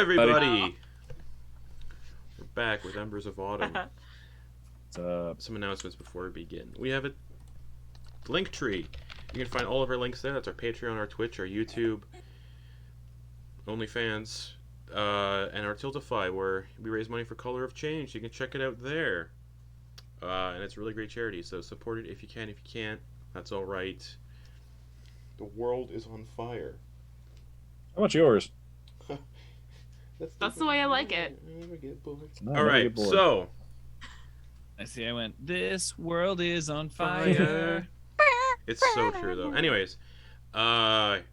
everybody! We're back with Embers of Autumn. Some announcements before we begin. We have a link tree. You can find all of our links there. That's our Patreon, our Twitch, our YouTube, OnlyFans, and our Tiltify, where we raise money for Color of Change. You can check it out there. And it's a really great charity, so support it if you can. If you can't, that's all right. The world is on fire. How much yours? That's the way I like it. All right, so I see. I went. This world is on fire. It's so true, though. Anyways, really,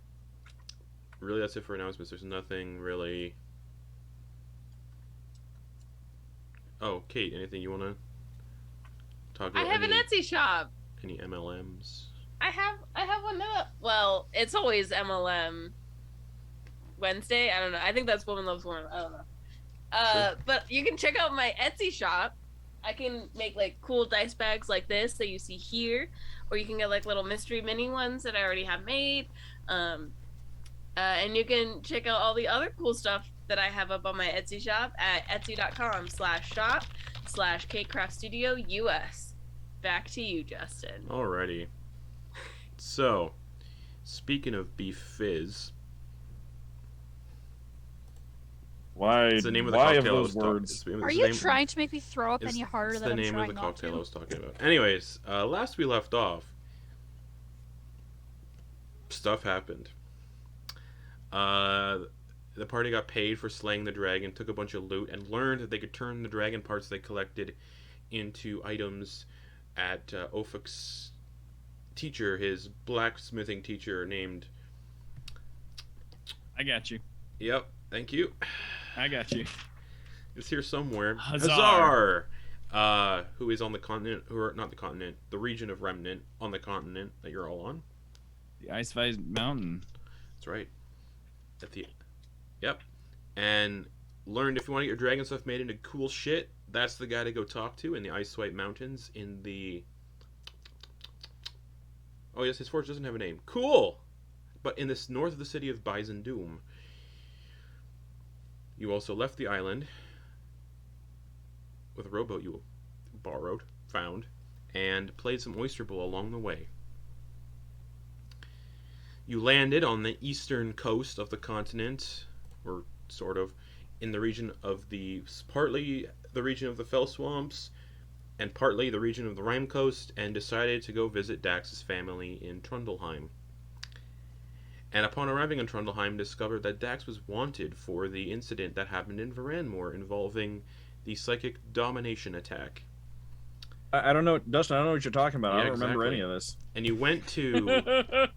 that's it for announcements. There's nothing really. Oh, Kate, anything you want to talk about? I have an Etsy shop. Any MLMs? I have one now. Well, it's always MLM Wednesday. I don't know. I think that's Woman Loves Woman. I don't know. Sure. But you can check out my Etsy shop. I can make like cool dice bags like this that you see here, or you can get like little mystery mini ones that I already have made. And you can check out all the other cool stuff that I have up on my Etsy shop at etsy.com/shop/KateCraftStudioUS. Back to you, Justin. Alrighty. So, speaking of beef fizz, Why? it's the name of the why cocktail. of those words? Are you trying to make me throw up any harder it's than the I'm name trying of the not cocktail I to? was talking about. Anyways, last we left off, stuff happened. The party got paid for slaying the dragon, took a bunch of loot, and learned that they could turn the dragon parts they collected into items at Ophic's teacher, his blacksmithing teacher named... I got you. Yep, thank you. I got you. It's here somewhere. Hazar. Who is on the continent, or not the continent, the region of Remnant, on the continent that you're all on. The Ice-Vised Mountain. That's right. Yep. And learned if you want to get your dragon stuff made into cool shit, that's the guy to go talk to in the Ice White Mountains in the... Oh yes, his forge doesn't have a name. Cool! But in this north of the city of Byzantium. You also left the island with a rowboat you borrowed, found, and played some Oyster Bowl along the way. You landed on the eastern coast of the continent, or sort of, in the region of partly the region of the Fell Swamps, and partly the region of the Rime Coast, and decided to go visit Dax's family in Trundleheim. And upon arriving in Trundleheim, discovered that Dax was wanted for the incident that happened in Veranmoor involving the psychic domination attack. I don't know, Dustin. I don't know what you're talking about. Yeah, I don't remember exactly. any of this. And you went to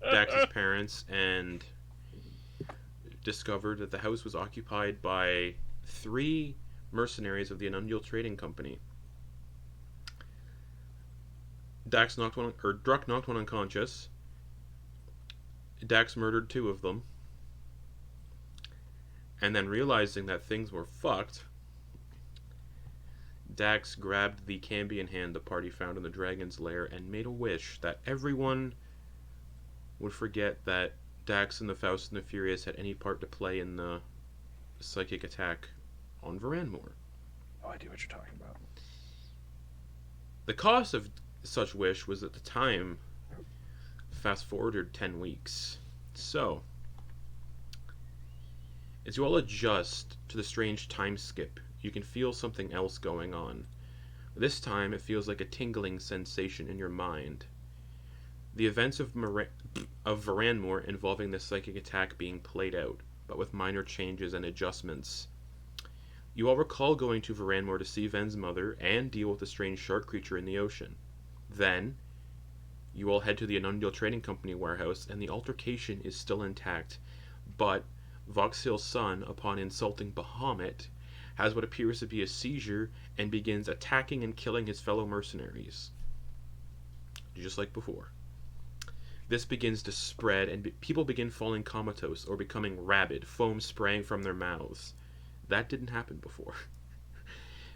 Dax's parents and discovered that the house was occupied by 3 mercenaries of the Untitled Trading Company. Druck knocked one unconscious. Dax murdered 2 of them. And then realizing that things were fucked, Dax grabbed the cambion hand the party found in the dragon's lair and made a wish that everyone would forget that Dax and the Faust and the Furious had any part to play in the psychic attack on Veranmoor. No idea what you're talking about. The cost of such wish was at the time fast forwarded 10 weeks. So, as you all adjust to the strange time skip, you can feel something else going on. This time, it feels like a tingling sensation in your mind. The events of Veranmoor involving the psychic attack being played out, but with minor changes and adjustments. You all recall going to Veranmoor to see Ven's mother and deal with the strange shark creature in the ocean. Then, you all head to the Untitled Trading Company warehouse, and the altercation is still intact, but Voxhill's son, upon insulting Bahamut, has what appears to be a seizure and begins attacking and killing his fellow mercenaries. Just like before. This begins to spread, and people begin falling comatose or becoming rabid, foam spraying from their mouths. That didn't happen before.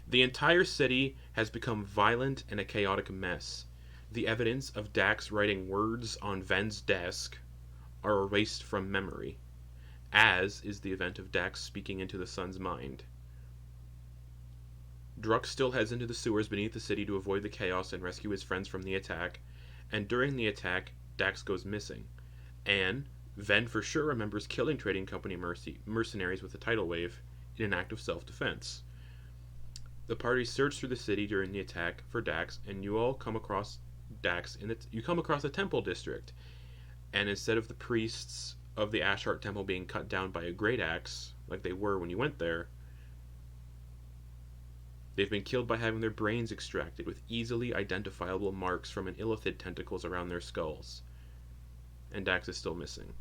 The entire city has become violent and a chaotic mess. The evidence of Dax writing words on Ven's desk are erased from memory, as is the event of Dax speaking into the sun's mind. Druk still heads into the sewers beneath the city to avoid the chaos and rescue his friends from the attack, and during the attack, Dax goes missing. And Ven for sure remembers killing trading company mercenaries with a tidal wave in an act of self-defense. The party search through the city during the attack for Dax, and you all come across Dax you come across a temple district, and instead of the priests of the Ashheart Temple being cut down by a great axe, like they were when you went there, they've been killed by having their brains extracted with easily identifiable marks from an illithid tentacles around their skulls. And Dax is still missing.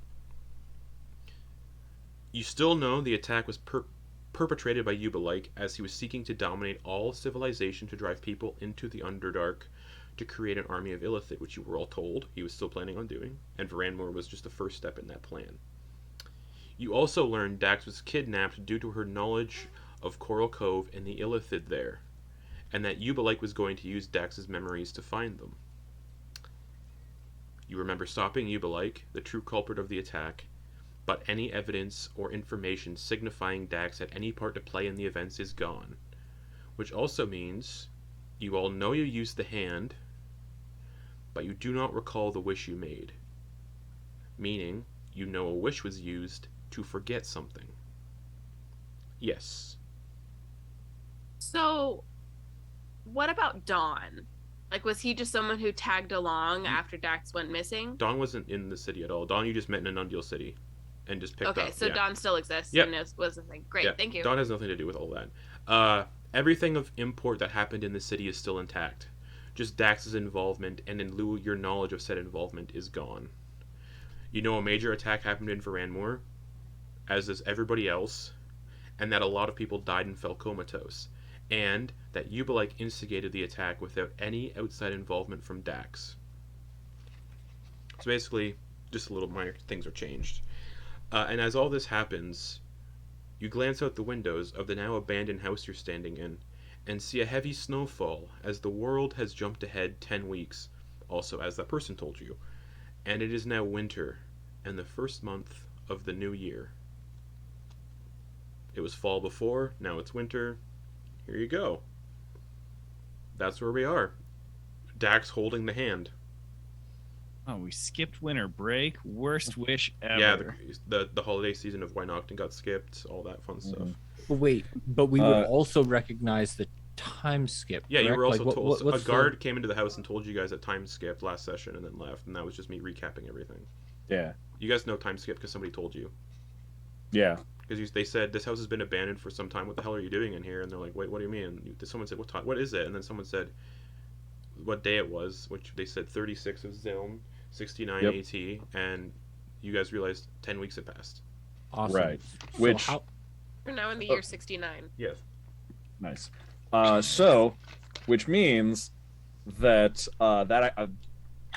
You still know the attack was perpetrated by Ubelike as he was seeking to dominate all civilization to drive people into the Underdark to create an army of illithid, which you were all told he was still planning on doing, and Veranmoor was just the first step in that plan. You also learned Dax was kidnapped due to her knowledge of Coral Cove and the illithid there, and that Ubelike was going to use Dax's memories to find them. You remember stopping Ubelike, the true culprit of the attack, but any evidence or information signifying Dax had any part to play in the events is gone, which also means you all know you used the hand, but you do not recall the wish you made, meaning you know a wish was used to forget something. Yes. So, what about Dawn? Like, was he just someone who tagged along after Dax went missing? Dawn wasn't in the city at all. Dawn you just met in an Undil city and just picked up. Okay, so yeah. Dawn still exists Yep. and was a thing. Great, Yeah. thank you. Dawn has nothing to do with all that. Everything of import that happened in the city is still intact. Just Dax's involvement, and in lieu your knowledge of said involvement, is gone. You know a major attack happened in Veranmoor, as does everybody else, and that a lot of people died and fell comatose, and that Ubelike instigated the attack without any outside involvement from Dax. So basically, just a little minor things are changed. And as all this happens, you glance out the windows of the now abandoned house you're standing in, and see a heavy snowfall as the world has jumped ahead 10 weeks, also as that person told you, and it is now winter, and the first month of the new year. It was fall before, now it's winter. Here you go. That's where we are. Dax holding the hand. Oh, we skipped winter break. Worst wish ever. Yeah, the holiday season of Wynocton got skipped, all that fun stuff. But wait, but we would also recognize the time skip. Yeah, you correct? were also Like, told. what's A guard came into the house and told you guys that time skipped last session and then left, and that was just me recapping everything. Yeah. You guys know time skip because somebody told you. Yeah. Because they said, this house has been abandoned for some time. What the hell are you doing in here? And they're like, wait, what do you mean? And someone said, what is it? And then someone said what day it was, which they said 36 of Zilm, 69 AT, and you guys realized 10 weeks had passed. Awesome. Right. So Which... We're now in the year 69. Yes. Nice. Which means that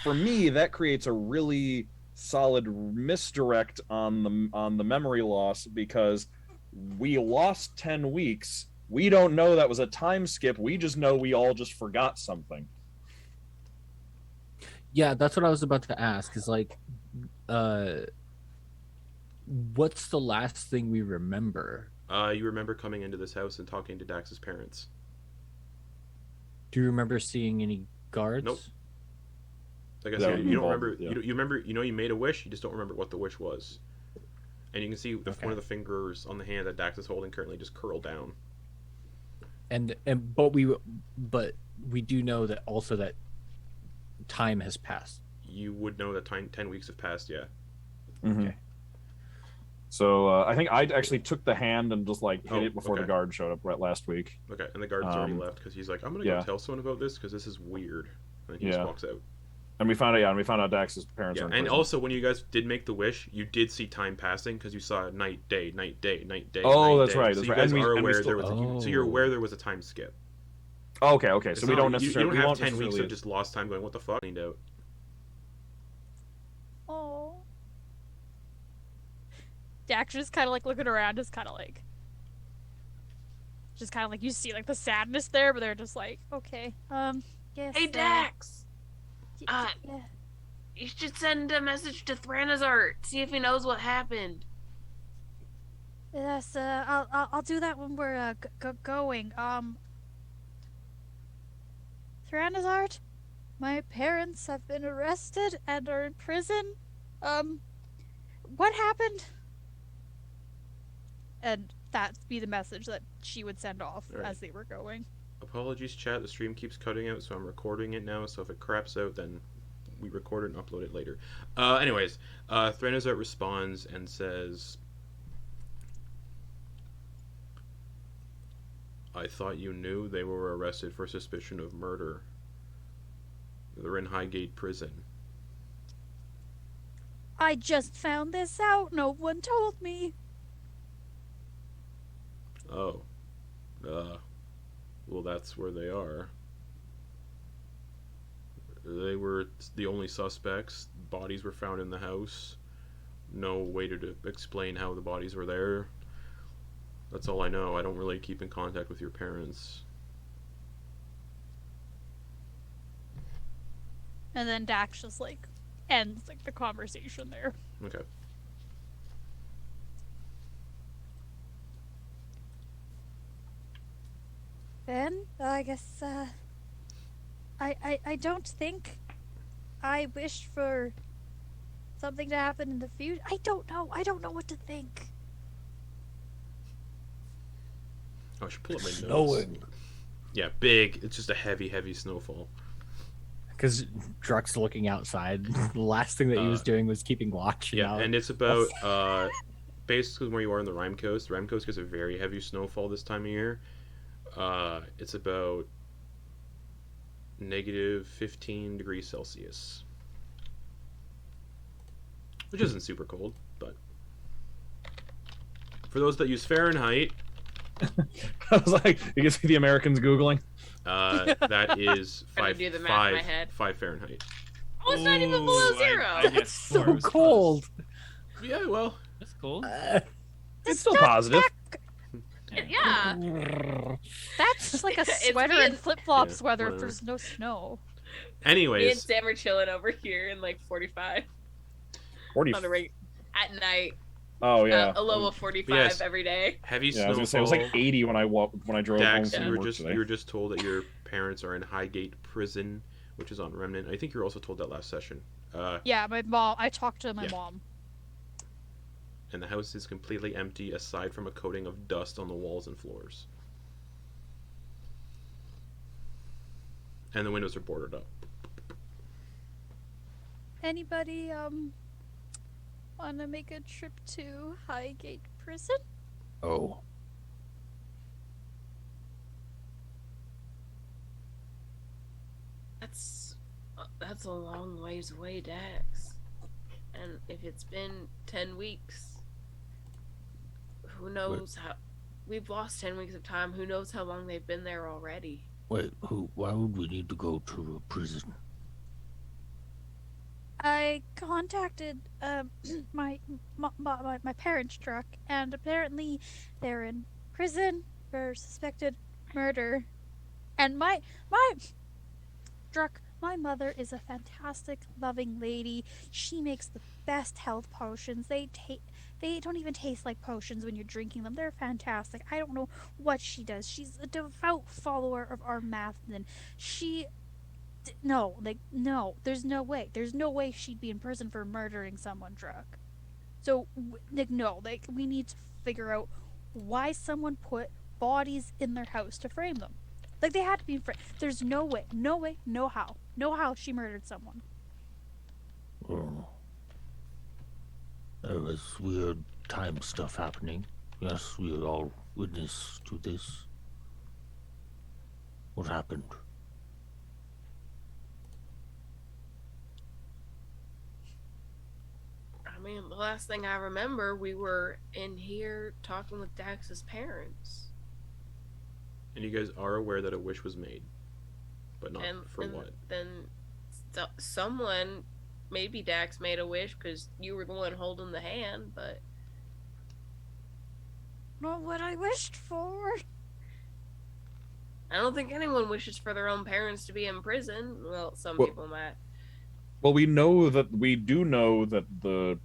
for me, that creates a really solid misdirect on the memory loss, because we lost 10 weeks. We don't know that was a time skip. We just know we all just forgot something. Yeah, that's what I was about to ask. Is like, what's the last thing we remember? You remember coming into this house and talking to Dax's parents. Do you remember seeing any guards? Nope. Like I That said, would you don't involve- remember. yeah. You remember. You know, you made a wish. You just don't remember what the wish was. And you can see one of the fingers on the hand that Dax is holding currently just curl down. But we do know that also that time has passed. You would know that 10 weeks have passed. Yeah. Mm-hmm. Okay. So I think I actually took the hand and just like hit Oh, it before the okay. guard showed up right last week. Okay. And the guard's already left because he's like, I'm gonna go tell someone about this because this is weird. And then he just walks out. And we found out Dax's parents. Yeah. are in And prison. also, when you guys did make the wish, you did see time passing because you saw night, day, night, day, night, day. Oh, night, that's day. right, So that's you right. guys And we- are and we aware still- there was. So you're aware there was a time skip. Okay. It's So we not don't like- necessarily. You don't won't have 10 weeks necessarily- of just lost time going, what the fuck? Cleaned out. Oh. Dax just kind of like looking around, just kind of like you see like the sadness there, but they're just like, okay, yes. Hey, Dax! Yeah. You should send a message to Thranazart, see if he knows what happened. Yes, I'll do that when we're going. Thranazard, my parents have been arrested and are in prison. What happened? And that'd be the message that she would send off All right. as they were going. Apologies, chat. The stream keeps cutting out, so I'm recording it now. So if it craps out, then we record it and upload it later. Anyways, Thranazart responds and says, I thought you knew they were arrested for suspicion of murder. They're in Highgate Prison. I just found this out. No one told me. Oh. Well, that's where they are. They were the only suspects. Bodies were found in the house. No way to explain how the bodies were there. That's all I know. I don't really keep in contact with your parents. And then Dax just like ends like the conversation there. Okay. Then I guess I don't think I wish for something to happen in the future. I don't know. I don't know what to think. Oh, I should pull up my notes. Snowing. Yeah, big. It's just a heavy, heavy snowfall. Because Druck's looking outside. The last thing that he was doing was keeping watch. Yeah, and it's about basically where you are on the Rime Coast. The Rime Coast gets a very heavy snowfall this time of year. It's about negative 15 degrees Celsius, which isn't super cold, but for those that use Fahrenheit, I was like, you can see the Americans Googling. that is Trying to do the math in my head. 5 Fahrenheit. Oh, it's not even below zero. I guess so four was cold. Yeah, well, close. That's cool. It's still positive. Yeah. That's like a It's sweater me and and- flip flops Yeah, weather if whatever. there's no snow. Me and anyways, Sam are chilling over here in like 45 40. on a rate at night. Oh yeah. A low of 45 Yes. every day. heavy Yeah, I was snowfall. gonna say it was like 80 when I drove Dax, home you from were work just today. you were just told that your parents are in Highgate Prison, which is on Remnant. I think you were also told that last session. Yeah, my mom. I talked to my Yeah. mom. And the house is completely empty aside from a coating of dust on the walls and floors. And the windows are boarded up. Anybody want to make a trip to Highgate Prison? Oh. That's a long ways away, Dax. And if it's been 10 weeks, who knows how... We've lost 10 weeks of time. Who knows how long they've been there already? Wait, why would we need to go to a prison? I contacted my parents' truck, and apparently they're in prison for suspected murder. And my truck, my mother is a fantastic, loving lady. She makes the best health potions. They don't even taste like potions when you're drinking them. They're fantastic. I don't know what she does. She's a devout follower of our math, and no, there's no way. There's no way she'd be in prison for murdering someone, Druck. So, we need to figure out why someone put bodies in their house to frame them. Like, they had to be in frame. There's no way, no how she murdered someone. Oh. There was weird time stuff happening. Yes, we are all witness to this. What happened? I mean, the last thing I remember, we were in here talking with Dax's parents. And you guys are aware that a wish was made. But not for what? Then someone, maybe Dax made a wish because you were the one holding the hand, but... Not what I wished for. I don't think anyone wishes for their own parents to be in prison. Well, some Well- people might. Well, we do know that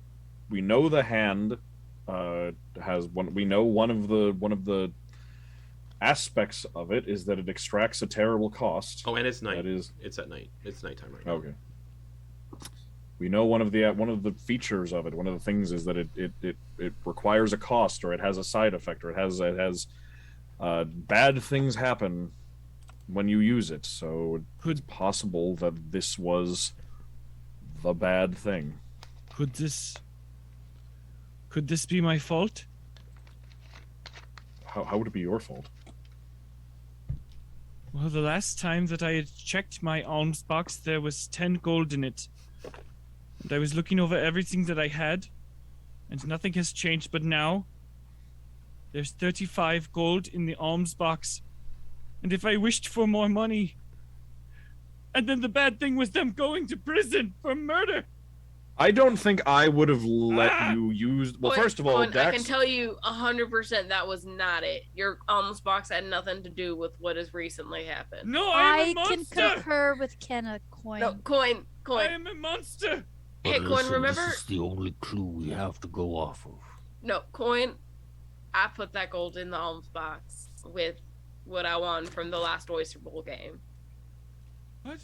we know the hand has one. We know one of the aspects of it is that it extracts a terrible cost. Oh, and it's night. That is, it's at night. It's nighttime right now. okay. We know one of the features of it. One of the things is that it requires a cost, or it has a side effect, or it has bad things happen when you use it. So it's possible that this was the bad thing. Could this be my fault? How would it be your fault? Well, the last time that I had checked my alms box, there was 10 gold in it. And I was looking over everything that I had, and nothing has changed, but now there's 35 gold in the alms box. And if I wished for more money, and then the bad thing was them going to prison for murder. I don't think I would have let you use. Well, first of all, I Dax, can tell you 100% that was not it. Your alms box had nothing to do with what has recently happened. No, I am a I can monster. concur with Kenna Quoin. No, Quoin. I am a monster. Hey, But Quoin, listen, remember? this is the only clue we have to go off of. No, Quoin. I put that gold in the alms box with what I won from the last Oyster Bowl game. What?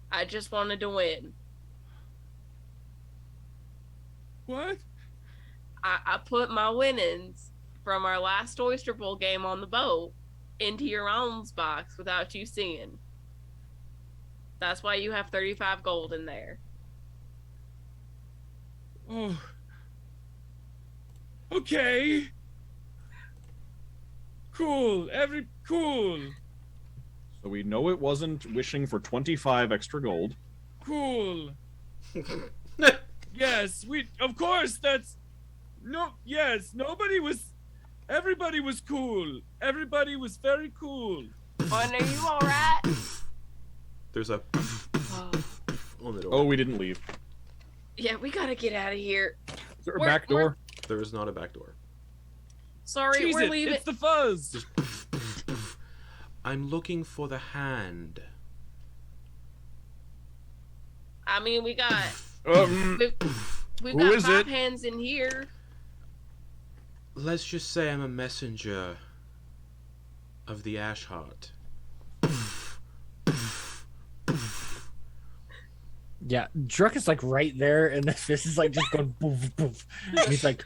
I just wanted to win. What? I put my winnings from our last Oyster Bowl game on the boat into your alms box without you seeing. That's why you have 35 gold in there. Oh. Okay. Cool. Cool. so we know it wasn't wishing for 25 extra gold. Cool. Yes, of course, everybody was cool. Everybody was very cool. Quoin, are you alright? There's a Oh. on the door. Oh, we didn't leave. Yeah, we gotta get out of here. Is there a We're- back door? There is not a back door. Sorry, Cheese we're it, leaving. it's the fuzz. I'm looking for the hand. I mean, we got we've Who got is 5 it? hands in here. Let's just say I'm a messenger of the Ash Heart. Yeah, Druck is like right there, and this is like just going poof poof. And he's like,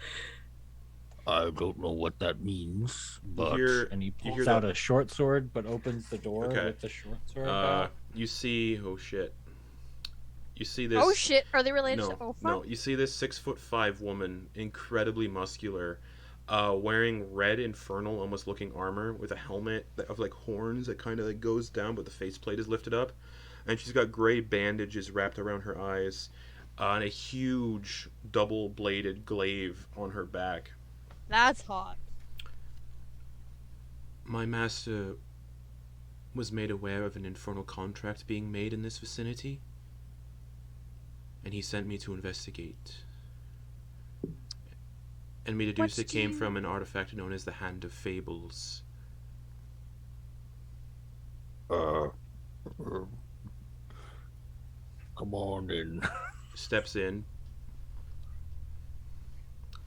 I don't know what that means, You but hear, and he you pulls hear out the- a short sword, but opens the door Okay. with the short sword. out. you see, oh shit. You see this. Oh shit, are they related No, to Ofa? no. You see this 6'5" woman, incredibly muscular, wearing red infernal, almost looking armor with a helmet of like horns that kind of like goes down, but the faceplate is lifted up, and she's got gray bandages wrapped around her eyes, and a huge double-bladed glaive on her back. That's hot. My master was made aware of an infernal contract being made in this vicinity, and he sent me to investigate. And me deduce What it came do you- from an artifact known as the Hand of Fables. uh, come on in. Steps in.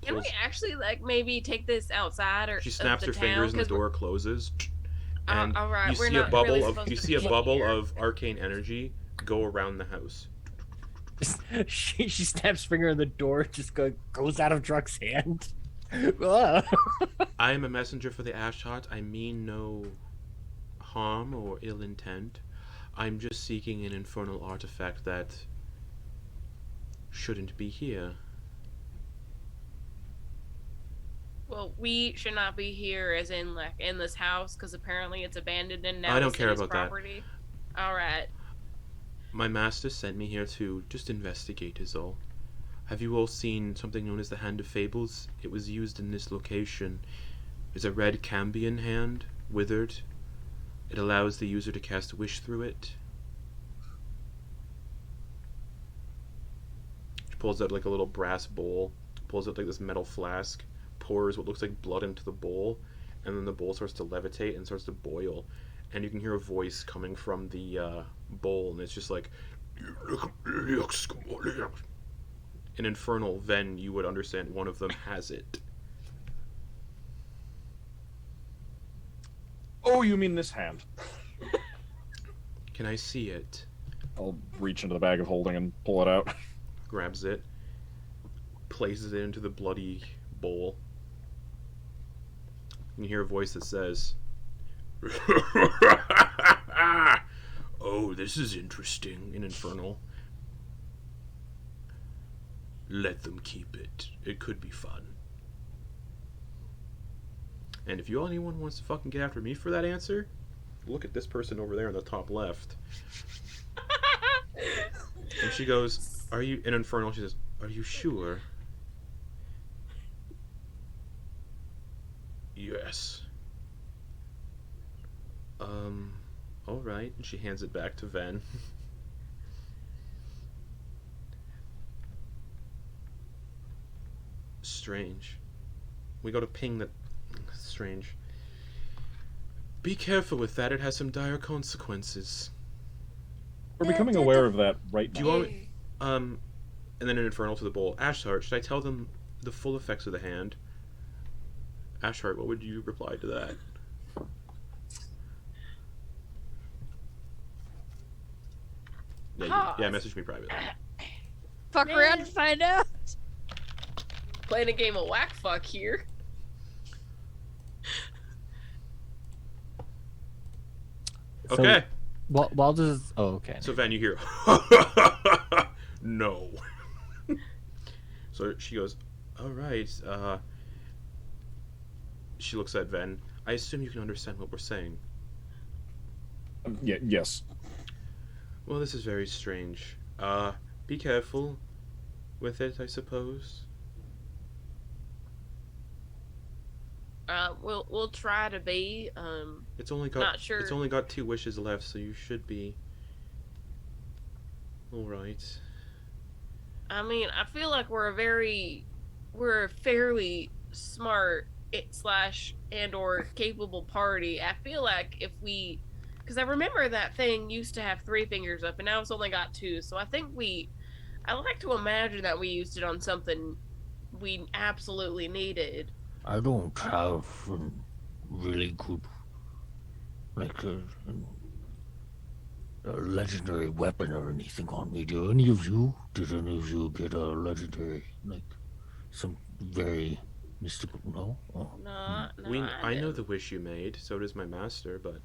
Can we actually like maybe take this outside or She of snaps the her town? fingers and the 'Cause we're- door closes. And all right, you we're see a not bubble really of supposed you to see a be bubble here. of arcane energy go around the house. she snaps finger in the door, just goes out of Druck's hand. Ugh. I am a messenger for the Ash Heart. I mean no harm or ill intent. I'm just seeking an infernal artifact that shouldn't be here. Well, we should not be here, as in like in this house, because apparently it's abandoned and now I don't the care city's about that. property. All right. My master sent me here to just investigate is all. Have you all seen something known as the Hand of Fables? It was used in this location. It's a red cambion hand, withered. It allows the user to cast a wish through it. She pulls out like a little brass bowl, pulls out like this metal flask, pours what looks like blood into the bowl, and then the bowl starts to levitate and starts to boil. And you can hear a voice coming from the bowl, and it's just like, in Infernal, then you would understand one of them has it. Oh, you mean this hand? Can I see it? I'll reach into the bag of holding and pull it out. Grabs it, places it into the bloody bowl. You hear a voice that says, "Oh, this is interesting," in Infernal. "Let them keep it. It could be fun." And if anyone wants to fucking get after me for that answer, look at this person over there in the top left. And she goes, "Are you," in Infernal, she says, "Are you sure?" "Yes." Alright. And she hands it back to Ven. Strange. We go to ping that. Strange. "Be careful with that, it has some dire consequences." We're becoming aware of that right Do now. you want me, and then an Infernal to the bowl. "Ashheart, should I tell them the full effects of the hand?" Ashheart, what would you reply to that? Yeah, message me privately. Fuck around and find out. Playing a game of whack fuck here. Okay. Well, while this is... Oh, okay. So Ven, you hear, "No." So she goes, "Alright, she looks at Ven. "I assume you can understand what we're saying." Yeah, yes. "Well, this is very strange. Be careful with it, I suppose." We'll try to be. It's only got Not sure. It's only got 2 wishes left, so you should be all right. I mean, I feel like we're a fairly smart slash and or capable party. I feel like if we, because I remember that thing used to have 3 fingers up, and now it's only got 2. So I think I like to imagine that we used it on something we absolutely needed. I don't have a really good, like a legendary weapon or anything on me. Do any of you? Did any of you get a legendary, like some very mystical? No. Oh. No, I know the wish you made. So does my master, but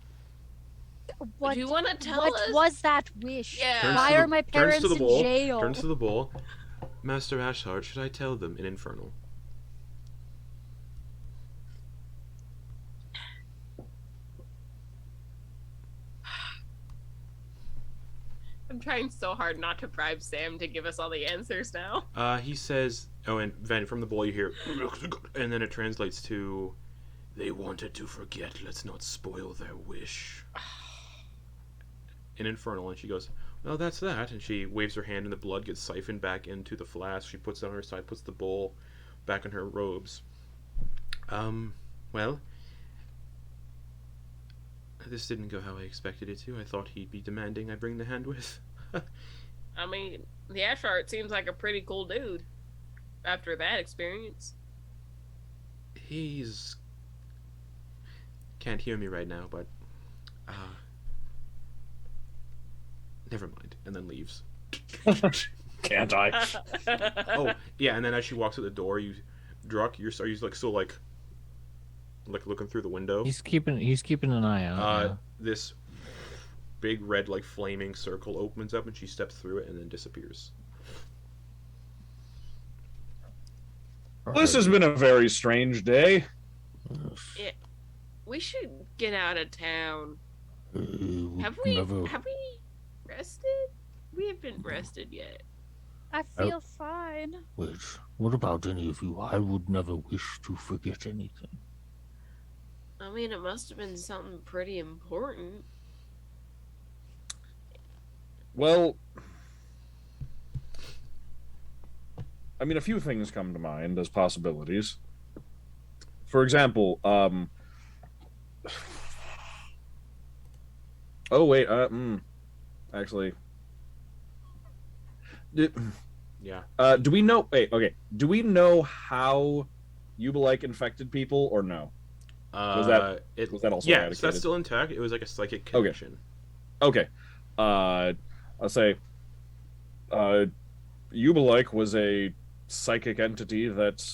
What, Do you want to tell what us? was that wish? Yeah. Turns Why to are the- my turns parents to the in bowl, jail? turns to the bowl. "Master Ashheart, should I tell them in Infernal?" I'm trying so hard not to bribe Sam to give us all the answers now. He says, oh, and Ven, from the bowl you hear, and then it translates to, "They wanted to forget, let's not spoil their wish." In Infernal, and she goes, "Well, that's that," and she waves her hand and the blood gets siphoned back into the flask. She puts it on her side, puts the bowl back in her robes. Well, this didn't go how I expected it to. I thought he'd be demanding I bring the hand with. I mean, the Ashart seems like a pretty cool dude after that experience. He's... can't hear me right now, but... never mind. And then leaves. Can't I? Oh, yeah, and then as she walks out the door, you... Druck, you're like still like looking through the window. He's keeping an eye out. Yeah. This big red like flaming circle opens up and she steps through it and then disappears. This has been a very strange day. We should get out of town. Have we rested? We haven't rested yet. I feel fine. Wait, what about any of you? I would never wish to forget anything. I mean, it must have been something pretty important. Well, I mean, a few things come to mind as possibilities. For example, oh wait, actually, Yeah, Yeah. Do we know? Wait, okay. Do we know how Ubelike infected people, or no? Was that also yeah? eradicated? So that's still intact. It was like a psychic connection. Okay. I'll say. Ubelike was a psychic entity that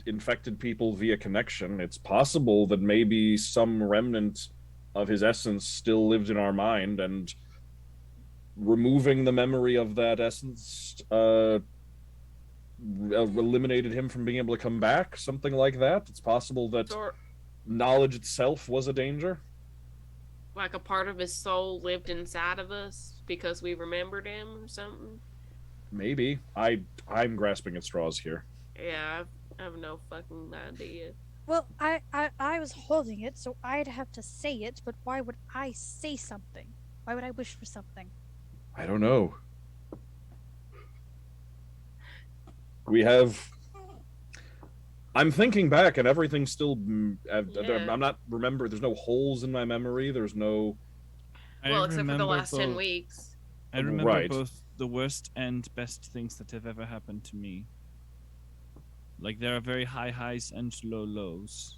infected people via connection. It's possible that maybe some remnant of his essence still lived in our mind, and removing the memory of that essence eliminated him from being able to come back, something like that. It's possible that knowledge itself was a danger. Like a part of his soul lived inside of us because we remembered him or something. Maybe. I'm grasping at straws here. Yeah, I have no fucking idea. Well, I was holding it, so I'd have to say it, but why would I say something? Why would I wish for something? I don't know. We have... I'm thinking back, and everything's still... I'm not remember. There's no holes in my memory. There's no... Well, except for the last 10 weeks. I remember both the worst and best things that have ever happened to me. Like, there are very high highs and low lows.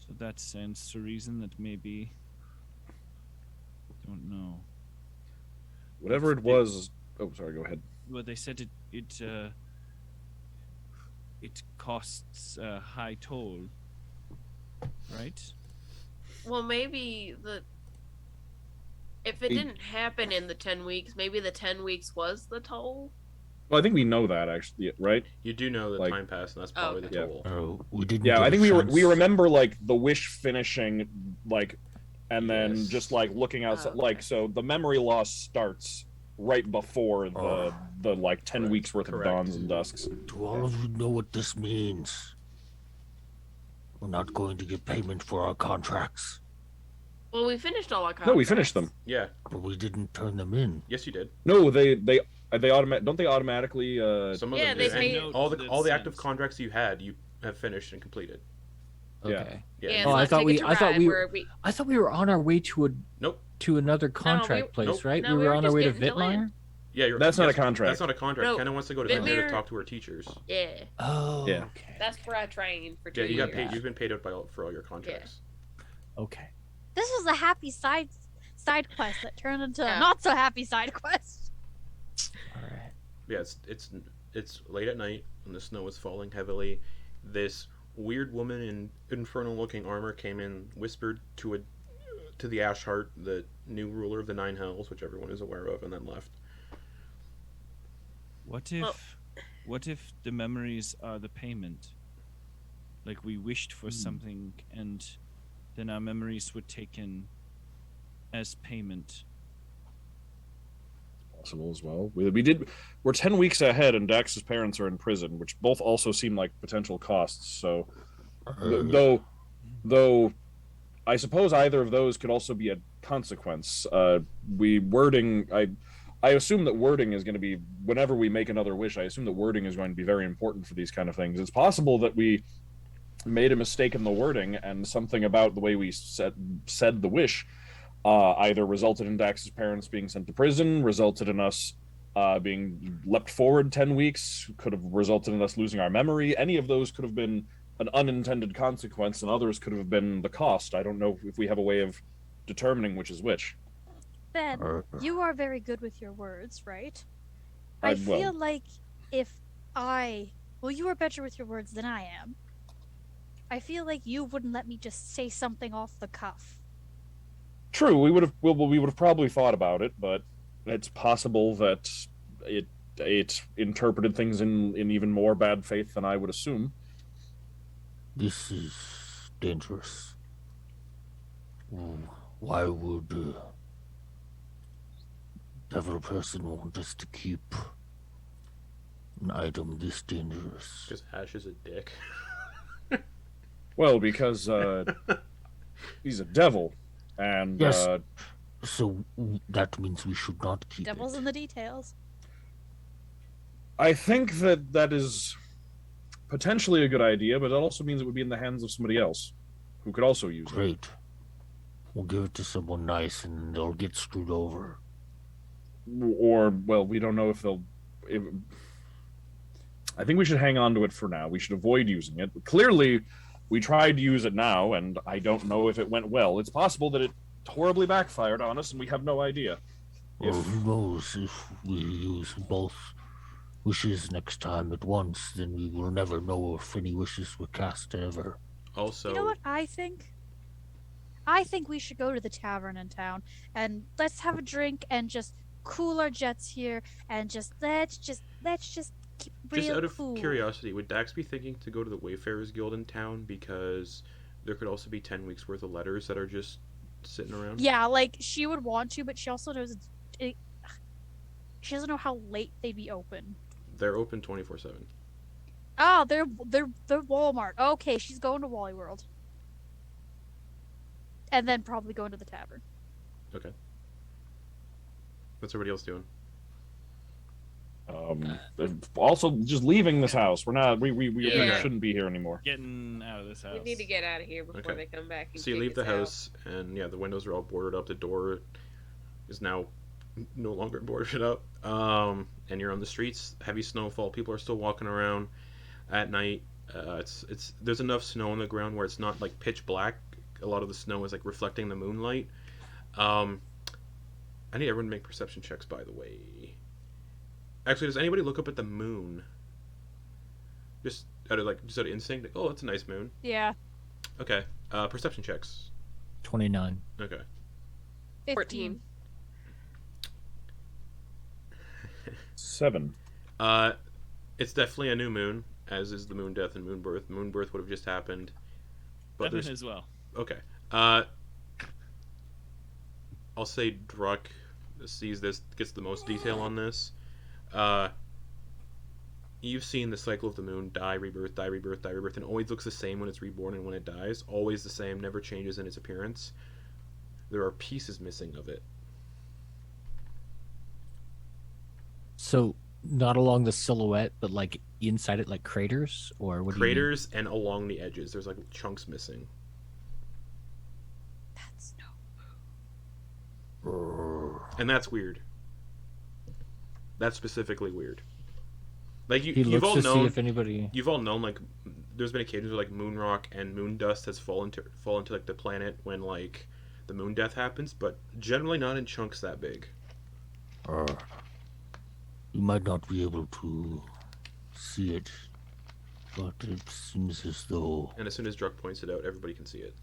So that stands to reason that maybe... don't know. Whatever it was... Oh, sorry, go ahead. Well, they said it costs a high toll, right? Well, maybe if it didn't happen in the 10 weeks, maybe the 10 weeks was the toll? Well, I think we know that, actually, right? You do know that time passed, and that's probably the toll. We didn't. Yeah, I think we remember, like, the wish finishing, like, and then just, like, looking outside. Like, so the memory loss starts right before the like 10 weeks worth of dawns and dusks. Do all of you know what this means? We're not going to get payment for our contracts. Well, we finished all our contracts. No, we finished them. Yeah. But we didn't turn them in. Yes, you did. No, they don't they automatically some of them did. They all the active contracts you had, you have finished and completed. Okay. Yeah. Oh, I thought we were on our way to another contract place, right? No, we were on our way to Vitmire. Vitmire. Yeah, that's not a contract. That's not a contract. No, Kenna wants to go to Vitmire to talk to her teachers. Yeah. Oh. Yeah. Okay. That's where I trained for 2 years. Yeah, you got paid. You've been paid out for all your contracts. Okay. This was a happy side quest that turned into a not so happy side quest. All right. Yeah, it's late at night and the snow is falling heavily. This weird woman in infernal-looking armor came in, whispered to the Ashheart, the new ruler of the Nine Hells, which everyone is aware of, and then left. What if the memories are the payment? Like, we wished for something, and then our memories were taken as payment. Possible as well. We're 10 weeks ahead, and Dax's parents are in prison, which both also seem like potential costs. So, though, I suppose either of those could also be a consequence. I assume that wording is going to be, whenever we make another wish, I assume that wording is going to be very important for these kind of things. It's possible that we made a mistake in the wording, and something about the way we said the wish either resulted in Dax's parents being sent to prison, resulted in us being leapt forward 10 weeks, could have resulted in us losing our memory. Any of those could have been an unintended consequence, and others could have been the cost. I don't know if we have a way of determining which is which. Ben, you are very good with your words, right? I feel like you are better with your words than I am. I feel like you wouldn't let me just say something off the cuff. True, we would have probably thought about it, but it's possible that it interpreted things in even more bad faith than I would assume. This is dangerous. Why would every person want us to keep an item this dangerous? Because Ash is a dick. Well, because he's a devil, and yes. So that means we should not keep Devil's it. in the details. I think that is potentially a good idea, but it also means it would be in the hands of somebody else who could also use it. Great. We'll give it to someone nice, and they'll get screwed over. Or, well, we don't know if they'll I think we should hang on to it for now. We should avoid using it. Clearly, we tried to use it now, and I don't know if it went well. It's possible that it horribly backfired on us, and we have no idea. Well, who knows if we use both wishes next time at once, then we will never know if any wishes were cast ever. Also, You know what I think? I think we should go to the tavern in town and let's have a drink and just cool our jets here and let's just keep real just out of cool. curiosity, would Dax be thinking to go to the Wayfarers Guild in town because there could also be 10 weeks worth of letters that are just sitting around? Yeah, like she would want to, but she also knows she doesn't know how late they'd be open. They're open 24/7. Oh, they're Walmart. Okay, she's going to Wally World. And then probably going to the tavern. Okay. What's everybody else doing? Also, just leaving this house. We're not. We Yeah. shouldn't be here anymore. Getting out of this house. We need to get out of here before Okay. they come back. And So you kick leave the us out. house, and yeah, the windows are all boarded up. The door is now no longer boarded up. And you're on the streets. Heavy snowfall. People are still walking around at night. It's there's enough snow on the ground where it's not like pitch black. A lot of the snow is like reflecting the moonlight. I need everyone to make perception checks, by the way. Actually, does anybody look up at the moon? Just out of instinct. Like, oh, it's a nice moon. Yeah. Okay. Perception checks. 29. Okay. 14. 7. It's definitely a new moon, as is the moon death and moon birth. Moon birth would have just happened. But Devin there's as well. okay. I'll say Druck sees this, gets the most detail on this. You've seen the cycle of the moon: die, rebirth, die, rebirth, die, rebirth, and always looks the same when it's reborn and when it dies. Always the same, never changes in its appearance. There are pieces missing of it. So not along the silhouette, but like inside it, like craters, or what? Craters and along the edges. There's like chunks missing. That's And that's weird. That's specifically weird. Like He you've looks all to known, see if anybody. you've all known, like there's been occasions where like moon rock and moon dust has fallen to like the planet when like the moon death happens, but generally not in chunks that big. You might not be able to see it, but it seems as though And as soon as Druck points it out, everybody can see it.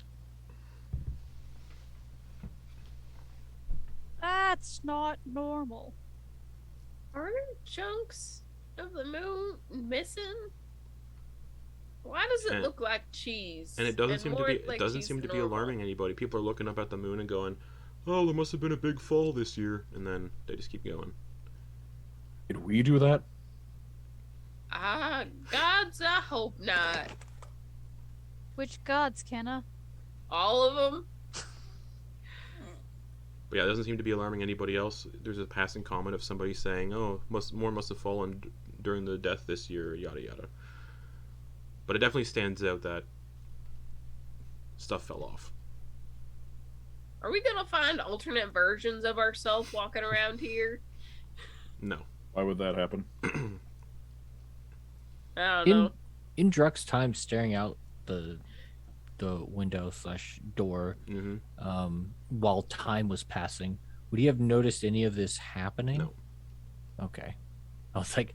That's not normal. Are chunks of the moon missing? Why does it And- look like cheese? And it doesn't seem to more be like it doesn't cheese seem to than be normal? alarming anybody. People are looking up at the moon and going, "Oh, there must have been a big fall this year," and then they just keep going. Did we do that? Gods, I hope not. Which gods, Kenna? All of them. But yeah, it doesn't seem to be alarming anybody else. There's a passing comment of somebody saying, "Oh, more must have fallen during the death this year," yada yada. But it definitely stands out that stuff fell off. Are we gonna find alternate versions of ourselves walking around here? No. Why would that happen? I don't know. In Druck's time staring out the window / door, Mm-hmm. while time was passing, would he have noticed any of this happening? No. Okay. I was like,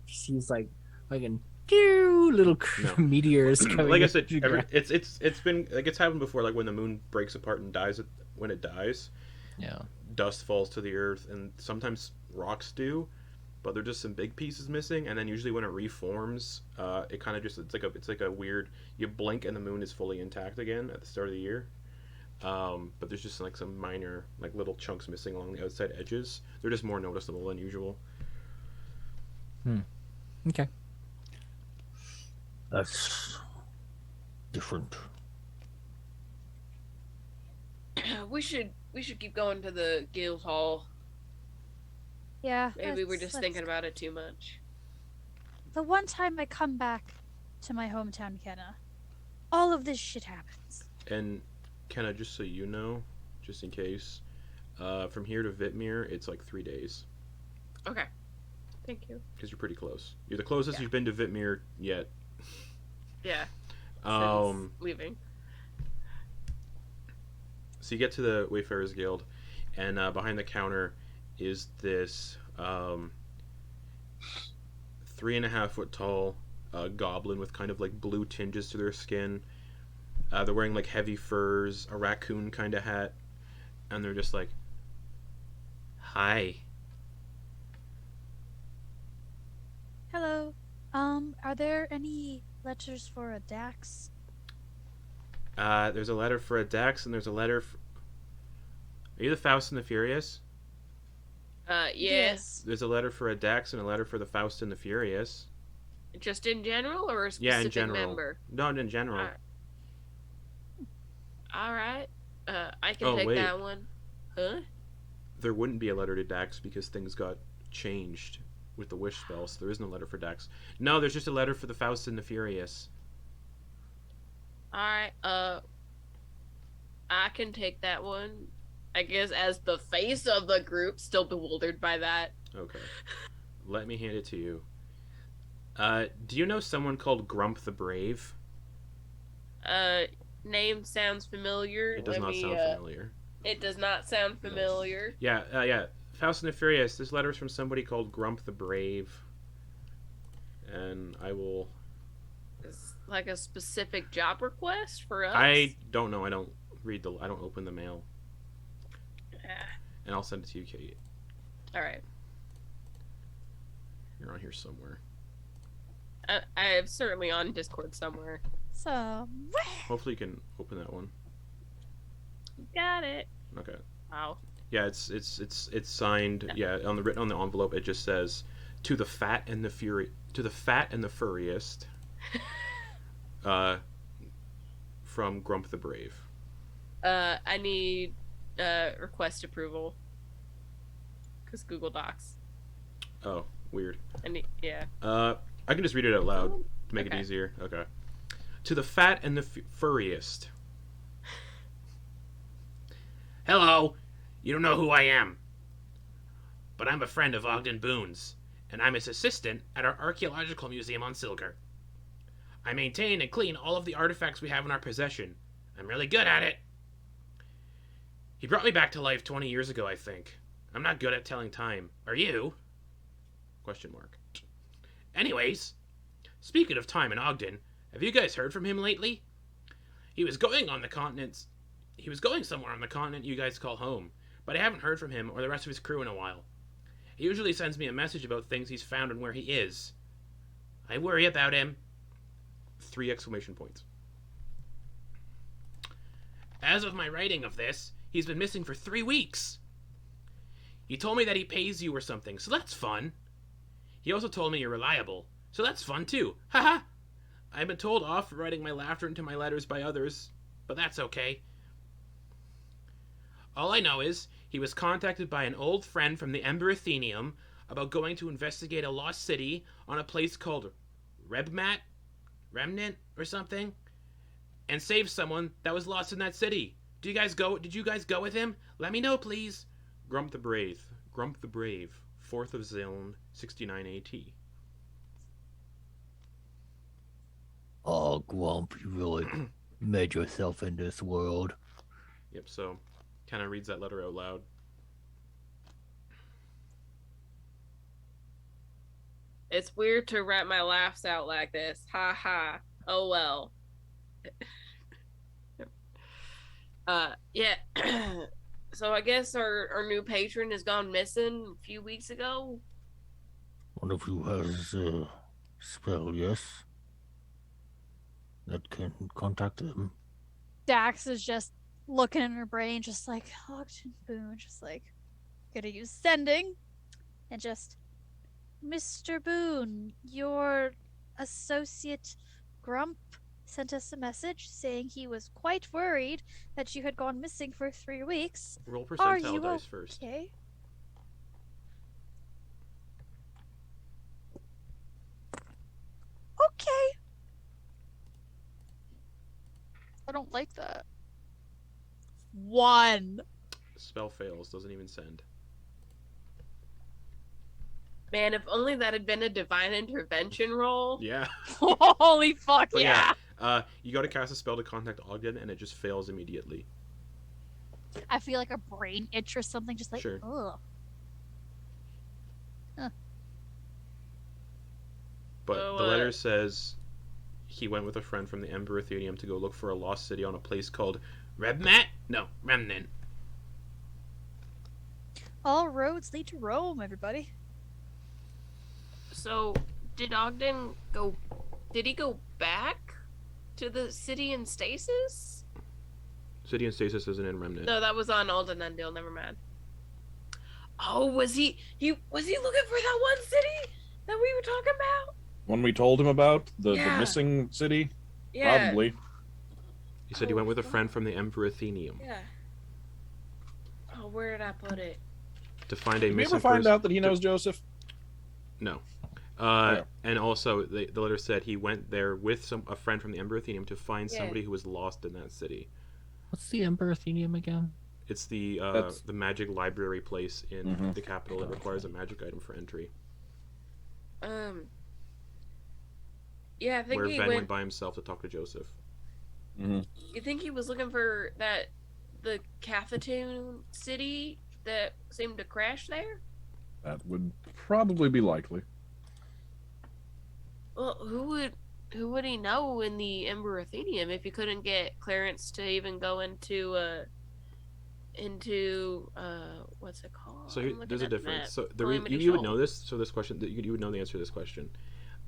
he's like fucking little No. meteors coming. Like I said, into the ground. it's been like it's happened before. Like when the moon breaks apart and dies, when it dies, Yeah. dust falls to the earth, and sometimes rocks do, but there're just some big pieces missing. And then usually when it reforms, it kind of just it's like a weird. You blink and the moon is fully intact again at the start of the year. But there's just like some minor like little chunks missing along the outside edges. They're just more noticeable than usual. Okay. that's different. We should keep going to the guild hall. Yeah. Maybe we're let's- just let's thinking go. about it too much. The one time I come back to my hometown, Kenna, all of this shit happens. And Kenna, just so you know, just in case, from here to Vitmir, it's like 3 days. Okay. Thank you. Because you're pretty close. You're the closest Yeah. you've been to Veranmoor yet. Yeah. Um, Since leaving. so you get to the Wayfarers Guild, and behind the counter is this 3.5 foot tall goblin with kind of like blue tinges to their skin. They're wearing like heavy furs, a raccoon kind of hat, and they're just like, "Hi." Hello. Are there any letters for a Dax? There's a letter for a Dax, and there's a letter. Are you the Faust and the Furious? Yes. There's a letter for a Dax and a letter for the Faust and the Furious. Just in general, or a specific Yeah, in general. member? No, in general. All right. I can Oh, take wait. that one. Huh? There wouldn't be a letter to Dax because things got changed with the wish spell, so there is no letter for Dax. No, there's just a letter for the Faust and the Furious. All right. I can take that one. I guess as the face of the group, still bewildered by that. Okay. Let me hand it to you. Do you know someone called Grump the Brave? Name sounds familiar. It does not sound familiar. It does not sound familiar. Yeah. Faust and the Furious. This letter's from somebody called Grump the Brave. And I will... It's like a specific job request for us. I don't know. I don't open the mail. Ah, And I'll send it to you, Kate. all right. You're on here somewhere. I am certainly on Discord somewhere. So, Hopefully you can open that one. Got it. Okay. Wow. Yeah, it's signed. Yeah, written on the envelope, it just says, "To the fat and the furriest." From Grump the Brave. I need request approval. Cause Google Docs. Oh, weird. Yeah. I can just read it out loud to make Okay. it easier. Okay. To the fat and the furriest. Hello. You don't know who I am, but I'm a friend of Ogden Boone's, and I'm his assistant at our archaeological museum on Silgar. I maintain and clean all of the artifacts we have in our possession. I'm really good at it. He brought me back to life 20 years ago, I think. I'm not good at telling time. Are you? Question mark. Anyways, speaking of time in Ogden, have you guys heard from him lately? He was going somewhere on the continent you guys call home, but I haven't heard from him or the rest of his crew in a while. He usually sends me a message about things he's found and where he is. I worry about him. 3 exclamation points. As of my writing of this, he's been missing for 3 weeks. He told me that he pays you or something, so that's fun. He also told me you're reliable, so that's fun too. Haha! I've been told off for writing my laughter into my letters by others, but that's okay. All I know is he was contacted by an old friend from the Ember Athenium about going to investigate a lost city on a place called Remnant or something, and save someone that was lost in that city. Did you guys go with him? Let me know, please. Grump the Brave, 4th of Ziln, 69 AT. Oh, Grump, you really made yourself in this world. Yep, so kind of reads that letter out loud. It's weird to wrap my laughs out like this. Ha ha. Oh well. Yeah. So I guess our new patron has gone missing a few weeks ago. One of you has a spell, yes? That can contact them. Dax is just looking in her brain, just like, Ogden Boone, just like, gonna use sending. And just, Mr. Boone, your associate Grump sent us a message saying he was quite worried that you had gone missing for 3 weeks. Roll Are percentile you dice first. okay? Okay. I don't like that. 1. Spell fails, doesn't even send. Man, if only that had been a divine intervention roll. Yeah. Holy fuck, But yeah. You go to cast a spell to contact Ogden, and it just fails immediately. I feel like a brain itch or something, just like, Sure. ugh. But So, the letter says he went with a friend from the Ember Athenium to go look for a lost city on a place called Remnant? No, Remnant. All roads lead to Rome, everybody. So, did Ogden go... Did he go back to the city in stasis? City in Stasis isn't in Remnant. No, that was on Alden Undale, never mind. Oh, was he looking for that one city that we were talking about? When we told him about the Yeah. missing city, Yeah. probably. He said he went with a friend from the Ember Athenium Yeah. Oh, where did I put it? to find a Did we missing ever find person. out that he knows Joseph? No. Yeah. And also, the letter said he went there with a friend from the Ember Athenium to find Yeah. somebody who was lost in that city. What's the Ember Athenium again? It's the That's- magic library place in Mhm. the capital that requires a magic item for entry. Yeah, I think Where he Ben went. went by himself to talk to Joseph. Mm-hmm. You think he was looking for the Cathatoon city that seemed to crash there? That would probably be likely. Well, who would he know in the Ember Athenium if he couldn't get clearance to even go into what's it called? So I'm looking there's a at the difference. map. So Calamity you would Shoal. know this. So this question, you would know the answer to this question.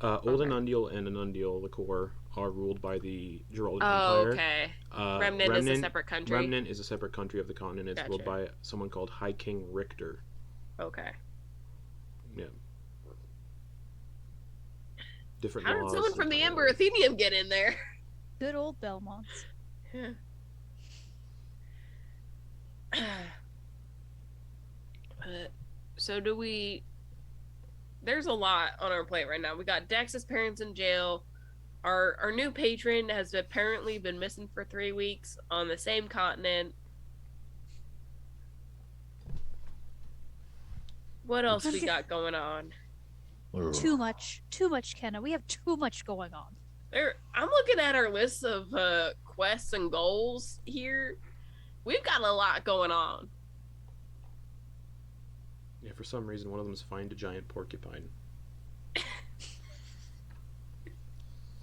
Old Anundial and Anundial, the core, are ruled by the Geraldic Oh, Empire. okay. Uh, Remnant is a separate country. Remnant is a separate country of the continent. It's ruled Gotcha. by someone called High King Richter. Okay. Different How did laws. someone from the and- Ember Athenium get in there? Good old Belmonts. So do we... There's a lot on our plate right now. We got Dex's parents in jail. Our new patron has apparently been missing for 3 weeks on the same continent. What else we got going on? Or Too much, Kenna. We have too much going on. I'm looking at our list of quests and goals here. We've got a lot going on. Yeah, for some reason, one of them is find a giant porcupine.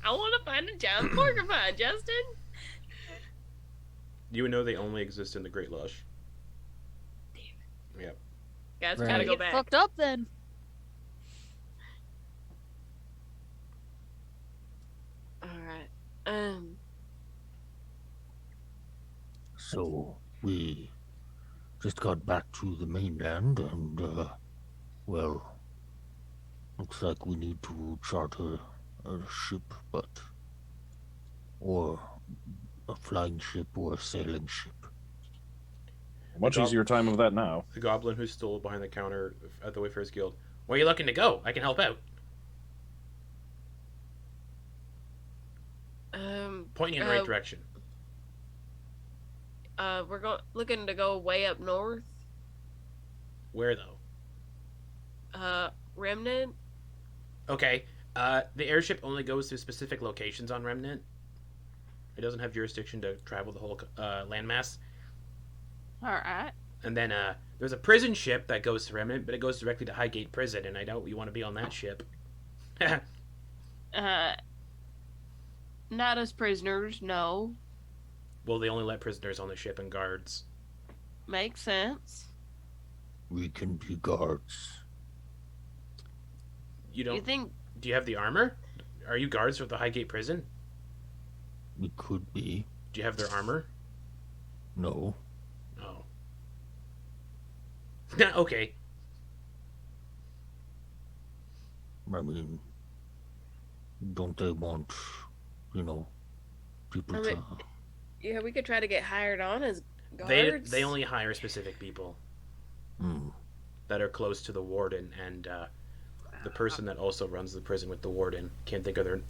I want to find a giant porcupine, Justin. You would know they only exist in the Great Lush. Guys, we Right. gotta go Get back. fucked up then. Alright. So we just got back to the mainland, and well, looks like we need to charter a ship, or a flying ship or a sailing ship. Much easier time of that now. The goblin who's still behind the counter at the Wayfarers Guild. Where are you looking to go? I can help out. Pointing in the right direction. We're looking to go way up north. Where though? Remnant. Okay. The airship only goes to specific locations on Remnant. It doesn't have jurisdiction to travel the whole landmass. Alright. And then there's a prison ship that goes to Remnant, but it goes directly to Highgate Prison, and I doubt you want to be on that ship. Not as prisoners, no. Well, they only let prisoners on the ship and guards. Makes sense. We can be guards. You don't? You think Do you have the armor? Are you guards for the Highgate Prison? We could be. Do you have their armor? No. Oh. Okay. I mean, don't they want, people I to... mean, yeah, we could try to get hired on as They guards. they only hire specific people Hmm. that are close to the warden and the person that also runs the prison with the warden. Can't think of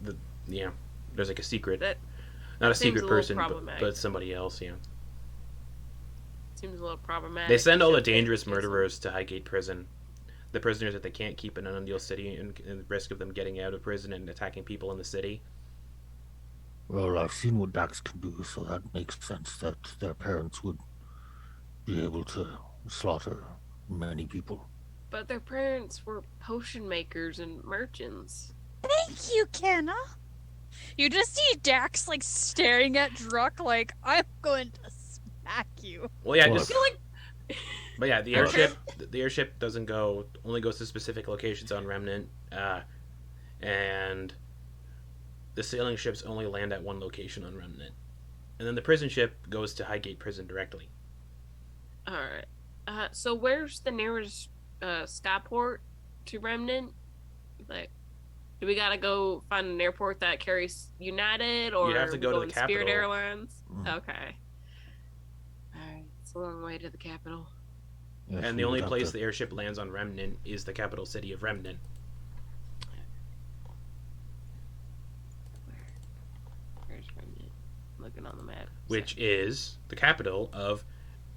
yeah. There's like a secret, That not a seems secret a little person, problematic. but somebody else. Yeah. seems a little problematic. They send all the Shouldn't dangerous get some- murderers to Highgate Prison. the prisoners that they can't keep in an Undeal city and risk of them getting out of prison and attacking people in the city. Well, I've seen what Dax can do, so that makes sense that their parents would be able to slaughter many people. But their parents were potion makers and merchants. Thank you, Kenna. You just see Dax like staring at Druck like, I'm going to smack you. Well, yeah, Well, just I feel like but yeah, the airship doesn't only goes to specific locations on Remnant, and the sailing ships only land at one location on Remnant, and then the prison ship goes to Highgate Prison directly. all right. So where's the nearest skyport to Remnant? Like, do we gotta go find an airport that carries United, or You have to go to the Spirit capital. Airlines? Mm. Okay. All right, it's a long way to the capital. Yes, And we the would only have place to- the airship lands on Remnant is the capital city of Remnant. Where's Remnant? Looking on the map. Which is the capital of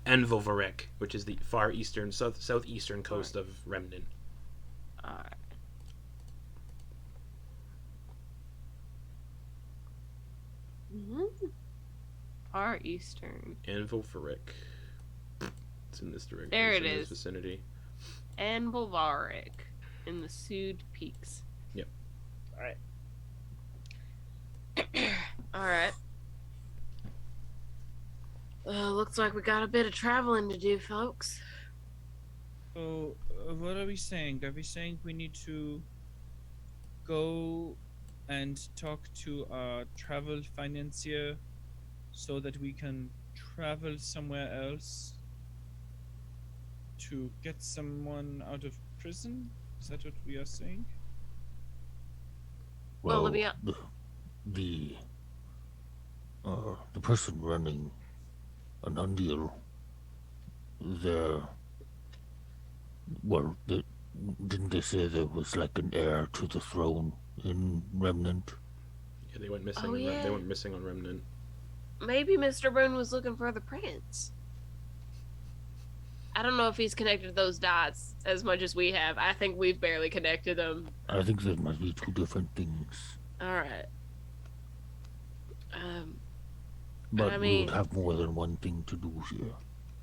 Envolvarek, which is the far eastern, southeastern coast of Remnant. All right. Far eastern. Envolvarek. It's in this direction. There it's it in is. This vicinity. And Bulvarek in the Sud Peaks. Yep. Alright. Alright. Looks like we got a bit of traveling to do, folks. So, what are we saying? Are we saying we need to go and talk to our travel financier so that we can travel somewhere else to get someone out of prison? Is that what we are saying? Well, let me- the person running an Undeal, didn't they say there was like an heir to the throne in Remnant? Yeah, they went missing. Oh, yeah. They went missing on Remnant. Maybe Mr. Boone was looking for the prince. I don't know if he's connected those dots as much as we have. I think we've barely connected them. I think there must be two different things. Alright. But I we mean- would have more than one thing to do here.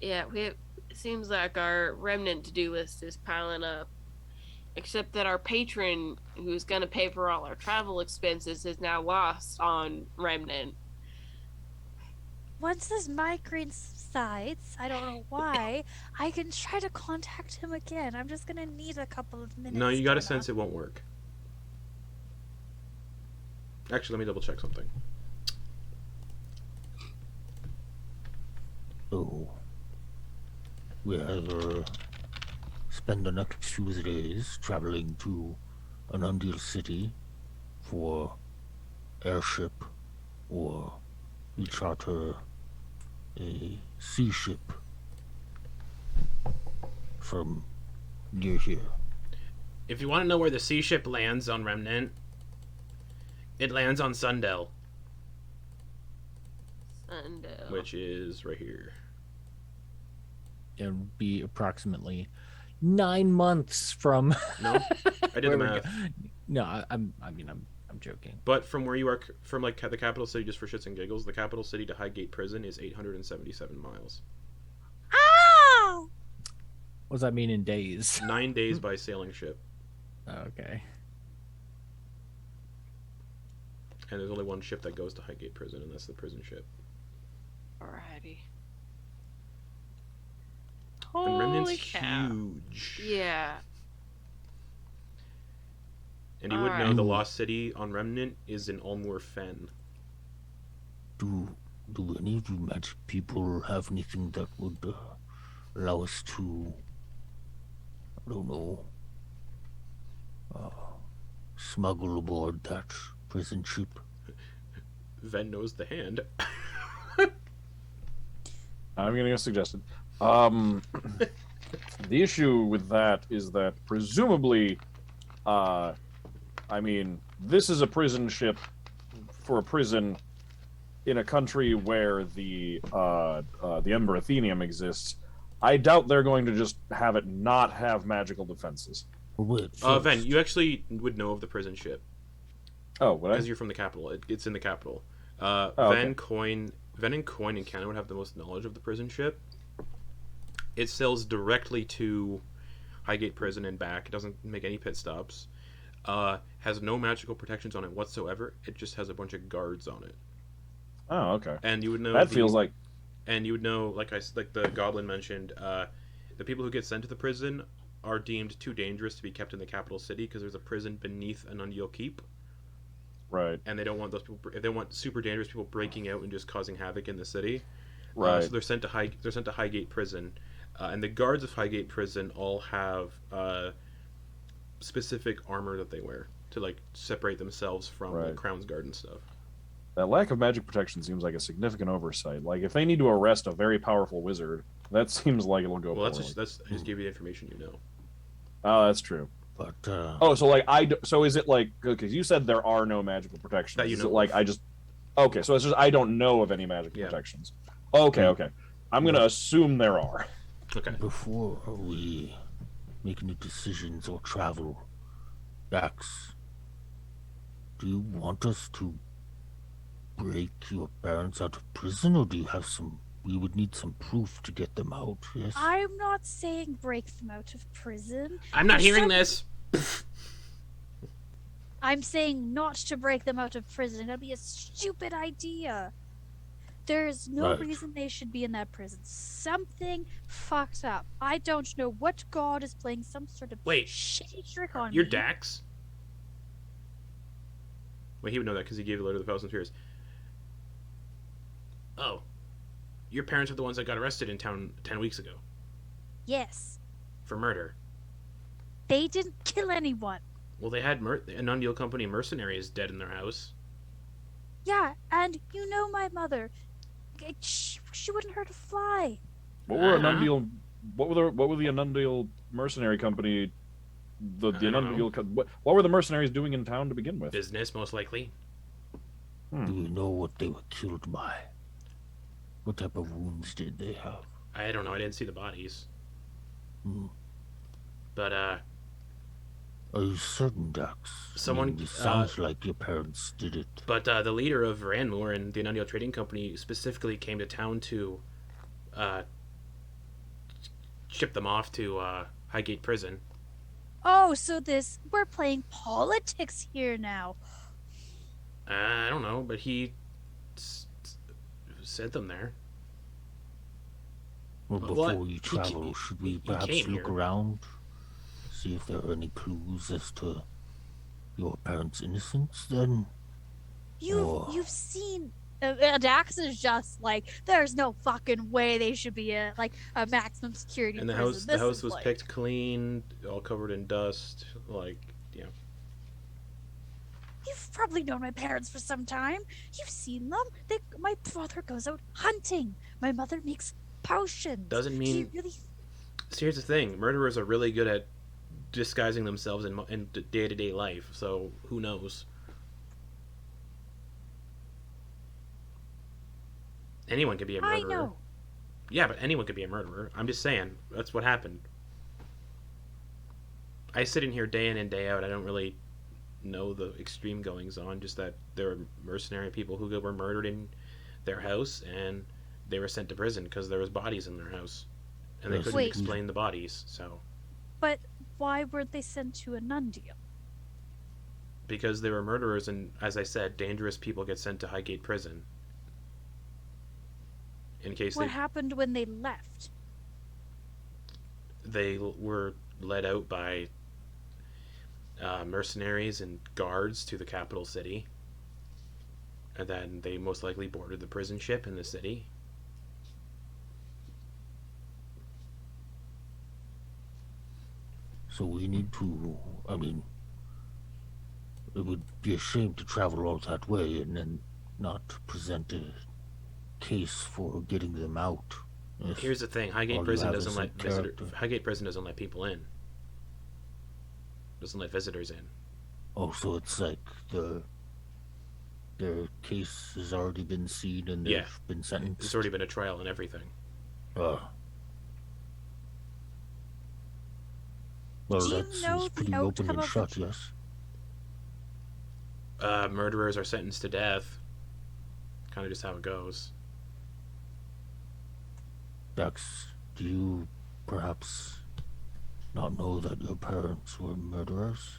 Yeah, it seems like our remnant to-do list is piling up. Except that our patron, who's going to pay for all our travel expenses, is now lost on Remnant. Once this migraine subsides, I don't know why, I can try to contact him again. I'm just gonna need a couple of minutes. No, you got a Donna. sense it won't work. Actually, let me double check something. So, we either spend the next few days traveling to an Undeal city for airship, or we charter a sea ship from near here. If you want to know where the sea ship lands on Remnant, it lands on Sundell, And, which is right here. It would be approximately 9 months from. No, I did the where we math. go. No, I'm joking. But from where you are, from like the capital city, just for shits and giggles, the capital city to Highgate Prison is 877 miles. Ow! What does that mean in days? 9 days by sailing ship, Okay. and there's only one ship that goes to Highgate Prison, and that's the prison ship. alrighty. And Remnant's Holy cow. huge. Yeah. And you would know Alright. the lost city on Remnant is in Ulmur Fen. Do any of you magic people have anything that would allow us to, I don't know, smuggle aboard that prison ship? Ven knows the hand. I'm getting a suggestion. The issue with that is that presumably, I mean, this is a prison ship for a prison in a country where the Ember Athenium exists. I doubt they're going to just have it not have magical defenses. Wait, Ven, you actually would know of the prison ship Oh, would I? because you're from the capital. It's in the capital. Oh, Ven, okay. Quoin, Ven and Quoin and Canada would have the most knowledge of the prison ship. It sails directly to Highgate Prison and back. It doesn't make any pit stops. Has no magical protections on it whatsoever. It just has a bunch of guards on it. Oh, okay. And you would know That feels like and you would know, like the goblin mentioned, the people who get sent to the prison are deemed too dangerous to be kept in the capital city because there's a prison beneath an Undial keep, right, and they don't want those people. If they want super dangerous people breaking out and just causing havoc in the city, right. so they're sent to Highgate Prison, and the guards of Highgate Prison all have specific armor that they wear to like separate themselves from Right. like, Crown's Guard and stuff. That lack of magic protection seems like a significant oversight. Like, if they need to arrest a very powerful wizard, that seems like it'll go Well, poorly. that's just give you the information you know. Oh, that's true. but Oh, so like so is it like, because you said there are no magical protections? That you is know it like of. I just okay? So it's just I don't know of any magical Yeah. protections. Okay. I'm gonna assume there are. Okay. before we make any decisions or travel, Dax, do you want us to break your parents out of prison, or do you have some? We would need some proof to get them out. Yes. I'm not saying break them out of prison. I'm not There's hearing some- this. I'm saying not to break them out of prison. That'd be a stupid idea. There's no Right. reason they should be in that prison. Something fucked up. I don't know what god is playing some sort of Wait, shitty trick on You're me. Dax? Well, he would know that because he gave a letter to the Thousand Fears. Oh. Your parents are the ones that got arrested in town 10 weeks ago Yes. for murder. They didn't kill anyone. Well, they had an Undeal Company mercenaries dead in their house. Yeah, and you know my mother. She wouldn't hurt a fly. What were Uh-huh. Unundial? What were the Unundial mercenary company? The I don't know. Unundial. What were the mercenaries doing in town to begin with? Business, most likely. Do we know what they were killed by? What type of wounds did they have? I don't know. I didn't see the bodies. Hmm. But, Are you certain, Dax? Someone, I mean, it sounds like your parents did it. the leader of Veranmoor and the Undeal Trading Company specifically came to town to ship them off to Highgate Prison. Oh, so we're playing politics here now. I don't know, but he sent them there. Well, Well, before what? we He travel, should we he perhaps came look here. around? See if there are any clues as to your parents' innocence, then? Oh. You've seen. Dax is just like, there's no fucking way they should be a maximum security And the prison. house This was is like- picked clean, all covered in dust. Like, yeah. You've probably known my parents for some time. You've seen them. My father goes out hunting. My mother makes potions. Doesn't He mean. really. So here's the thing: murderers are really good at disguising themselves in day-to-day life. So who knows? Anyone could be a I murderer. know. Yeah, but anyone could be a murderer. I'm just saying that's what happened. I sit in here day in and day out. I don't really know the extreme goings on. Just that there were mercenary people who were murdered in their house, and they were sent to prison because there was bodies in their house, and they Yes. couldn't Wait. explain the bodies. So But why weren't they sent to a Nundial? because they were murderers, and as I said, dangerous people get sent to Highgate Prison. In case What happened when they left? they were led out by mercenaries and guards to the capital city, and then they most likely boarded the prison ship in the city. So we need to, I mean, it would be a shame to travel all that way and then not present a case for getting them out. If Here's the thing: all Highgate you Prison have doesn't is let some character. Highgate Prison doesn't let people in. Doesn't let visitors in. Oh, so it's like their case has already been seen and they've Yeah. been sentenced. There's already been a trial and everything. Uh, Well, Do you that's know is the pretty open outcome and of shut, yes. Murderers are sentenced to death. Kind of just how it goes. Dax, do you perhaps not know that your parents were murderers?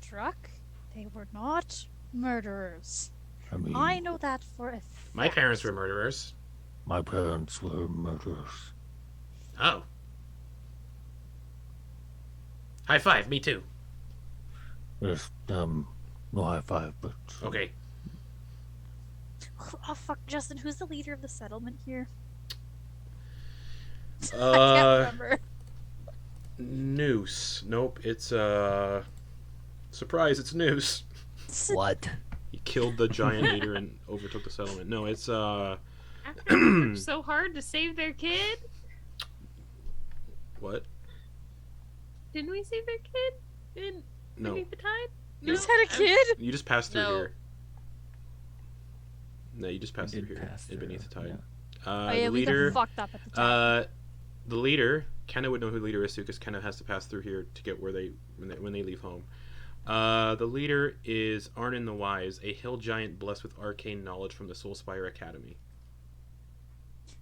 Truck? They were not murderers. I mean, I know that for a fact. My parents were murderers. my parents were murderers. Oh. High five, me too. Yes, no high five, but... Okay. Oh fuck, Justin, who's the leader of the settlement here? I can't Uh, remember. Noose. Nope, it's surprise, it's Noose. What? He killed the giant leader and overtook the settlement. No, it's After they worked so hard to save their kid? what? Didn't we save their kid? In No. Beneath the Tide? You just had a kid? You just passed through No. here. No, you just passed We through did here. pass In Beneath the through, Tide. Oh yeah, The we leader. got fucked up at the time. The leader. Kenna would know who the leader is too, because Kenna has to pass through here to get where when they leave home. The leader is Arnon the Wise, a hill giant blessed with arcane knowledge from the Soulspire Academy.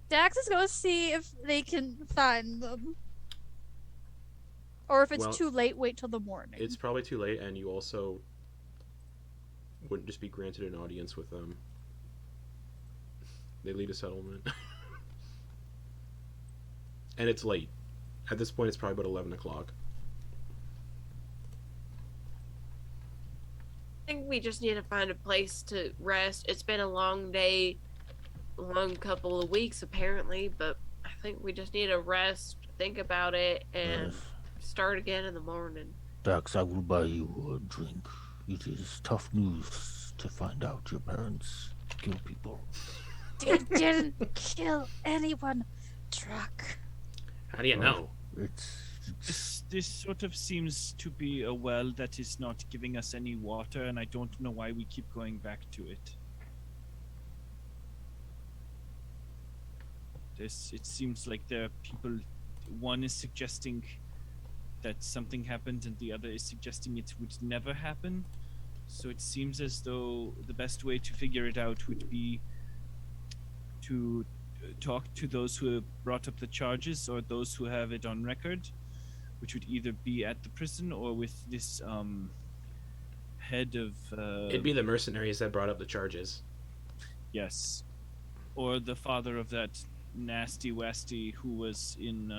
Dax is gonna see if they can find them. Or if it's Well, too late, wait till the morning. It's probably too late, and you also wouldn't just be granted an audience with them. They lead a settlement. And it's late. At this point, it's probably about 11 o'clock. I think we just need to find a place to rest. It's been a long day, long couple of weeks apparently, but I think we just need to rest, think about it, and Yes. start again in the morning. Dax, I will buy you a drink. It is tough news to find out your parents kill people. They didn't kill anyone. Truck. How do you know? This sort of seems to be a well that is not giving us any water, and I don't know why we keep going back to it. It seems like there are people. One is suggesting that something happened, and the other is suggesting it would never happen. So it seems as though the best way to figure it out would be to talk to those who have brought up the charges or those who have it on record, which would either be at the prison or with this head of It'd be the mercenaries that brought up the charges. yes, or the father of that nasty Westy who was in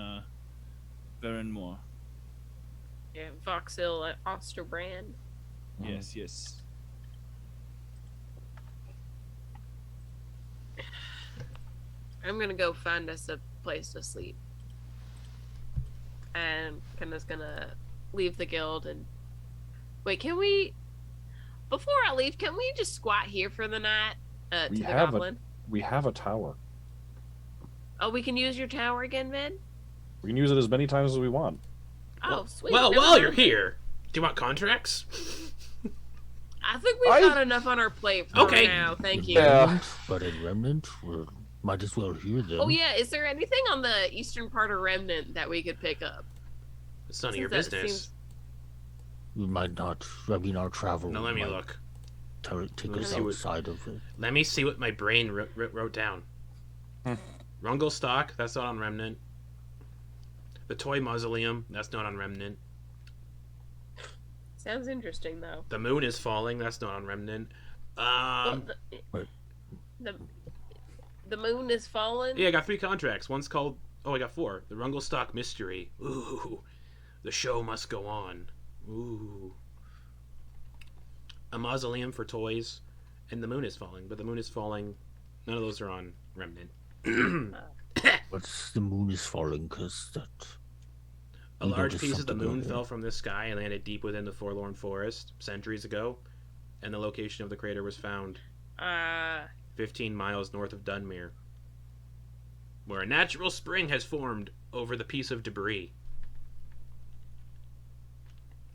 Veranmoor. Yeah, Voxhill at Osterbrand. Yes, yes. I'm gonna go find us a place to sleep. And Kenna's gonna leave the guild and... Wait, can we... Before I leave, can we just squat here for the night? To We the have goblin? We have a tower. Oh, we can use your tower again, Ben? We can use it as many times as we want. Oh, sweet. Well, never while mind. you're here, do you want contracts? I think we've got enough on our plate for Okay. now. Thank In you. Yeah. Remnant, but in Remnant, we might as well hear them. Oh, yeah. Is there anything on the eastern part of Remnant that we could pick up? It's none of Since your that business. seems- We might not. I mean, our travel. Now let me might look. Take Let me us see what- outside of it. Let me see what my brain wrote down. Hmm. Rungelstock, that's not on Remnant. The Toy Mausoleum, that's not on Remnant. Sounds interesting, though. The Moon is Falling, that's not on Remnant. Well, Wait. the moon is fallen? Yeah, I got 3 contracts. One's called... Oh, I got 4. The Rungelstock Mystery. Ooh. The Show Must Go On. Ooh. A Mausoleum for Toys. And The Moon is Falling. But The Moon is Falling... None of those are on Remnant. What's the moon is falling? Because that. A You large noticed piece of the something moon over fell there. from the sky and landed deep within the forlorn forest centuries ago, and the location of the crater was found 15 miles north of Dunmere, where a natural spring has formed over the piece of debris.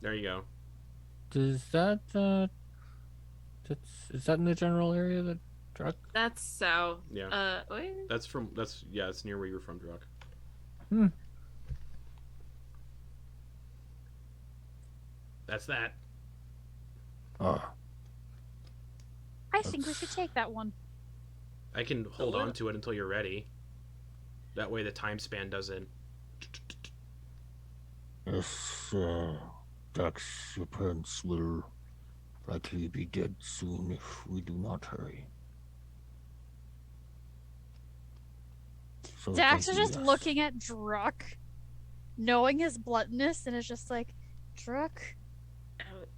There you go. Does that is that in the general area that truck? That's south. Yeah. Wait. It's near where you were from, Druck. That's that. Ah, I think we should take that one. I can hold on to it until you're ready. That way the time span doesn't... yes, Dax, your parents will likely be dead soon if we do not hurry. So Dax thank is you, just yes. looking at Druck, knowing his bluntness, and is just like, Druck,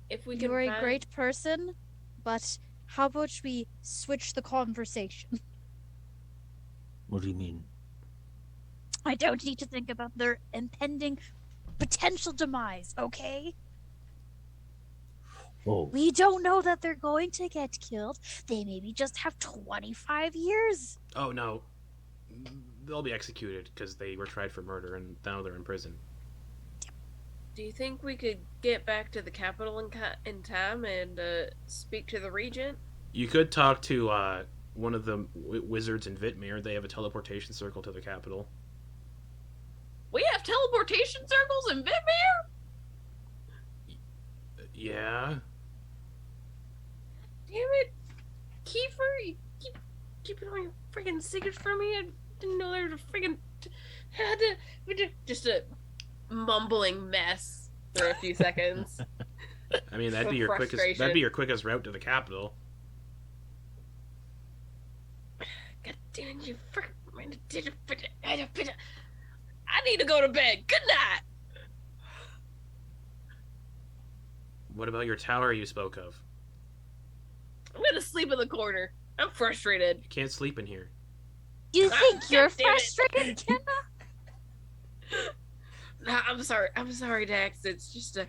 If we can you're a find... great person, but how about we switch the conversation? What do you mean? I don't need to think about their impending potential demise, okay? Oh, We don't know that they're going to get killed. They maybe just have 25 years. Oh, no. They'll be executed because they were tried for murder and now they're in prison. Do you think we could get back to the capital in time and speak to the regent? You could talk to one of the wizards in Vitmere. They have a teleportation circle to the capital. We have teleportation circles in Vitmere? Yeah? Damn it. Kiefer, you keep it on your freaking secrets from me? I didn't know there was a freaking... Just a mumbling mess for a few seconds. I mean, that'd be your quickest route to the capital. God damn you, I need to go to bed. Good night. What about your tower you spoke of? I'm gonna sleep in the corner. I'm frustrated. You can't sleep in here. You think you're God damn it. frustrated, Kenna? Nah, I'm sorry. I'm sorry, Dax. It's just a...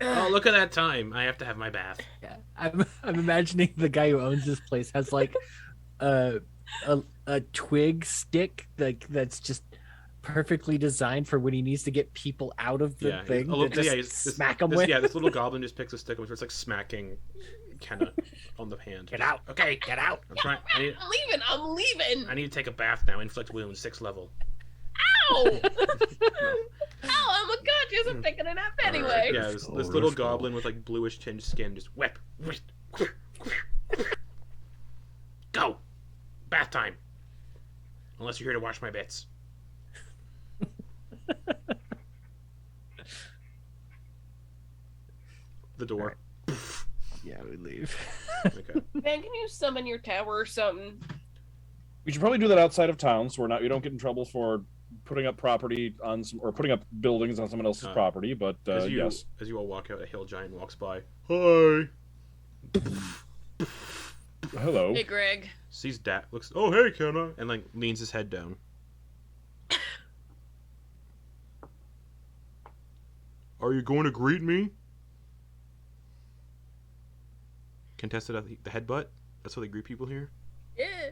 Oh, look at that time. I have to have my bath. Yeah, I'm imagining the guy who owns this place has like a twig stick that's just perfectly designed for when he needs to get people out of the thing. Smack them with. Yeah, this little goblin just picks a stick and starts like smacking Kenna on the hand. Get out. Okay, Get out. I'm trying. I'm leaving. I need to take a bath now. Inflict wounds, 6th level. Ow! Ow, I'm unconscious. I'm taking a nap anyway. Yeah, this little goblin with like bluish tinged skin just whip. Go! Bath time. Unless you're here to wash my bits. The door. Yeah, we leave. Okay. Man, can you summon your tower or something? We should probably do that outside of town, so we don't get in trouble for putting up property on some, or putting up buildings on someone else's property. But yes, as you all walk out, a hill giant walks by. Hi. hello. Hey, Greg. Sees Dak. Looks. Oh, hey, Kenna, and like leans his head down. Are you going to greet me? Contested at the headbutt. That's how they greet people here. Yeah.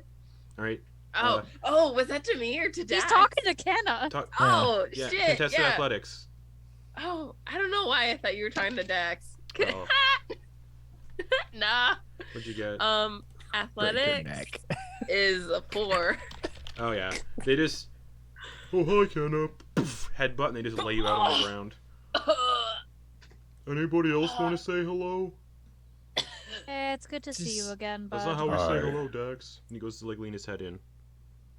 All right. Oh, was that to me or to Dax? He's talking to Kenna. Oh, Yeah, shit. contested Yeah. athletics. Oh, I don't know why I thought you were talking to Dax. Oh. Nah. What'd you get? Athletics is a 4. Oh yeah. They just. Oh hi, Kenna. Headbutt, and they just lay you out on the ground. Anybody else want to say hello? It's good to see you again, That's bud. not how we say Hi. hello, Dax. And he goes to like lean his head in.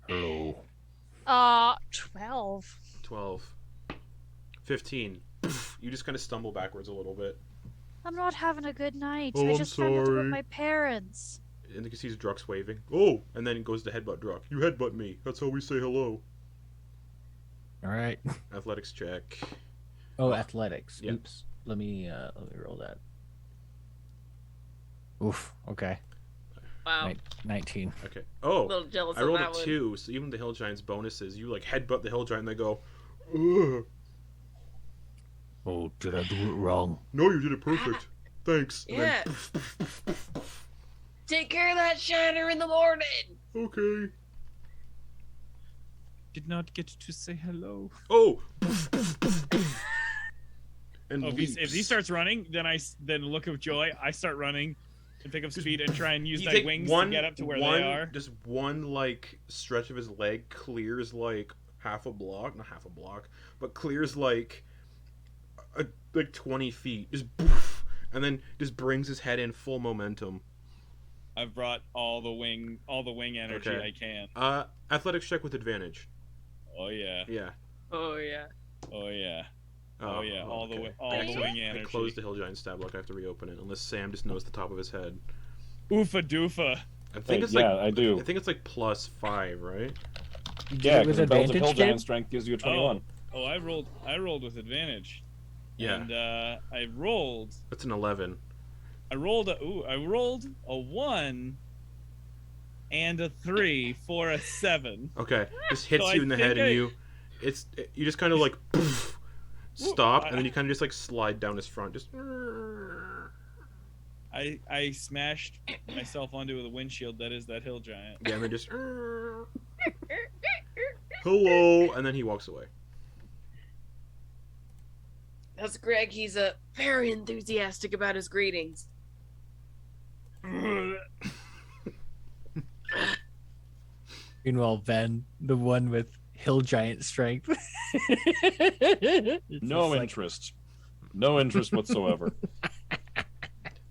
Hello. 12. 12. 15. You just kind of stumble backwards a little bit. I'm not having a good night. Oh, I I'm just found out about sorry. my parents. And you can see his Druck's waving. Oh! And then he goes to headbutt Druck. You headbutt me. That's how we say hello. All right. Athletics check. Oh, athletics. Yeah. Oops. Let me roll that. Oof. Okay. Wow. 19. Okay. A Oh! little jealous I of rolled that a one. 2, so even the Hill Giant's bonuses, you like headbutt the Hill Giant and they go, ugh. Oh, did I do it wrong? No, you did it perfect. Thanks. And Yeah. Take care of that shiner in the morning. then, okay. Did not get to say hello. Oh! And Oh, if he leaps. starts running, then look of joy. I start running and pick up speed and try and use You my take wings one, to get up to where one, they are. Just one like stretch of his leg clears like half a block, not half a block, but clears like like 20 feet, just poof, and then just brings his head in full momentum. I've brought all the wing energy Okay. I can. Athletics check with advantage. Oh yeah. Yeah. Oh yeah. Oh yeah. Oh yeah. All the wing I energy. closed the Hill Giant stab block. I have to reopen it unless Sam just knows the top of his head. Oofa doofa. I think it's I do. I think it's like +5, right? Yeah, with because Bells of advantage, Hill Giant Jim? Strength gives you a 21. Oh, I rolled with advantage. Yeah. And I rolled That's an 11. a 1 and a 3 for a 7. Okay, just hits So you I in the think head, and I- you just kind of like poof, stop, and then you kind of just like slide down his front, just. I smashed myself onto the windshield that is that hill giant. Yeah, and then just. Hello, and then he walks away. That's Greg. He's very enthusiastic about his greetings. Meanwhile, Ben, the one with hill giant strength. No interest. No interest whatsoever.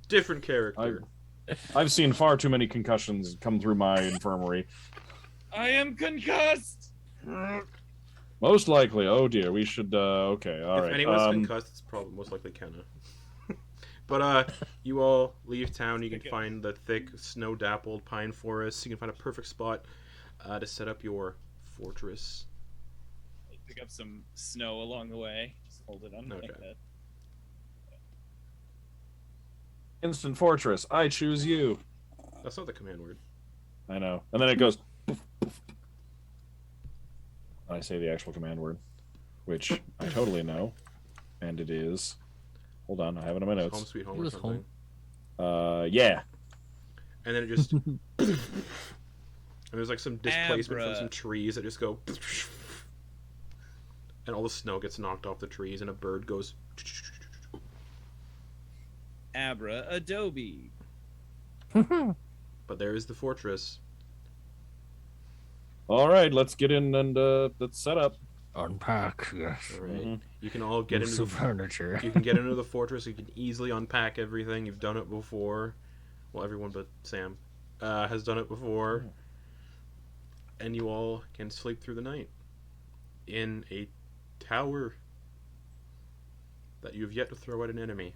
Different character. I've seen far too many concussions come through my infirmary. I am concussed. Most likely. Oh dear, we should. Okay, all If right. anyone's concussed, it's probably most likely Kenna. But you all leave town. You can find the thick, snow-dappled pine forest. You can find a perfect spot to set up your fortress. Pick up some snow along the way. Just hold it on like Okay. that. Instant fortress. I choose you. That's not the command word. I know. And then it goes. Poof, poof. I say the actual command word, which I totally know, and it is. Hold on, I have it in my Home notes. sweet home It or was something. Yeah. And then it just. And there's like some displacement from Abra. some trees that just go. And all the snow gets knocked off the trees, and a bird goes. Abra Adobe. But there is the fortress. All right, let's get in and let's set up. Unpack, yes. All right. Mhm. You can all get Move into some the. furniture. You can get into the fortress. You can easily unpack everything. You've done it before. Well, everyone but Sam has done it before. And you all can sleep through the night in a tower that you have yet to throw at an enemy.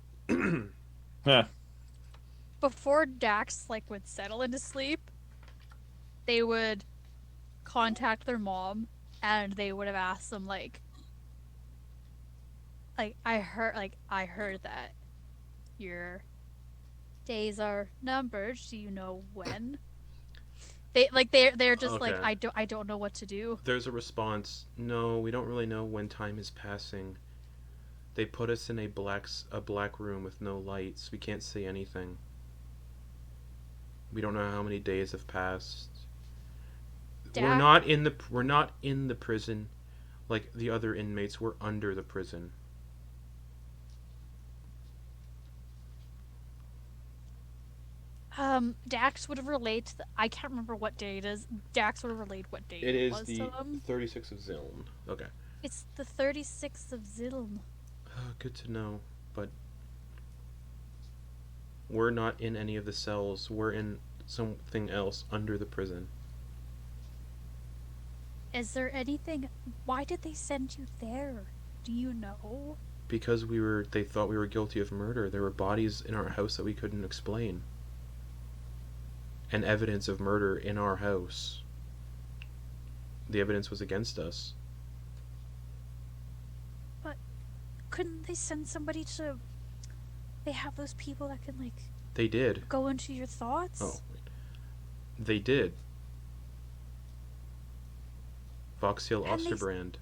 Before Dax would settle into sleep, they would contact their mom and they would have asked them I heard that your days are numbered. Do you know when? They're just Okay. I don't know what to do. There's a response. No, we don't really know when time is passing. They put us in a black room with no lights. We can't see anything. We don't know how many days have passed. We're Dad? not in the prison like the other inmates. We're under the prison. Dax would have relayed I can't remember what day it is. Dax would have relayed what day It is was the to them. 36th of Ziln. Okay. It's the 36th of Ziln. Good to know, but we're not in any of the cells. We're in something else under the prison. Is there anything? Why did they send you there? Do you know? Because they thought we were guilty of murder. There were bodies in our house that we couldn't explain. And evidence of murder in our house. The evidence was against us. Couldn't they send somebody to? They have those people that can They did. go into your thoughts. Oh. They did. Foxhill And they- Osterbrand.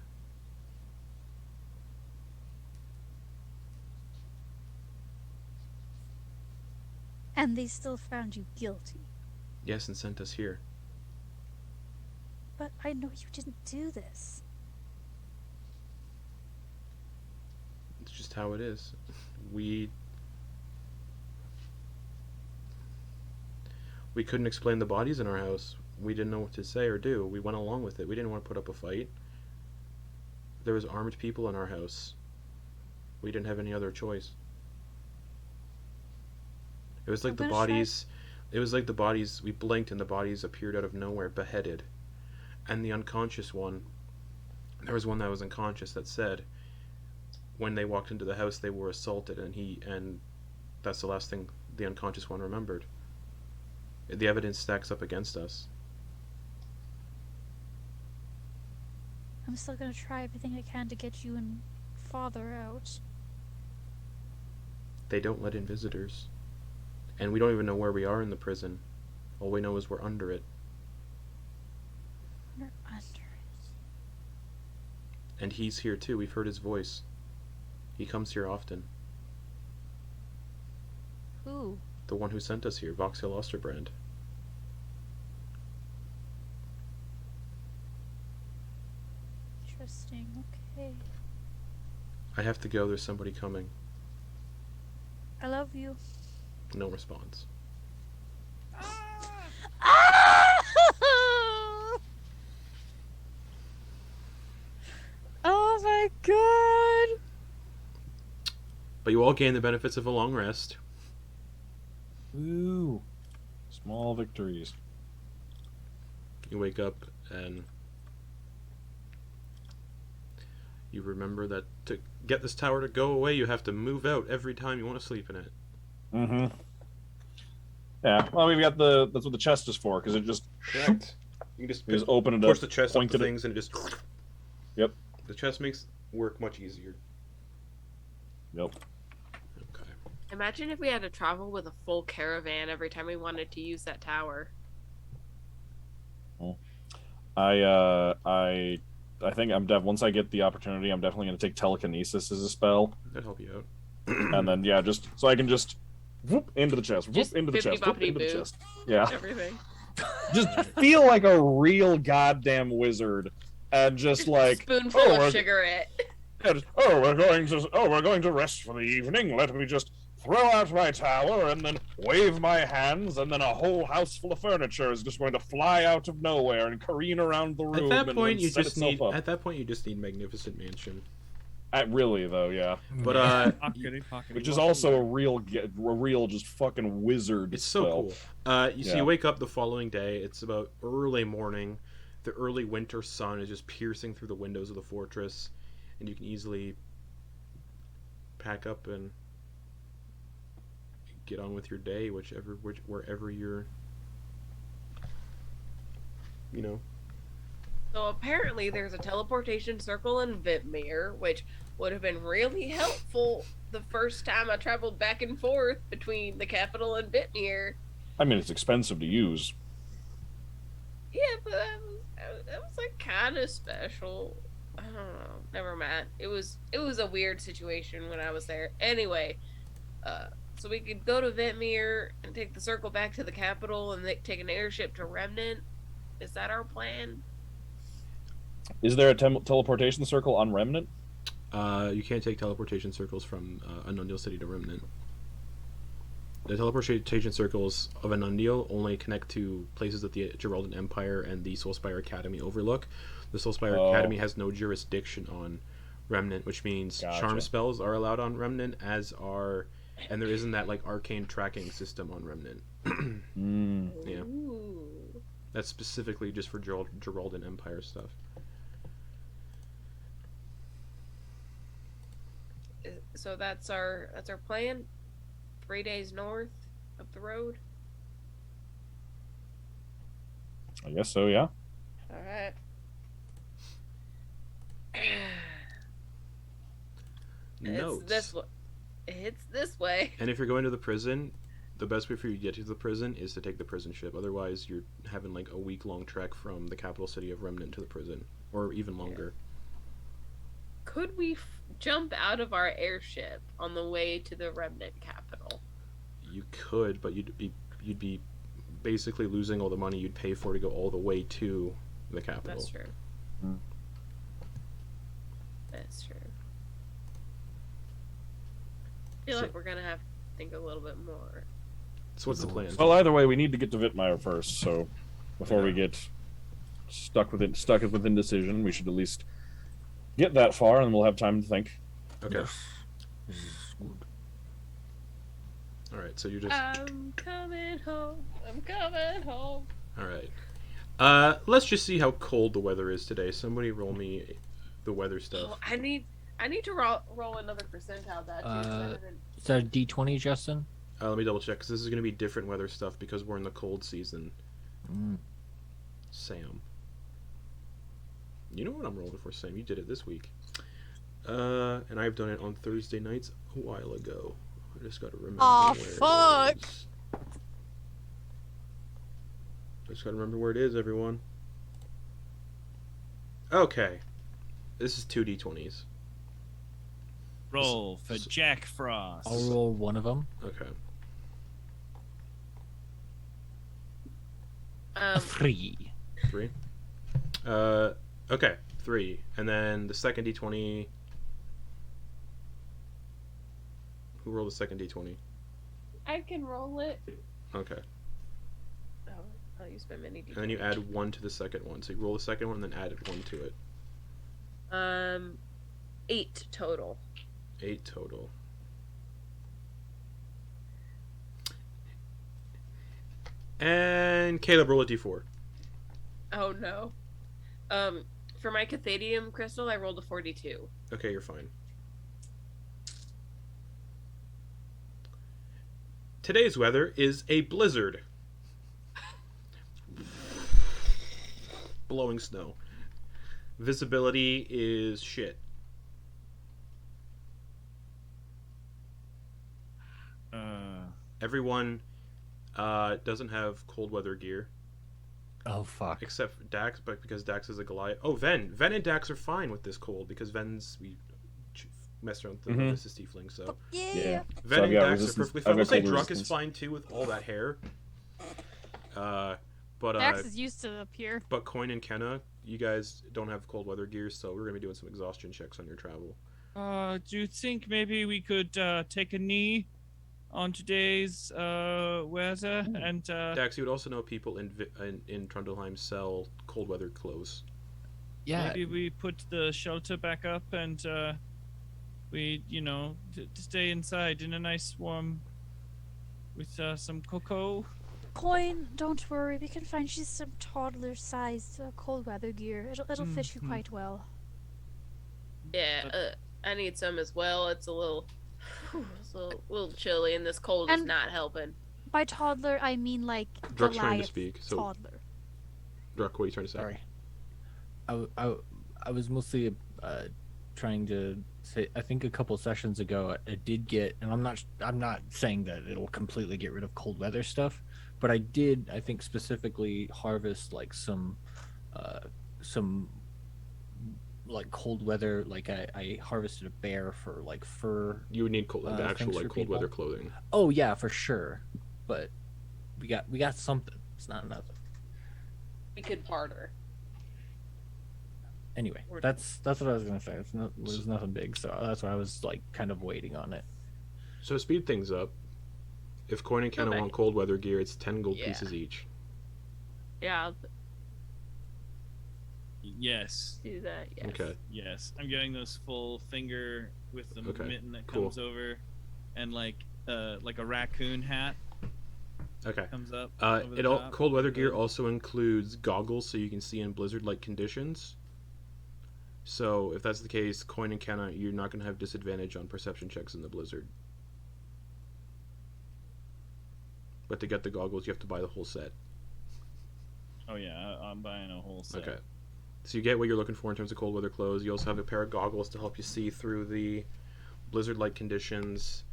And they still found you guilty. Yes, and sent us here. But I know you didn't do this. It's just how it is. We couldn't explain the bodies in our house. We didn't know what to say or do. We went along with it. We didn't want to put up a fight. There was armed people in our house We didn't have any other choice. It was like I'm the gonna try- bodies. It was like the bodies. We blinked and the bodies appeared out of nowhere, beheaded. And the unconscious one. There was one that was unconscious that said, when they walked into the house, they were assaulted, and that's the last thing the unconscious one remembered. The evidence stacks up against us. I'm still gonna try everything I can to get you and father out. They don't let in visitors. And we don't even know where we are in the prison. All we know is we're under it. We're under it. And he's here too. We've heard his voice. He comes here often. Who? The one who sent us here, Voxhill Osterbrand. Interesting. Okay. I have to go. There's somebody coming. I love you. No response. Oh my god! But you all gain the benefits of a long rest. Ooh. Small victories. You wake up and you remember that to get this tower to go away, you have to move out every time you want to sleep in it. Mm-hmm. Yeah, well, we've got that's what the chest is for, because it just... Correct. You can just We just open it push up, the chest up point to it at- things and it just... Yep. The chest makes work much easier. Yep. Okay. Imagine if we had to travel with a full caravan every time we wanted to use that tower. I think once I get the opportunity, I'm definitely going to take telekinesis as a spell, That'd help you out. and then just so I can just whoop into the chest, whoop Just into the chest, whoop bippity-boppity into the boo. chest. Yeah, Everything. just feel like a real goddamn wizard, and just like Spoonful oh, of we're- sugarette. we're going to rest for the evening. Let me just throw out my tower and then wave my hands, and then a whole house full of furniture is just going to fly out of nowhere and careen around the room. At that and point, then you set just itself need. up. At that point, you just need Magnificent Mansion. Really though, yeah. But Which is also a real just fucking wizard. it's so spell. cool. So Yeah. you wake up the following day. It's about early morning. The early winter sun is just piercing through the windows of the fortress, and you can easily pack up and get on with your day, wherever you're. You know. So apparently there's a teleportation circle in Veranmoor, which would have been really helpful the first time I traveled back and forth between the capital and Veranmoor. I mean, it's expensive to use. Yeah, but that was like kind of special. I don't know. Never mind. It was a weird situation when I was there. Anyway, so we could go to Veranmoor and take the circle back to the capital and take an airship to Remnant. Is that our plan? Is there a teleportation circle on Remnant? You can't take teleportation circles from Anundial City to Remnant. The teleportation circles of Anundial only connect to places that the Geraldan Empire and the Soulspire Academy overlook. The Soulspire Academy has no jurisdiction on Remnant, which means charm spells are allowed on Remnant, and there isn't that like arcane tracking system on Remnant. Yeah, Ooh. that's specifically just for Geraldan Empire stuff. So that's our plan. 3 days north up the road. I guess so, yeah. All right. Notes. It's this way. And if you're going to the prison, the best way for you to get to the prison is to take the prison ship. Otherwise, you're having like a week-long trek from the capital city of Remnant to the prison, or even longer. Could we jump out of our airship on the way to the Remnant capital? You could, but you'd be basically losing all the money you'd pay for to go all the way to the capital. That's true. Hmm. That's true. I feel like we're gonna have to think a little bit more. So what's the plan? Well, either way, we need to get to Veranmoor first, so before we get stuck with indecision, we should at least get that far, and we'll have time to think. Okay. This is good. All right, so you just. I'm coming home. I'm coming home. All right. Let's just see how cold the weather is today. Somebody roll me the weather stuff. Oh, I need to roll another percentile die too. 'Cause I haven't- Is that a D20, Justin? Let me double check because this is going to be different weather stuff because we're in the cold season. Sam. You know what I'm rolling for, Sam? You did it this week. And I've done it on Thursday nights a while ago. I just got to remember. Aw, where it fuck. is. I just got to remember where it is, everyone. Okay. This is 2d20s. Roll for Jack Frost. I'll roll one of them. Okay. A 3. 3. Okay. 3. And then the second d20. Who rolled the second d20? I can roll it. Okay. Oh, I'll use my mini And then you add 1 to the second one. So you roll the second one and then add 1 to it. 8 total. 8 total. And Caleb, roll a d4. Oh no. For my Cathadium crystal, I rolled a 42. Okay, you're fine. Today's weather is a blizzard. Blowing snow. Visibility is shit. Everyone doesn't have cold weather gear. Oh, fuck. Except for Dax, but because Dax is a Goliath. Oh, Ven and Dax are fine with this cold because we messed around with this is Tiefling, so Yeah. Ven So I've and got Dax are resistance- perfectly I've fine. We'll got say cold Druck resistance. is fine too with all that hair. But Max is used to up here. but Quoin and Kenna, you guys don't have cold weather gear, so we're gonna be doing some exhaustion checks on your travel. Do you think maybe we could take a knee on today's weather and Dax, you would also know people in Trundleheim sell cold weather clothes. Yeah. maybe we put the shelter back up and we stay inside in a nice warm with some cocoa. Quoin, don't worry. We can find you some toddler-sized cold weather gear. It'll fit you quite well. Yeah, I need some as well. It's a little chilly, and this cold is And- not helping. By toddler, I mean like Druck's trying to Goliath speak, so toddler. Druck, what are you trying to say? Sorry. I was mostly trying to say, I think a couple sessions ago I did get, and I'm not saying that it'll completely get rid of cold weather stuff, but I think specifically harvest like some like cold weather, like I harvested a bear for like fur. You would need cold, actual things like for cold people. weather clothing. Oh yeah, for sure. But we got something. It's not nothing. We could barter. Anyway, that's what I was gonna say. It was nothing big, so that's why I was like kind of waiting on it. So to speed things up, if Quoin and Kenna Okay. want cold weather gear, it's 10 gold Yeah. pieces each. Yeah, Yes. I'll do that. Yes. Okay. Yes, I'm getting those full finger with the Okay, mitten that cool. comes over, and like a raccoon hat Okay. comes up. over the top. Cold weather gear also includes goggles so you can see in blizzard-like conditions. So if that's the case, Quoin and Kenna, you're not going to have disadvantage on perception checks in the blizzard. But to get the goggles, you have to buy the whole set. Oh yeah, I'm buying a whole set. Okay. So you get what you're looking for in terms of cold weather clothes. You also have a pair of goggles to help you see through the blizzard-like conditions.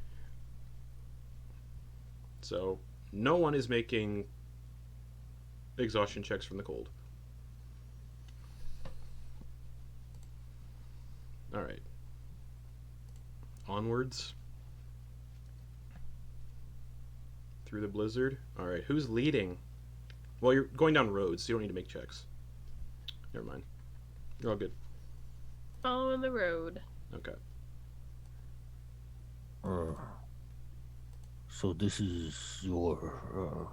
So no one is making exhaustion checks from the cold. All right. Onwards. Through the blizzard. All right. Who's leading? Well, you're going down roads, so you don't need to make checks. Never mind. You're all good. Following the road. Okay. So this is your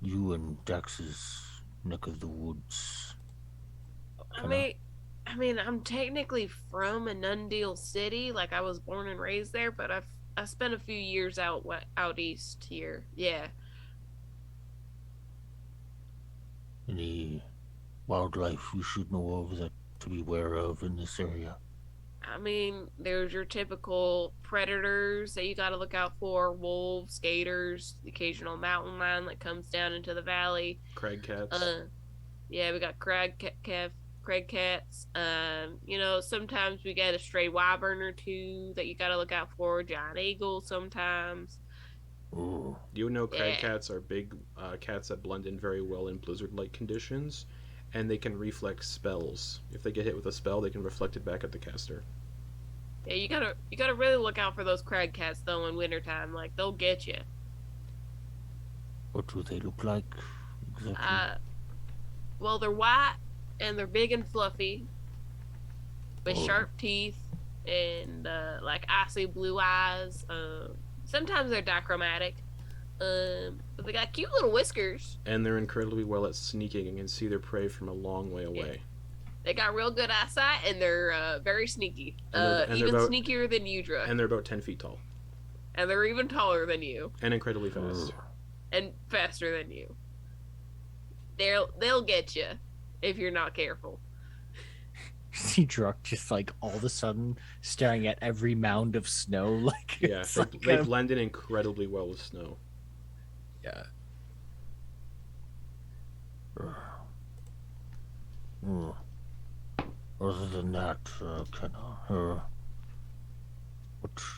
you and Dax's neck of the woods. I mean, I mean, I'm technically from Anundale City. Like, I was born and raised there, but I spent a few years out east here. Yeah. Any wildlife we should know of that to be aware of in this area? I mean, there's your typical predators that you got to look out for: wolves, gators, the occasional mountain lion that comes down into the valley. Crag cats. Yeah, we got crag cats. You know, sometimes we get a stray wyvern or two that you got to look out for. Giant eagle sometimes. Oh, You know, crag Yeah. cats are big cats that blend in very well in blizzard-like conditions, and they can reflect spells. If they get hit with a spell, they can reflect it back at the caster. Yeah, you gotta really look out for those crag cats though in wintertime. Like, they'll get you. what do they look like exactly? Well, they're white and they're big and fluffy, with Oh. sharp teeth and like icy blue eyes. Sometimes they're dichromatic, but they got cute little whiskers. And they're incredibly well at sneaking and can see their prey from a long way away. They got real good eyesight and they're very sneaky. And they're Even about- sneakier than you, Druk. And they're about 10 feet tall. And they're even taller than you And incredibly fast. and faster than you. They'll get you if you're not careful. See Druk just like all of a sudden staring at every mound of snow, like Yeah, it's they, like, they blend in incredibly well with snow. yeah. Hmm. Other than that, Kenna,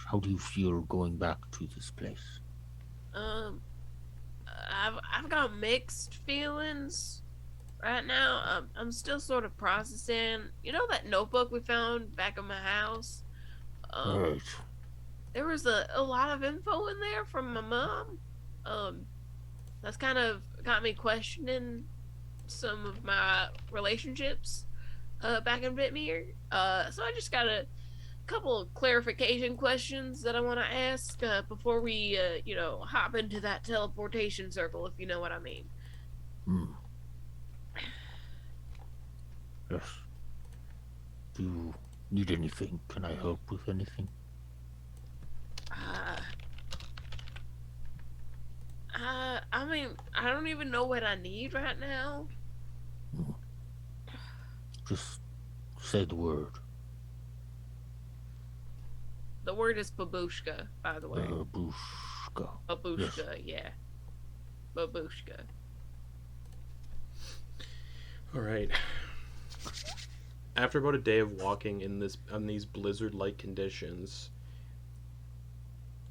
how do you feel going back to this place? I've got mixed feelings right now. I'm still sort of processing. You know that notebook we found back in my house? Right. There was a lot of info in there from my mom. That's kind of got me questioning some of my relationships back in Brittany. So I just got a couple of clarification questions that I want to ask before we, hop into that teleportation circle, if you know what I mean. Hmm. Yes. Do you need anything? Can I help with anything? I mean, I don't even know what I need right now. Just say the word. The word is babushka, by the way. Babushka. Babushka, yeah. Babushka. All right. After about a day of walking in these blizzard-like conditions,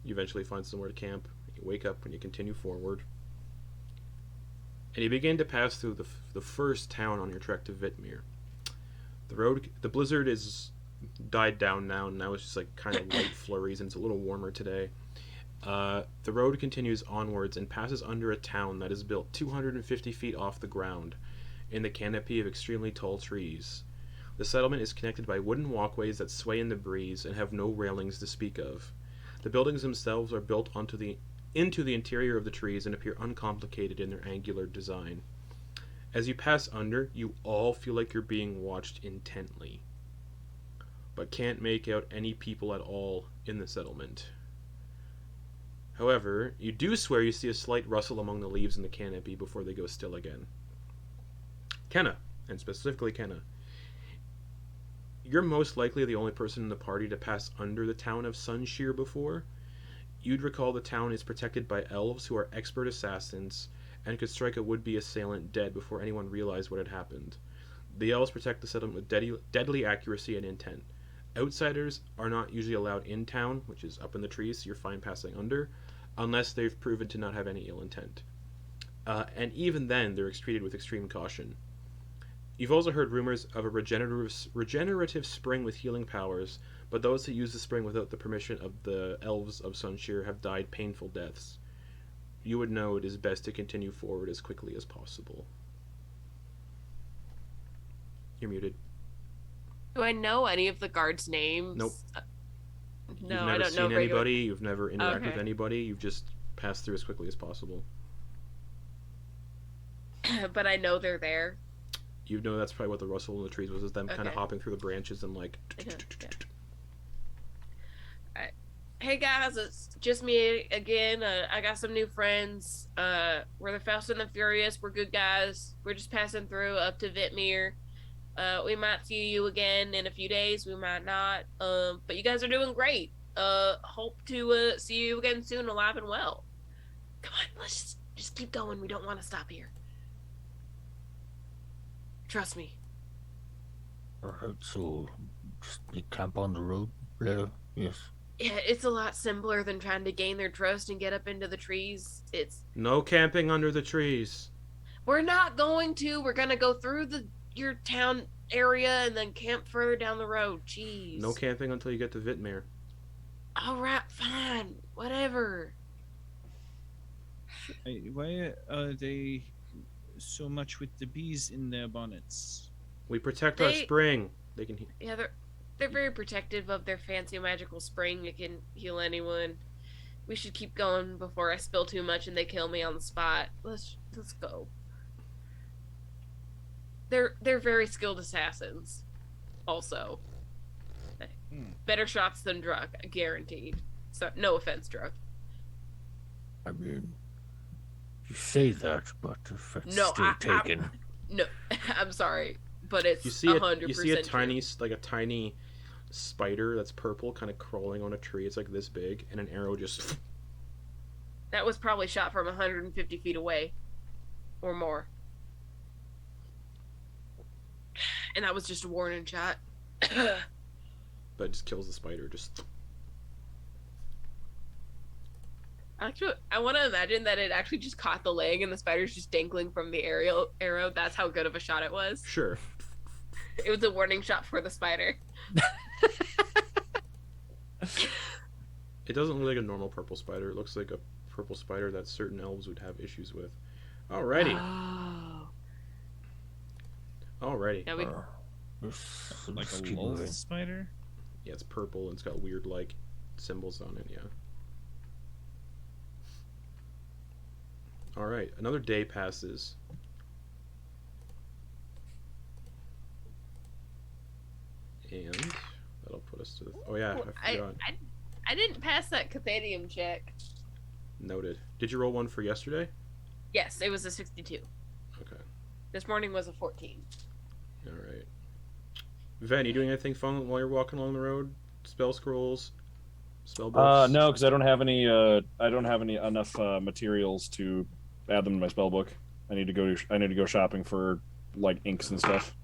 you eventually find somewhere to camp. You wake up and you continue forward, and you begin to pass through the first town on your trek to Veranmoor. The blizzard is died down now, and now it's just like kind of light flurries, and it's a little warmer today. The road continues onwards and passes under a town that is built 250 feet off the ground in the canopy of extremely tall trees. The settlement is connected by wooden walkways that sway in the breeze and have no railings to speak of. The buildings themselves are built into the interior of the trees and appear uncomplicated in their angular design. As you pass under, you all feel like you're being watched intently, but can't make out any people at all in the settlement. However, you do swear you see a slight rustle among the leaves in the canopy before they go still again. Kenna, and specifically Kenna, you're most likely the only person in the party to pass under the town of Sunshear before. You'd recall the town is protected by elves who are expert assassins and could strike a would-be assailant dead before anyone realized what had happened. The elves protect the settlement with deadly accuracy and intent. Outsiders are not usually allowed in town, which is up in the trees, so you're fine passing under, unless they've proven to not have any ill intent. And even then, they're treated with extreme caution. You've also heard rumors of a regenerative spring with healing powers, but those who use the spring without the permission of the elves of Sunshear have died painful deaths. You would know it is best to continue forward as quickly as possible. You're muted. Do I know any of the guards' names? Nope. No, You've I never don't know seen very anybody, you've never interacted with Okay. anybody, you've just passed through as quickly as possible. but I know they're there. You know that's probably what the rustle in the trees was, is them kind of Okay. hopping through the branches and like... Hey guys, it's just me again. I got some new friends. We're the Faust and the Furious. We're good guys. We're just passing through up to Veranmoor. We might see you again in a few days. We might not. But you guys are doing great. Hope to see you again soon, alive and well. Come on, let's just keep going. We don't want to stop here. Trust me. Alright, so just they camp on the road there, yes. Yeah, it's a lot simpler than trying to gain their trust and get up into the trees. No camping under the trees. We're not going to. We're gonna go through your town area and then camp further down the road. Jeez. No camping until you get to Veranmoor. All right, fine, whatever. Why are they so much with the bees in their bonnets? We protect our They- spring. They can... Yeah, they're very protective of their fancy magical spring. It can heal anyone. We should keep going before I spill too much and they kill me on the spot. Let's go. They're very skilled assassins. Also, better shots than Druck, guaranteed. So no offense, Druck. I mean, you say that, but if it's No, still taken. No, I'm sorry, but it's You see 100% a tiny, true. like a tiny spider that's purple kind of crawling on a tree. It's like this big, and an arrow just... That was probably shot from 150 feet away, or more. And that was just a warning shot. But it just kills the spider. Just... Actually, I want to imagine that it actually just caught the leg and the spider's just dangling from the arrow. That's how good of a shot it was. Sure. It was a warning shot for the spider. It doesn't look like a normal purple spider. It looks like a purple spider that certain elves would have issues with. Alrighty. Oh. Alrighty. Now we, Like Let's a keep wolf moving. spider? Yeah, it's purple and it's got weird, like, symbols on it, yeah. Alright, another day passes. And that'll put us to the... Oh yeah, I forgot. I didn't pass that Cathanium check. Noted. Did you roll one for yesterday? Yes, it was a 62. Okay. This morning was a 14. Alright. Ven, you doing anything fun while you're walking along the road? Spell scrolls? Spell books? No, because I don't have any. I don't have any enough materials to add them to my spell book. I need to go shopping for like inks and stuff.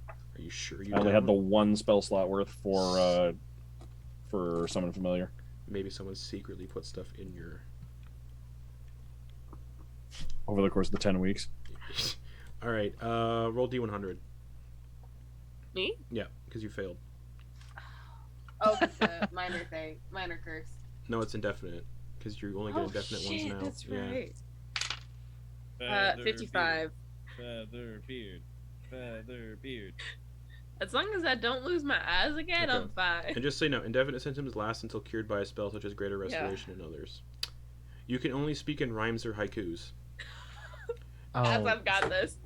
Are you sure you I only had the don't? one spell slot worth for summon familiar. Maybe someone secretly put stuff in your... Over the course of the 10 weeks. Alright, roll D100. Me? Yeah, because you failed. Oh, it's a minor thing. Minor curse. No, it's indefinite. Because you only get indefinite ones now. That's Yeah. right. Feather 55. Beard. Feather beard. As long as I don't lose my eyes again, Okay. I'm fine. And just so you know, indefinite symptoms last until cured by a spell such as Greater Restoration and others. You can only speak in rhymes or haikus. As Oh, I've got this.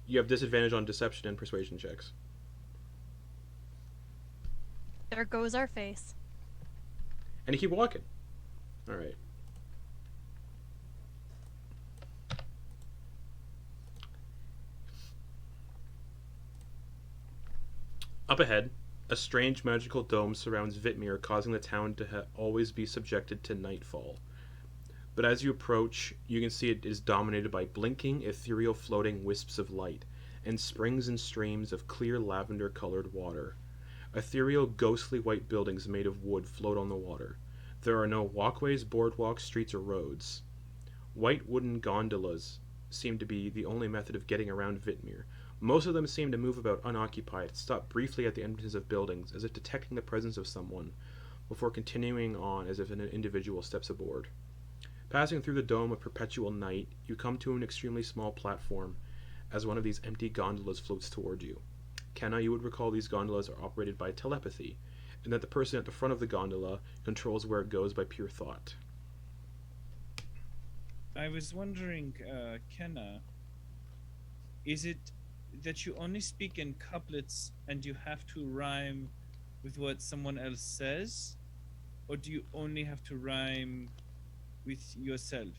You have disadvantage on deception and persuasion checks. There goes our face. And you keep walking. Alright. Up ahead, a strange magical dome surrounds Veranmoor, causing the town to always be subjected to nightfall. But as you approach, you can see it is dominated by blinking, ethereal floating wisps of light, and springs and streams of clear lavender-colored water. Ethereal, ghostly white buildings made of wood float on the water. There are no walkways, boardwalks, streets, or roads. White wooden gondolas seem to be the only method of getting around Veranmoor. Most of them seem to move about unoccupied, stop briefly at the entrances of buildings, as if detecting the presence of someone, before continuing on as if an individual steps aboard. Passing through the dome of perpetual night, you come to an extremely small platform, as one of these empty gondolas floats toward you. Kenna, you would recall these gondolas are operated by telepathy, and that the person at the front of the gondola controls where it goes by pure thought. I was wondering, Kenna, is it that you only speak in couplets and you have to rhyme with what someone else says? Or do you only have to rhyme with yourself?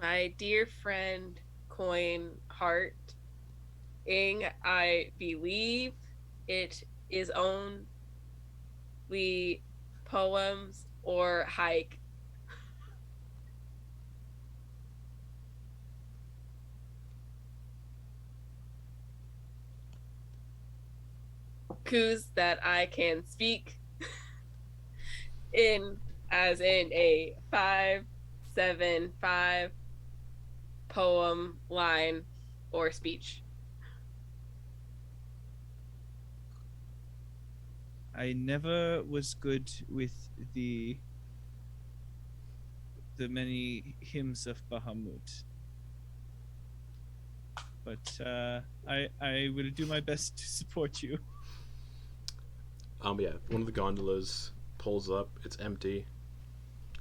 My dear friend, Quoin Heart, I believe it is only poems or hike. Coups that I can speak in as in a 5-7-5 poem, line, or speech. I never was good with the many hymns of Bahamut. But I will do my best to support you. Yeah, one of the gondolas pulls up. It's empty.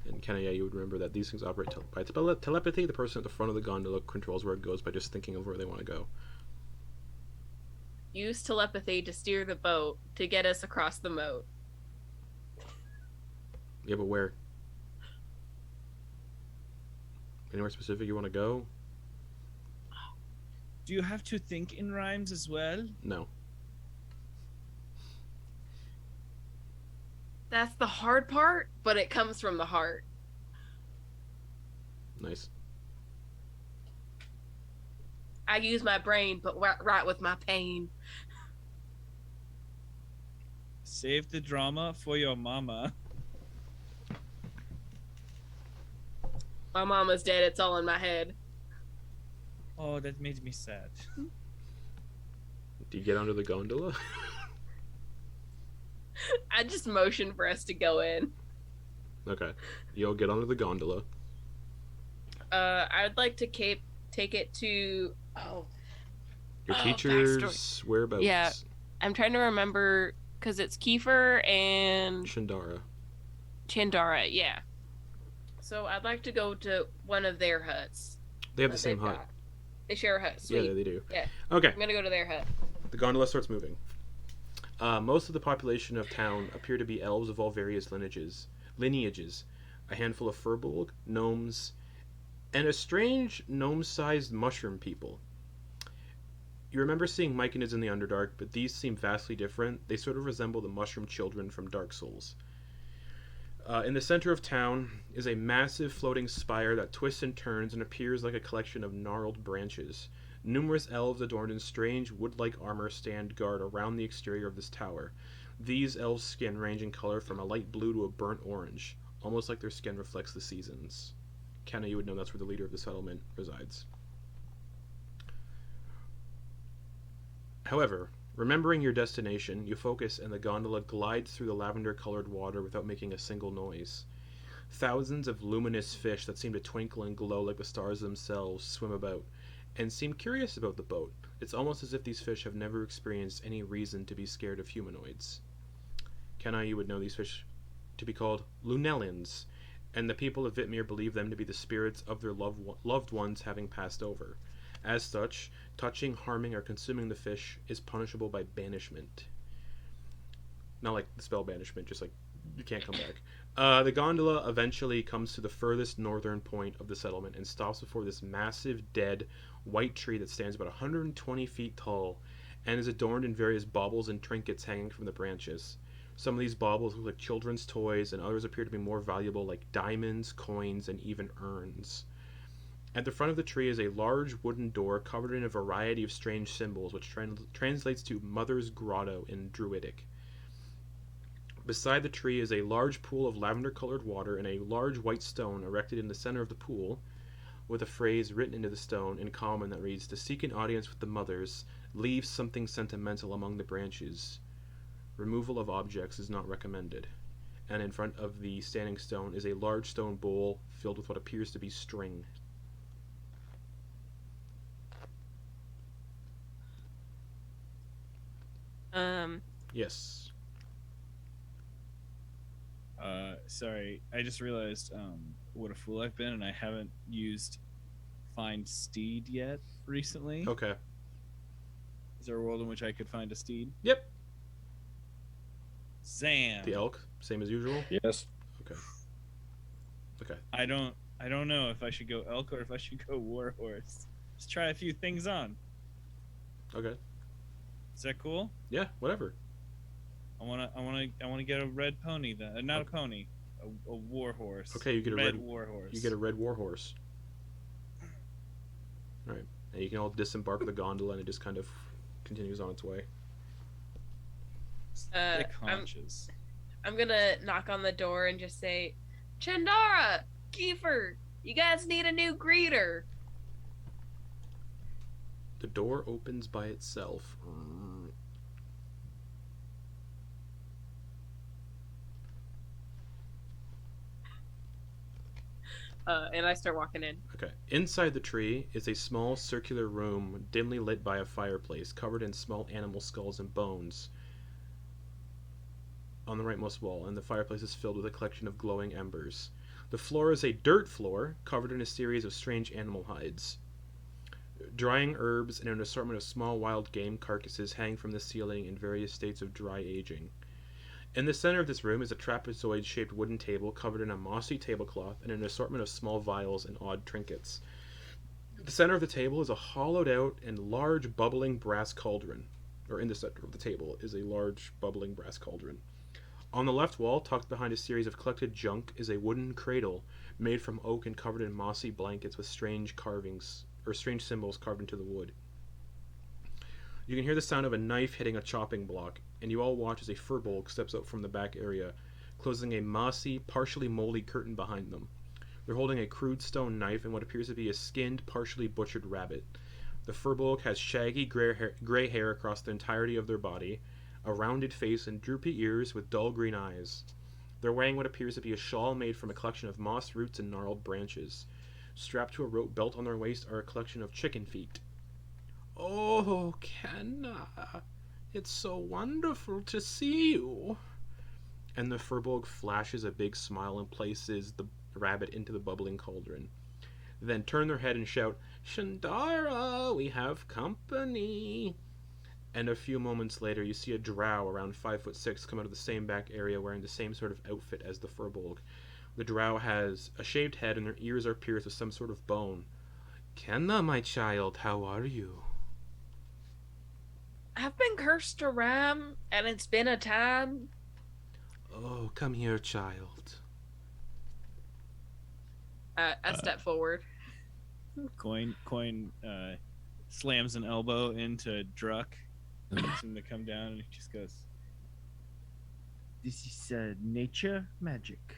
And Kenna, yeah, you would remember that these things operate by telepathy. The person at the front of the gondola controls where it goes by just thinking of where they want to go. Use telepathy to steer the boat to get us across the moat. Yeah, but where? Anywhere specific you want to go? Do you have to think in rhymes as well? No. That's the hard part, but it comes from the heart. Nice. I use my brain, but right with my pain. Save the drama for your mama. My mama's dead, it's all in my head. Oh, that made me sad. Do you get under the gondola? I just motioned for us to go in. Okay. You'll get under the gondola. I would like to take it to Your teacher's backstory. whereabouts? Yeah. I'm trying to remember because it's Kiefer and Chandara. yeah. So I'd like to go to one of their huts. They have the same hut. They share a hut. Sweet. Yeah, they do. Yeah. Okay. I'm gonna go to their hut. The gondola starts moving. Most of the population of town appear to be elves of all various lineages. A handful of furbolg, gnomes, and a strange gnome-sized mushroom people. You remember seeing myconids in the Underdark, but these seem vastly different. They sort of resemble the mushroom children from Dark Souls. In the center of town is a massive floating spire that twists and turns and appears like a collection of gnarled branches. Numerous elves adorned in strange wood-like armor stand guard around the exterior of this tower. These elves' skin range in color from a light blue to a burnt orange, almost like their skin reflects the seasons. Kenna, you would know that's where the leader of the settlement resides. However, remembering your destination, you focus and the gondola glides through the lavender-colored water without making a single noise. Thousands of luminous fish that seem to twinkle and glow like the stars themselves swim about, and seem curious about the boat. It's almost as if these fish have never experienced any reason to be scared of humanoids. Kenna, you would know these fish to be called Lunellins, and the people of Vitmir believe them to be the spirits of their loved ones having passed over. As such, touching, harming, or consuming the fish is punishable by banishment. Not like the spell banishment, just like you can't come back. The gondola eventually comes to the furthest northern point of the settlement and stops before this massive, dead, white tree that stands about 120 feet tall and is adorned in various baubles and trinkets hanging from the branches. Some of these baubles look like children's toys, and others appear to be more valuable, like diamonds, coins, and even urns. At the front of the tree is a large wooden door covered in a variety of strange symbols, which translates to Mother's Grotto in Druidic. Beside the tree is a large pool of lavender-colored water and a large white stone erected in the center of the pool, with a phrase written into the stone in common that reads, "To seek an audience with the mothers, leave something sentimental among the branches. Removal of objects is not recommended." And in front of the standing stone is a large stone bowl filled with what appears to be string. Yes. Sorry, I just realized what a fool I've been, and I haven't used find steed yet recently. Okay. Is there a world in which I could find a steed? Yep. Zam. The elk, same as usual. Yes. Okay. Okay. I don't know if I should go elk or if I should go warhorse. Just try a few things on. Okay. Is that cool? Yeah. Whatever. I wanna get a red pony then. Not a pony, a warhorse. Okay, you get a red warhorse. You get a red warhorse. All right, and you can all disembark the gondola, and it just kind of continues on its way. Thick haunches. I'm gonna knock on the door and just say, Chandara, Kiefer, you guys need a new greeter. The door opens by itself. And I start walking in. Okay. Inside the tree is a small circular room dimly lit by a fireplace covered in small animal skulls and bones on the rightmost wall, and the fireplace is filled with a collection of glowing embers. The floor is a dirt floor covered in a series of strange animal hides. Drying herbs and an assortment of small wild game carcasses hang from the ceiling in various states of dry aging. In the center of this room is a trapezoid-shaped wooden table covered in a mossy tablecloth and an assortment of small vials and odd trinkets. At the center of the table is a hollowed-out and large bubbling brass cauldron. Or in the center of the table is a large bubbling brass cauldron. On the left wall, tucked behind a series of collected junk, is a wooden cradle made from oak and covered in mossy blankets with strange carvings, or strange symbols carved into the wood. You can hear the sound of a knife hitting a chopping block, and you all watch as a furbolg steps out from the back area, closing a mossy, partially moldy curtain behind them. They're holding a crude stone knife and what appears to be a skinned, partially butchered rabbit. The furbolg has shaggy gray hair across the entirety of their body, a rounded face and droopy ears with dull green eyes. They're wearing what appears to be a shawl made from a collection of moss roots and gnarled branches. Strapped to a rope belt on their waist are a collection of chicken feet. "Oh, Kenna, it's so wonderful to see you." And the furbolg flashes a big smile and places the rabbit into the bubbling cauldron. Then turn their head and shout, "Shandara, we have company." And a few moments later, you see a drow around 5'6" come out of the same back area wearing the same sort of outfit as the furbolg. The drow has a shaved head and their ears are pierced with some sort of bone. "Kenna, my child, how are you?" I've been cursed to Ram, and it's been a time. "Oh, come here, child." I step forward. Quoin slams an elbow into Druck, gets him to come down, and he just goes, "This is nature magic."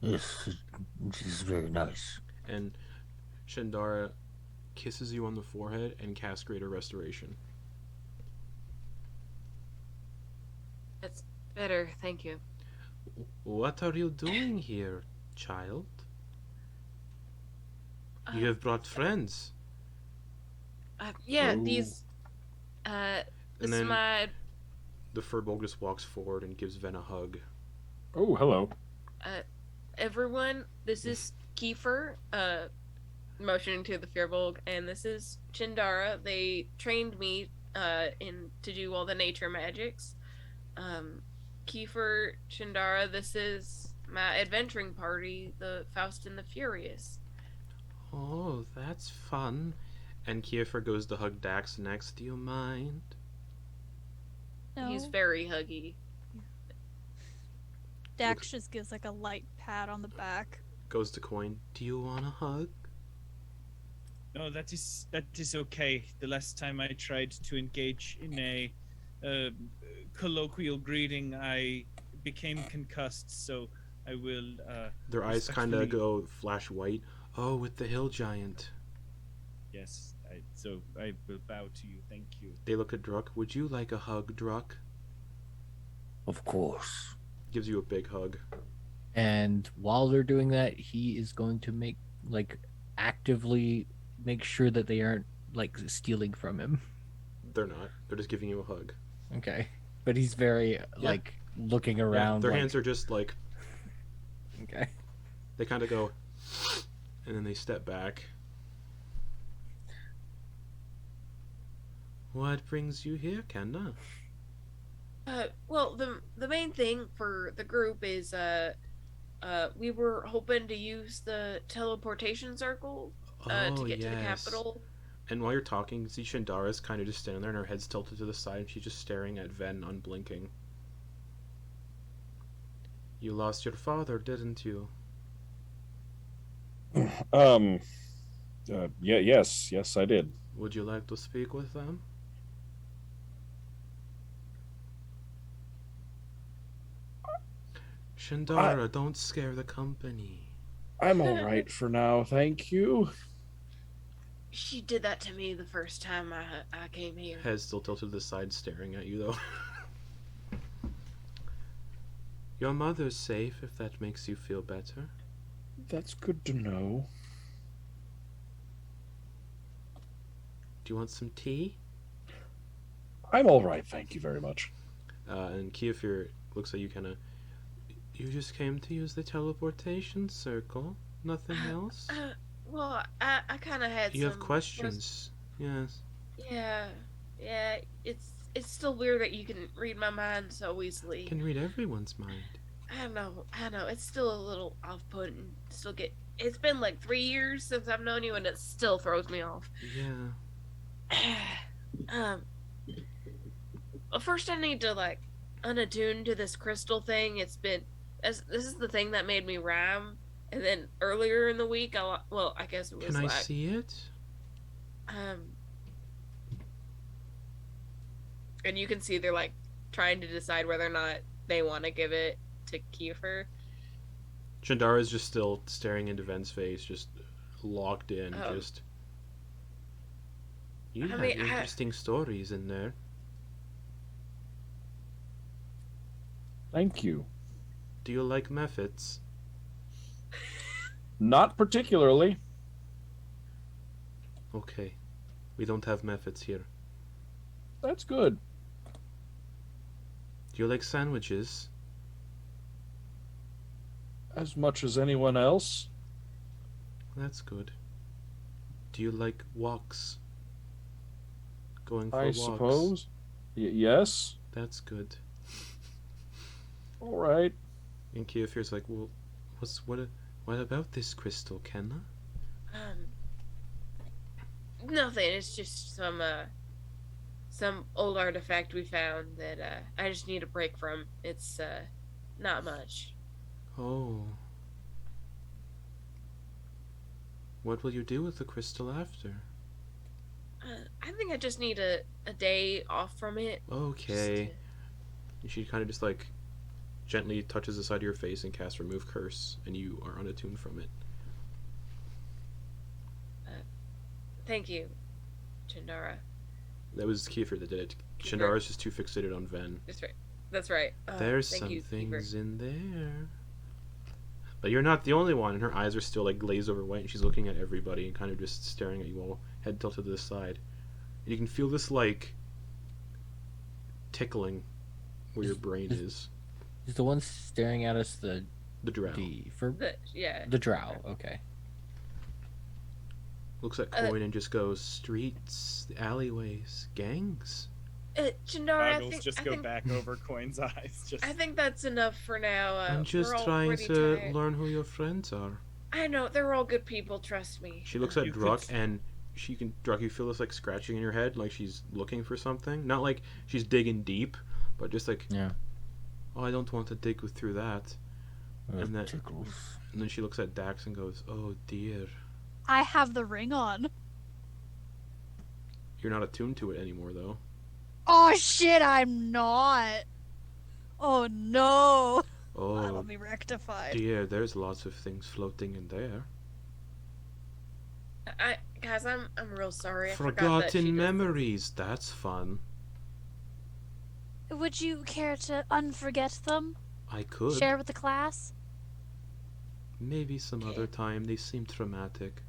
Yes, it is very nice. And Shandara kisses you on the forehead and casts Greater Restoration. It's better, thank you. "What are you doing here, child? You have brought friends." Yeah, Oh. these. And This is then my. the furbolg just walks forward and gives Ven a hug. Oh, hello. Everyone, this is Kiefer, motioning to the Firbolg, and this is Chindara. They trained me to do all the nature magics. Kiefer, Chindara, this is my adventuring party, the Faust and the Furious. "Oh, that's fun." And Kiefer goes to hug Dax next. "Do you mind?" No. He's very huggy. Dax just gives like a light pat on the back. Goes to Quoin. "Do you want a hug?" No, that is okay. The last time I tried to engage in a colloquial greeting, I became concussed. So I will. Their eyes kind of respectfully- go flash white. "Oh, with the hill giant." Yes, so I will bow to you. Thank you. They look at Druck. "Would you like a hug, Druck?" Of course. Gives you a big hug. And while they're doing that, he is going to actively make sure that they aren't stealing from him. They're not. They're just giving you a hug. Okay, but he's very looking around. Their hands are just Okay. they kind of go, And then they step back. What brings you here, Kenna? Well, the main thing for the group is we were hoping to use the teleportation circle to get to the capital. And while you're talking, see Shandara's kind of just standing there and her head's tilted to the side and she's just staring at Ven, unblinking. You lost your father, didn't you? Yes, I did. Would you like to speak with them? Shandara, don't scare the company. I'm all right for now, thank you. She did that to me the first time I came here. Head still tilted to the side, staring at you, though. Your mother's safe, if that makes you feel better. That's good to know. Do you want some tea? I'm all right, thank you very much. And Khihalis looks like you kind of... You just came to use the teleportation circle? Nothing else? Well, I kind of had You have questions. Yes. Yeah. It's still weird that you can read my mind so easily. Can read everyone's mind. I know. It's still a little off-putting. It's been like 3 years since I've known you, and it still throws me off. Yeah. Well, first I need to like unattune to this crystal thing. This is the thing that made me rhyme. And then earlier in the week, I guess it was. Can I see it? And you can see they're like trying to decide whether or not they want to give it to Kiefer. Shandara's just still staring into Ven's face, just locked in. You have interesting stories in there. Thank you. Do you like mephits? Not particularly. Okay. We don't have mephits here. That's good. Do you like sandwiches? As much as anyone else. That's good. Do you like walks? Going for I walks? suppose. Yes. That's good. All right. And Khihalis like, well, what about this crystal, Kenna? Nothing. It's just some old artifact we found that I just need a break from. It's not much. Oh. What will you do with the crystal after? I think I just need a day off from it. Okay. She kind of just like gently touches the side of your face and casts Remove Curse, and you are unattuned from it. Thank you, Chandara. That was Kiefer that did it. Chandara's just too fixated on Ven. That's right. There's some things in there. But you're not the only one, and her eyes are still like glazed over white, and she's looking at everybody and kind of just staring at you all, head tilted to the side. And you can feel this like tickling where your brain is. Is the one staring at us the drow? The drow, okay. Looks at Quoin and just goes, streets, alleyways, gangs. Chandara, Goggles just go back over Quoin's eyes. I think that's enough for now. I'm just trying to learn who your friends are. I know, they're all good people, trust me. She looks at Druck and Druck, you feel this like scratching in your head, like she's looking for something. Not like she's digging deep, but just like, oh, I don't want to dig through that. And then she looks at Dax and goes, oh dear. I have the ring on. You're not attuned to it anymore, though. Oh shit, I'm not. Oh no. Oh, that'll be rectified. Dear, there's lots of things floating in there. Guys, I'm real sorry. Forgotten memories. That's fun. Would you care to unforget them? I could. Share with the class? Maybe some other time. They seem traumatic.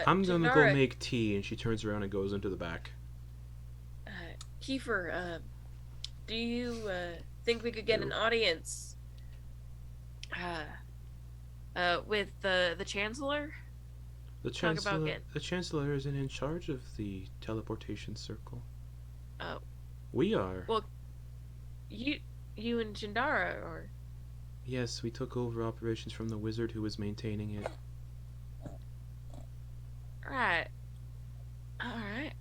I'm gonna go make tea, and she turns around and goes into the back. Kiefer, do you think we could get an audience with the Chancellor? The Talk about Chancellor, get- the Chancellor isn't in charge of the teleportation circle. Oh. We are. Well, you and Jindara, or... Yes, we took over operations from the wizard who was maintaining it. Right. Alright,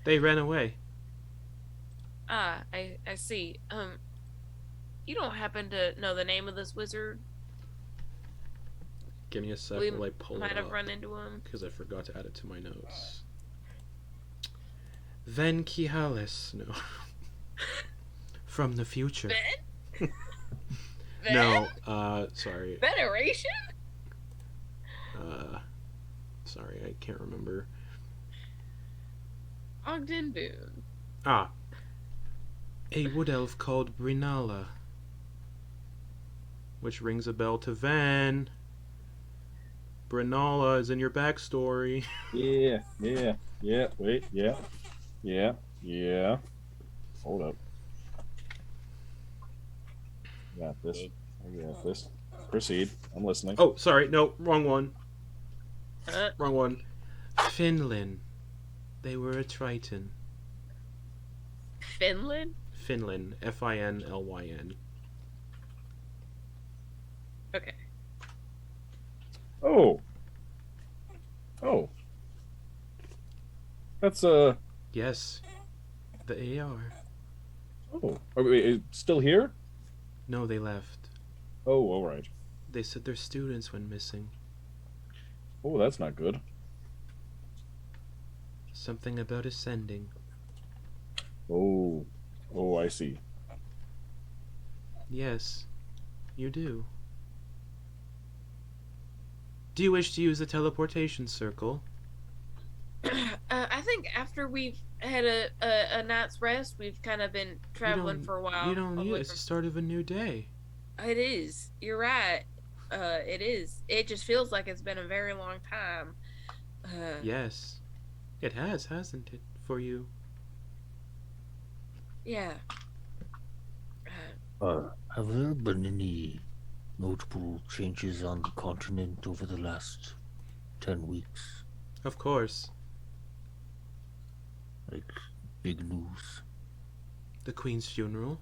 They ran away. I see. You don't happen to know the name of this wizard? Give me a sec We while I pull might it have up. run into him. Because I forgot to add it to my notes. Then Khihalis, no. From the future. Ben? No, sorry. Federation? Sorry, I can't remember. Ogden Boone. Ah. A wood elf called Brinala. Which rings a bell to Van. Brinala is in your backstory. Yeah. Wait, yeah. Hold up. Got this. I got this. Proceed. I'm listening. Oh, sorry, no, wrong one. Huh? Wrong one. Finland. They were a Triton. Finland? Finland. Finlyn. Okay. Oh. That's Yes. The AR. Oh. Wait, it's still here? No, they left. Oh, all right. They said their students went missing. Oh, that's not good. Something about ascending. Oh, I see. Yes, you do. Do you wish to use the teleportation circle? I think after we've had a night's rest, we've kind of been traveling for a while. You don't need away it. It's the start of a new day. It is. You're right. It is. It just feels like it's been a very long time. Yes. It has, hasn't it, for you? Yeah. Have there been any notable changes on the continent over the last 10 weeks? Of course. Like, big news? The Queen's funeral.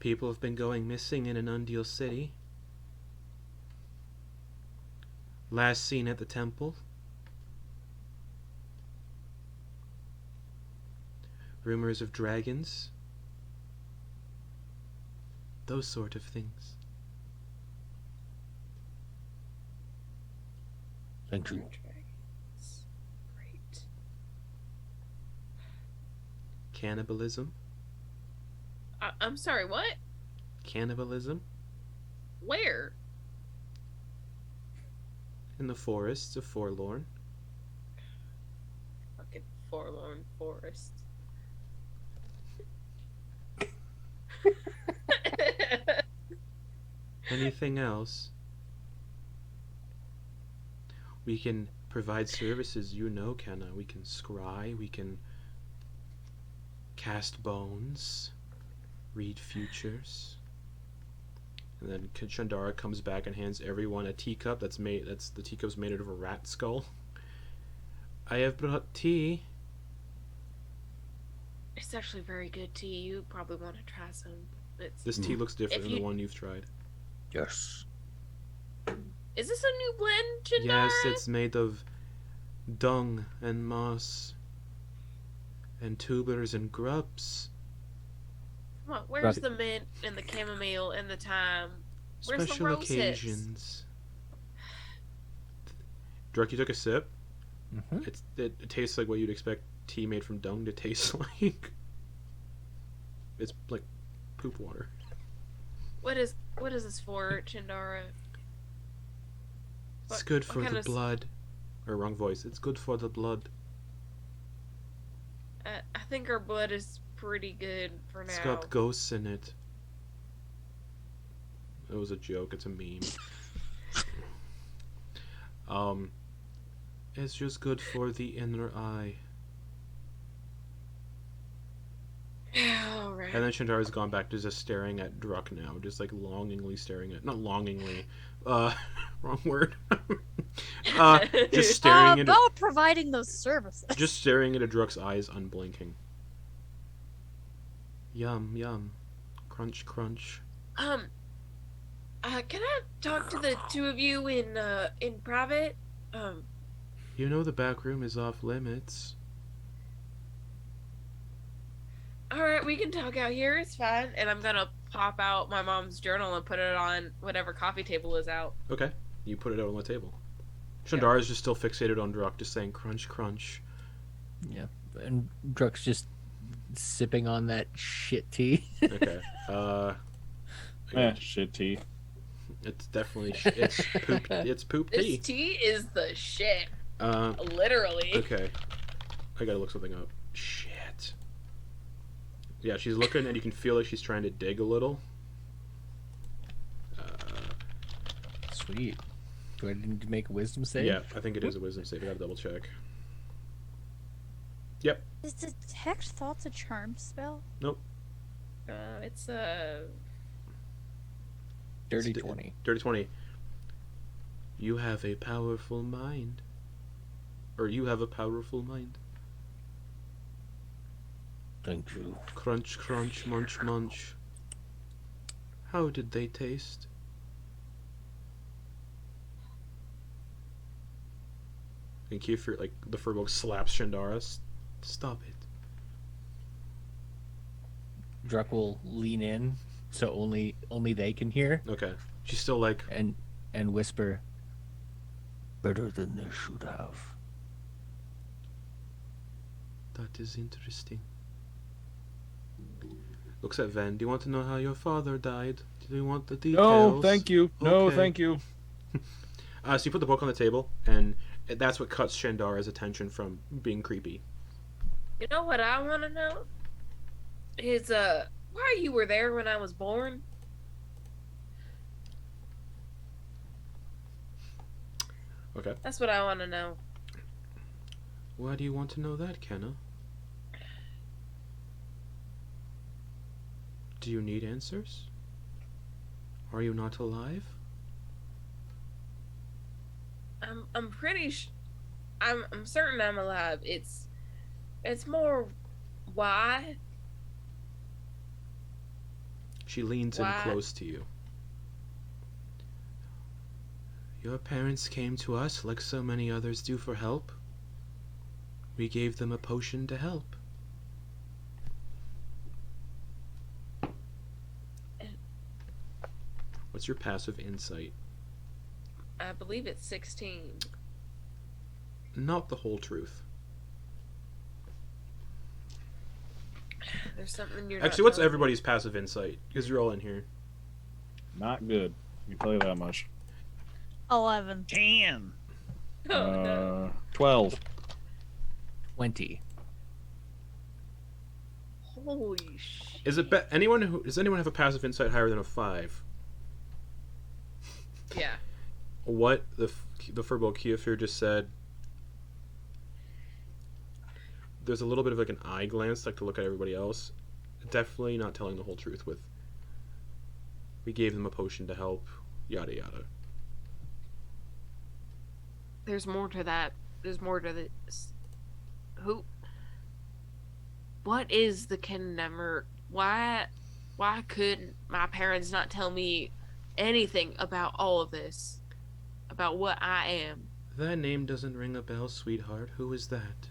People have been going missing in an Undil city. Last seen at the temple. Rumors of dragons. Those sort of things. Thank you. Great. Cannibalism. I'm sorry, what? Cannibalism. Where? In the forests of Forlorn. Fucking forlorn forest. Anything else? We can provide services, you know, Kenna. We can scry, we can cast bones, read futures. And then Chandara comes back and hands everyone a teacup the teacup's made out of a rat skull. I have brought tea. It's actually very good tea. You probably want to try some. This tea looks different than you- the one you've tried. Yes. Is this a new blend, Jindara? Yes, it's made of dung and moss and tubers and grubs. Come on, where's the mint and the chamomile and the thyme? Where's Special the rose occasions. Druk, you took a sip. Mm-hmm. It tastes like what you'd expect tea made from dung to taste like. It's like poop water. What is this for, Jindara? It's What- good what for kind the of blood. Or wrong voice. It's good for the blood. I think our blood is pretty good for now. It's got ghosts in it. It was a joke. It's a meme. It's just good for the inner eye. All right. And then Shandara's gone back to just staring at Druck now, just like longingly staring at, not longingly, wrong word. Just staring at, about providing those services. just staring into Druck's eyes, unblinking. Yum, yum. Crunch, crunch. Can I talk to the two of you in private? You know the back room is off limits. All right, we can talk out here. It's fine. And I'm gonna pop out my mom's journal and put it on whatever coffee table is out. Okay, you put it out on the table. Shandara's just still fixated on Druck, just saying crunch, crunch. Yeah, and Druck's just sipping on that shit tea. Okay, Shit tea. it's definitely it's poop. It's poop This tea. tea is the shit. Literally. Okay, I gotta look something up. Shit. Yeah, she's looking, and you can feel like she's trying to dig a little. Sweet. Do I need to make a wisdom save? Yeah, I think it is a wisdom save. I gotta double check. Is detect thoughts a charm spell? It's a Dirty It's 20. Dirty 20. You have a powerful mind. Or you have a powerful mind. Thank you. Crunch, crunch, munch, munch. How did they taste? And Kiefer, like, the Furbolg slaps Shandara. Stop it. Druck will lean in so only they can hear Okay. She's still like, and whisper, Better than they should have. that is interesting. Looks at Ven. Do you want to know how your father died? Do you want the details? No, thank you. No, Okay. thank you. So you put the book on the table, and that's what cuts Shandara's attention from being creepy. You know what I want to know? Is why you were there when I was born? Okay. That's what I want to know. Why do you want to know that, Kenna? Do you need answers? Are you not alive? I'm pretty I'm certain I'm alive. It's more why? She leans Why? in close to you. Your parents came to us like so many others do for help. We gave them a potion to help. What's your passive insight? I believe it's 16. Not the whole truth. There's something you're Actually, not what's telling me. everybody's passive insight? Because you're all in here. Not good. I can tell you that much. 11. 10. Oh, no. 12. 20. Holy shit. Does anyone have a passive insight higher than a 5? Yeah. What the Furbolg Khihalis just said. There's a little bit of like an eye glance, like to look at everybody else. Definitely not telling the whole truth with. We gave them a potion to help. Yada yada. There's more to that. There's more to this. What is the Kennemer? Why couldn't my parents not tell me anything about all of this? About what I am? That name doesn't ring a bell, sweetheart. Who is that?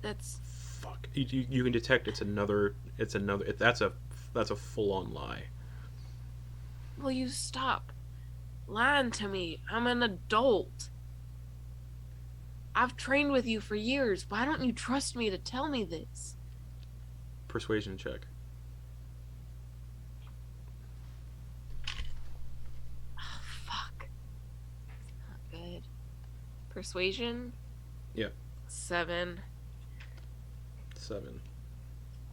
That's Fuck. You can detect that's a full-on lie. will you stop lying to me? I'm an adult. I've trained with you for years. Why don't you trust me to tell me this? Persuasion check. Oh, fuck. Not good. Persuasion? Yeah. 7. 7.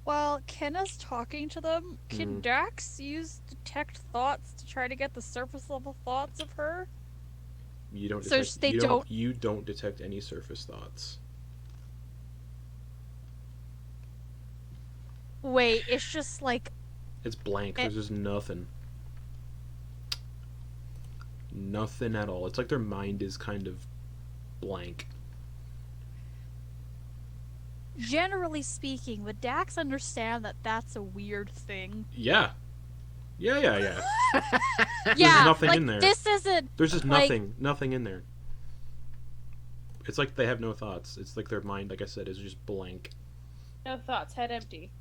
While Kenna's talking to them, can Mhm. Dax use detect thoughts to try to get the surface level thoughts of her? You don't. So Detect, they you don't- You don't detect any surface thoughts. Wait, it's just like It's blank. Eh. There's just nothing. Nothing at all. It's like their mind is kind of blank. generally speaking, would Dax understand that that's a weird thing? Yeah. Yeah. Yeah, nothing like in there. this isn't. There's just Like- nothing in there. It's like they have no thoughts. It's like their mind, like I said, is just blank. No thoughts, head empty.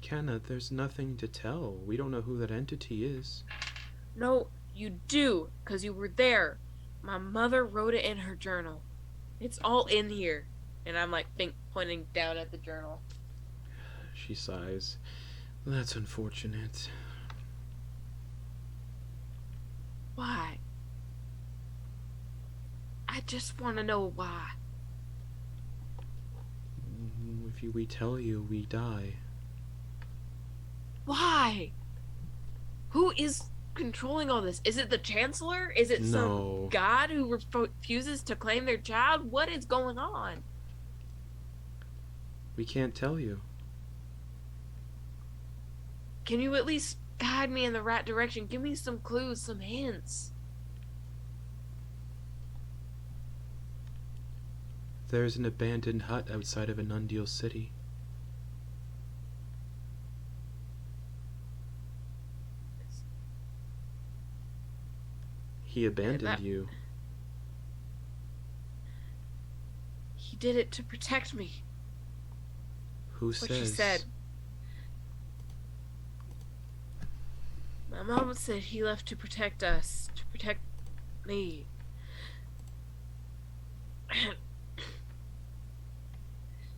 Kenna, there's nothing to tell. We don't know who that entity is. No, you do, because you were there. My mother wrote it in her journal. It's all in here. And I'm like pointing down at the journal. She sighs. That's unfortunate. Why? I just want to know why. If we tell you, we die. Why? Who is controlling all this? Is it the Chancellor? Is it No. some god who refuses to claim their child? What is going on? We can't tell you. Can you at least guide me in the right direction? Give me some clues, some hints. There's an abandoned hut outside of Anundial City. He abandoned that- you. He did it to protect me. Who What says? she said. My mom said he left to protect us, to protect me.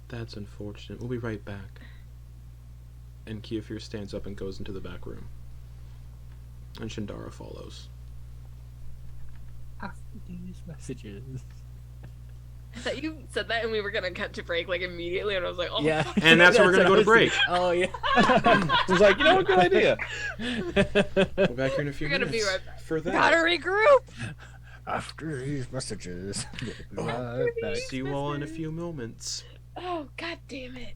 That's unfortunate. We'll be right back. And Khihalis stands up and goes into the back room. And Shindara follows. After these messages. I thought you said that and we were gonna cut to break like immediately, and I was like, oh, Yeah. fuck. And that's where we're gonna what go to I was break. thinking. Oh yeah. I was like, you know what, good idea. We'll be back here in a few We're gonna minutes. be right back. For that. Gotta regroup. After these messages. Right back. See you all in a few moments. Oh, god damn it.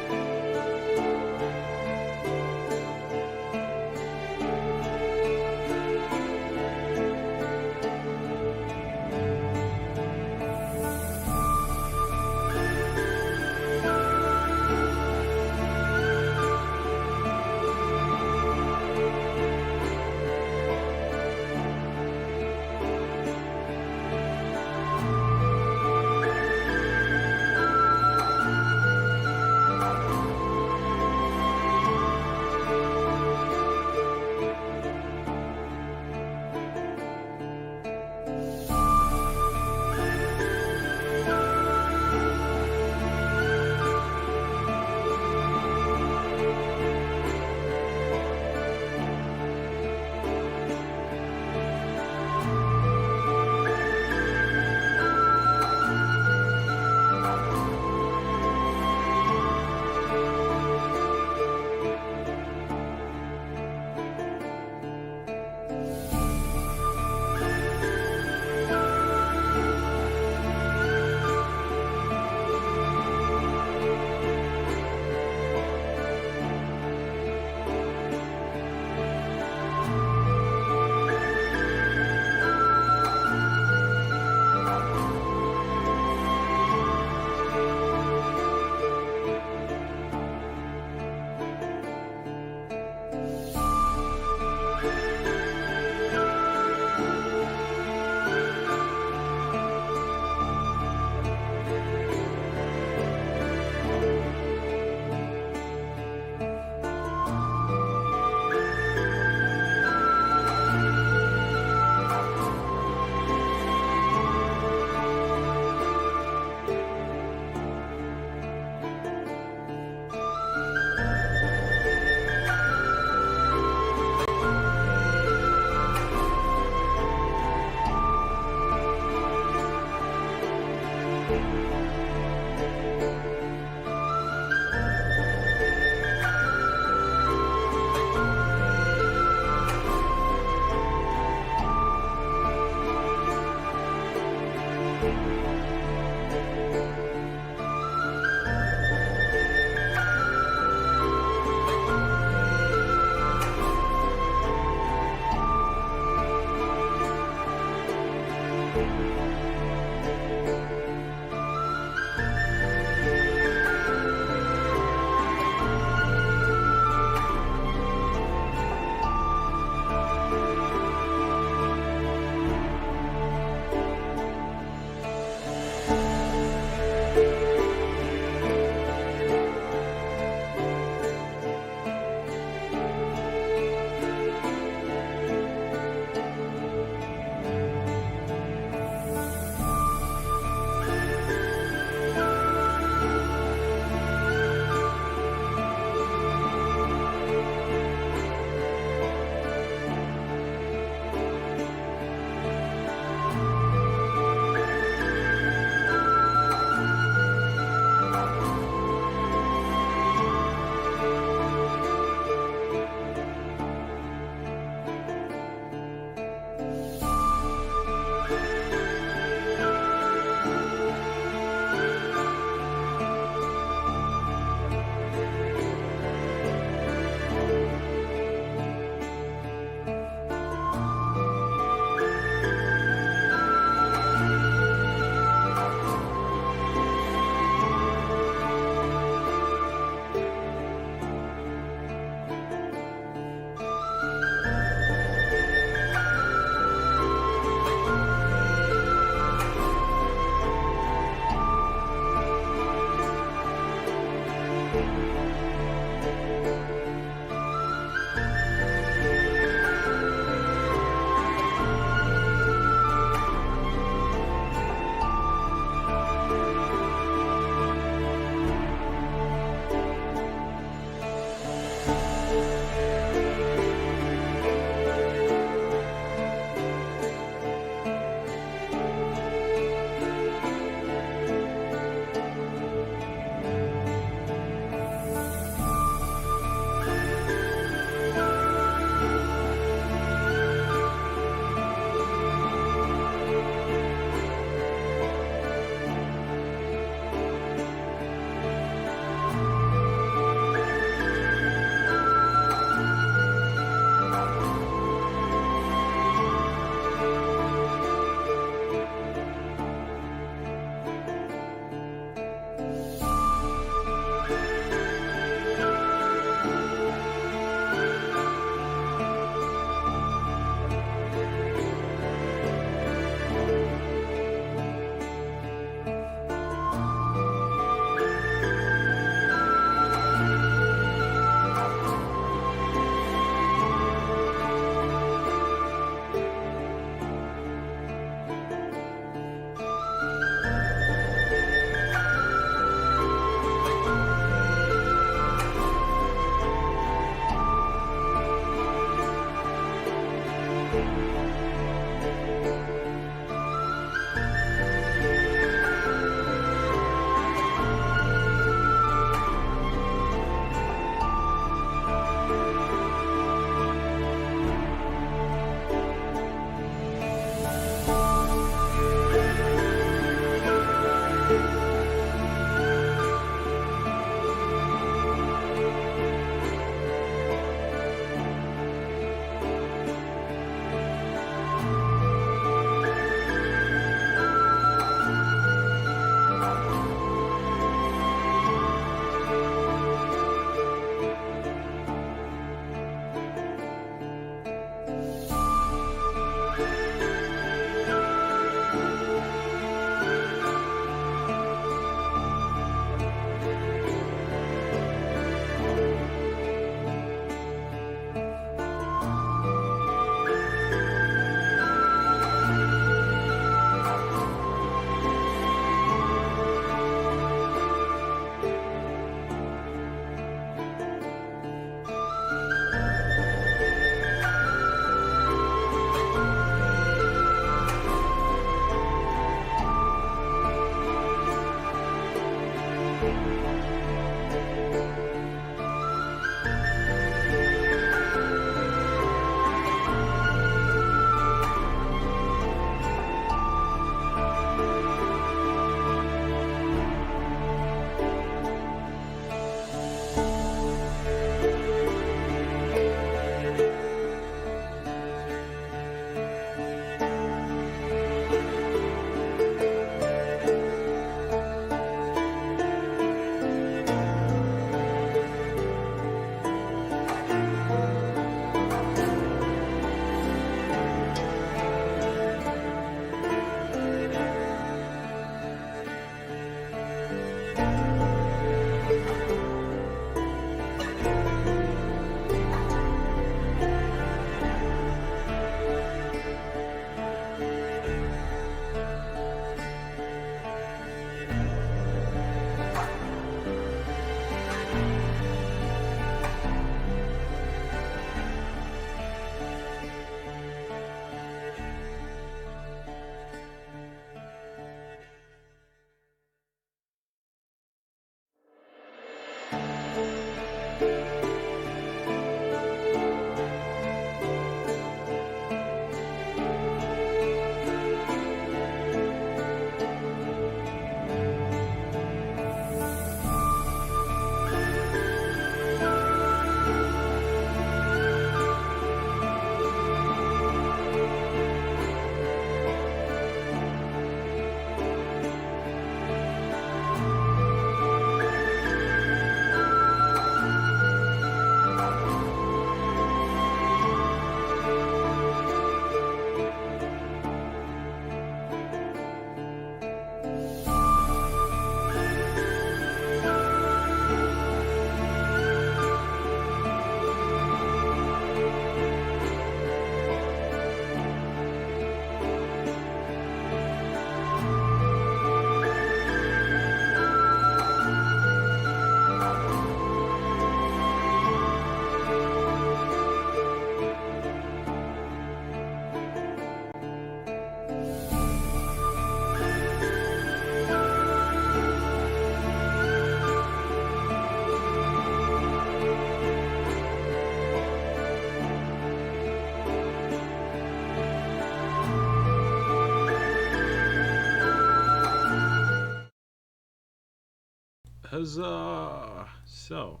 Huzzah! So,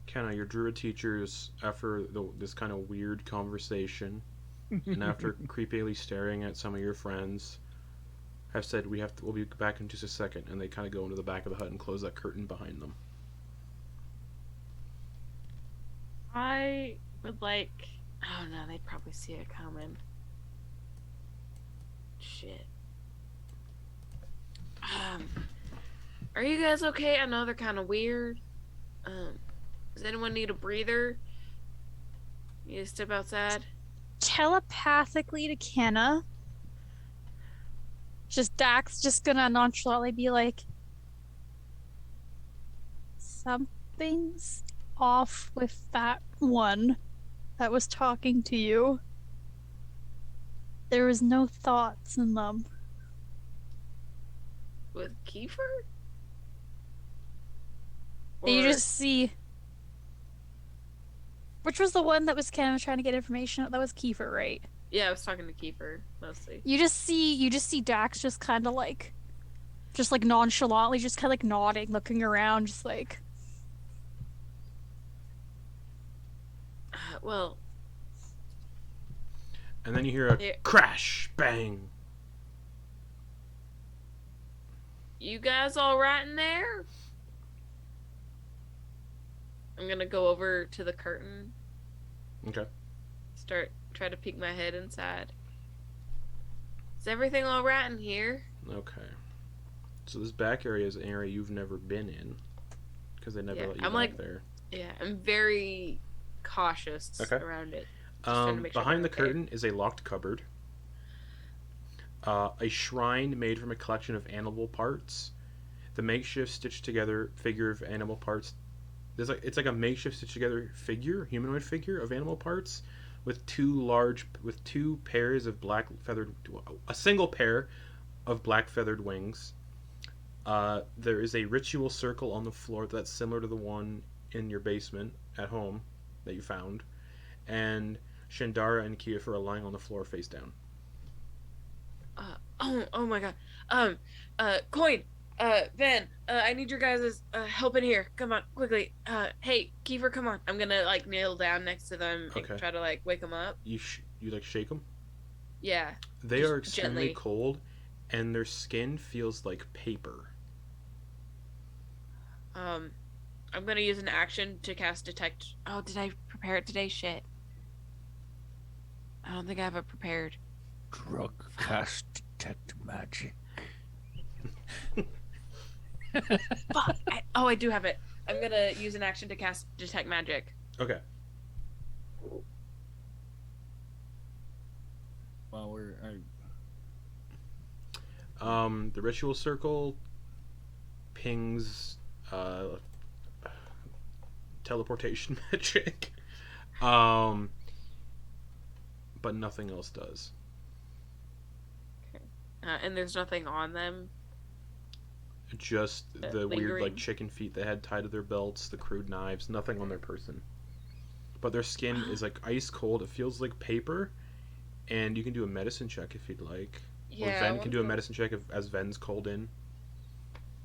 Kenna, your druid teachers, after this kind of weird conversation, and after creepily staring at some of your friends, have said we'll be back in just a second, and they kind of go into the back of the hut and close that curtain behind them. I would like. Oh no, they'd probably see it coming. Shit. Are you guys okay? I know they're kind of weird. Does anyone need a breather? Need to step outside? Telepathically to Kenna. Dax just gonna nonchalantly be like, something's off with that one that was talking to you. There was no thoughts in them. With Kiefer? You Or- just see. Which was the one that was kind of trying to get information? That was Kiefer, right? Yeah, I was talking to Kiefer mostly. You just see Dax just kind of like nonchalantly, just kind of like nodding, looking around, just like. Well, And then you hear a Yeah. crash, bang. you guys all right in there? I'm gonna go over to the curtain. Okay. Try to peek my head inside. Is everything all right in here? Okay. So this back area is an area you've never been in, because they never Yeah, let you I'm back like- there. Yeah, I'm very cautious Okay. around it. trying to make sure Behind they're the okay. curtain is a locked cupboard. A shrine made from a collection of animal parts. The makeshift stitched together figure of animal parts. It's like a makeshift stitched together humanoid figure of animal parts, with two pairs of a single pair of black feathered wings. There is a ritual circle on the floor that's similar to the one in your basement at home that you found, and Shandara and Kiefer are lying on the floor face down. Oh my god. Quoin, Ben, I need your guys' help in here. Come on, quickly. Hey, Kiefer, come on. I'm gonna like kneel down next to them and Okay. try to like wake them up. You like shake them. Yeah. They Just are extremely gently. cold, and their skin feels like paper. I'm gonna use an action to cast detect. Oh, did I prepare it today? Shit. I don't think I have it prepared. Drug cast detect magic. Fuck. I do have it. I'm gonna use an action to cast detect magic. Okay. Well, The ritual circle pings teleportation magic. But nothing else does. And there's nothing on them. Just the weird Lingering. like chicken feet they had tied to their belts, the crude knives, nothing on their person. But their skin is like ice cold. It feels like paper, and you can do a medicine check if you'd like. Yeah. Or I Ven want can do a to- medicine check as Ven's cold in.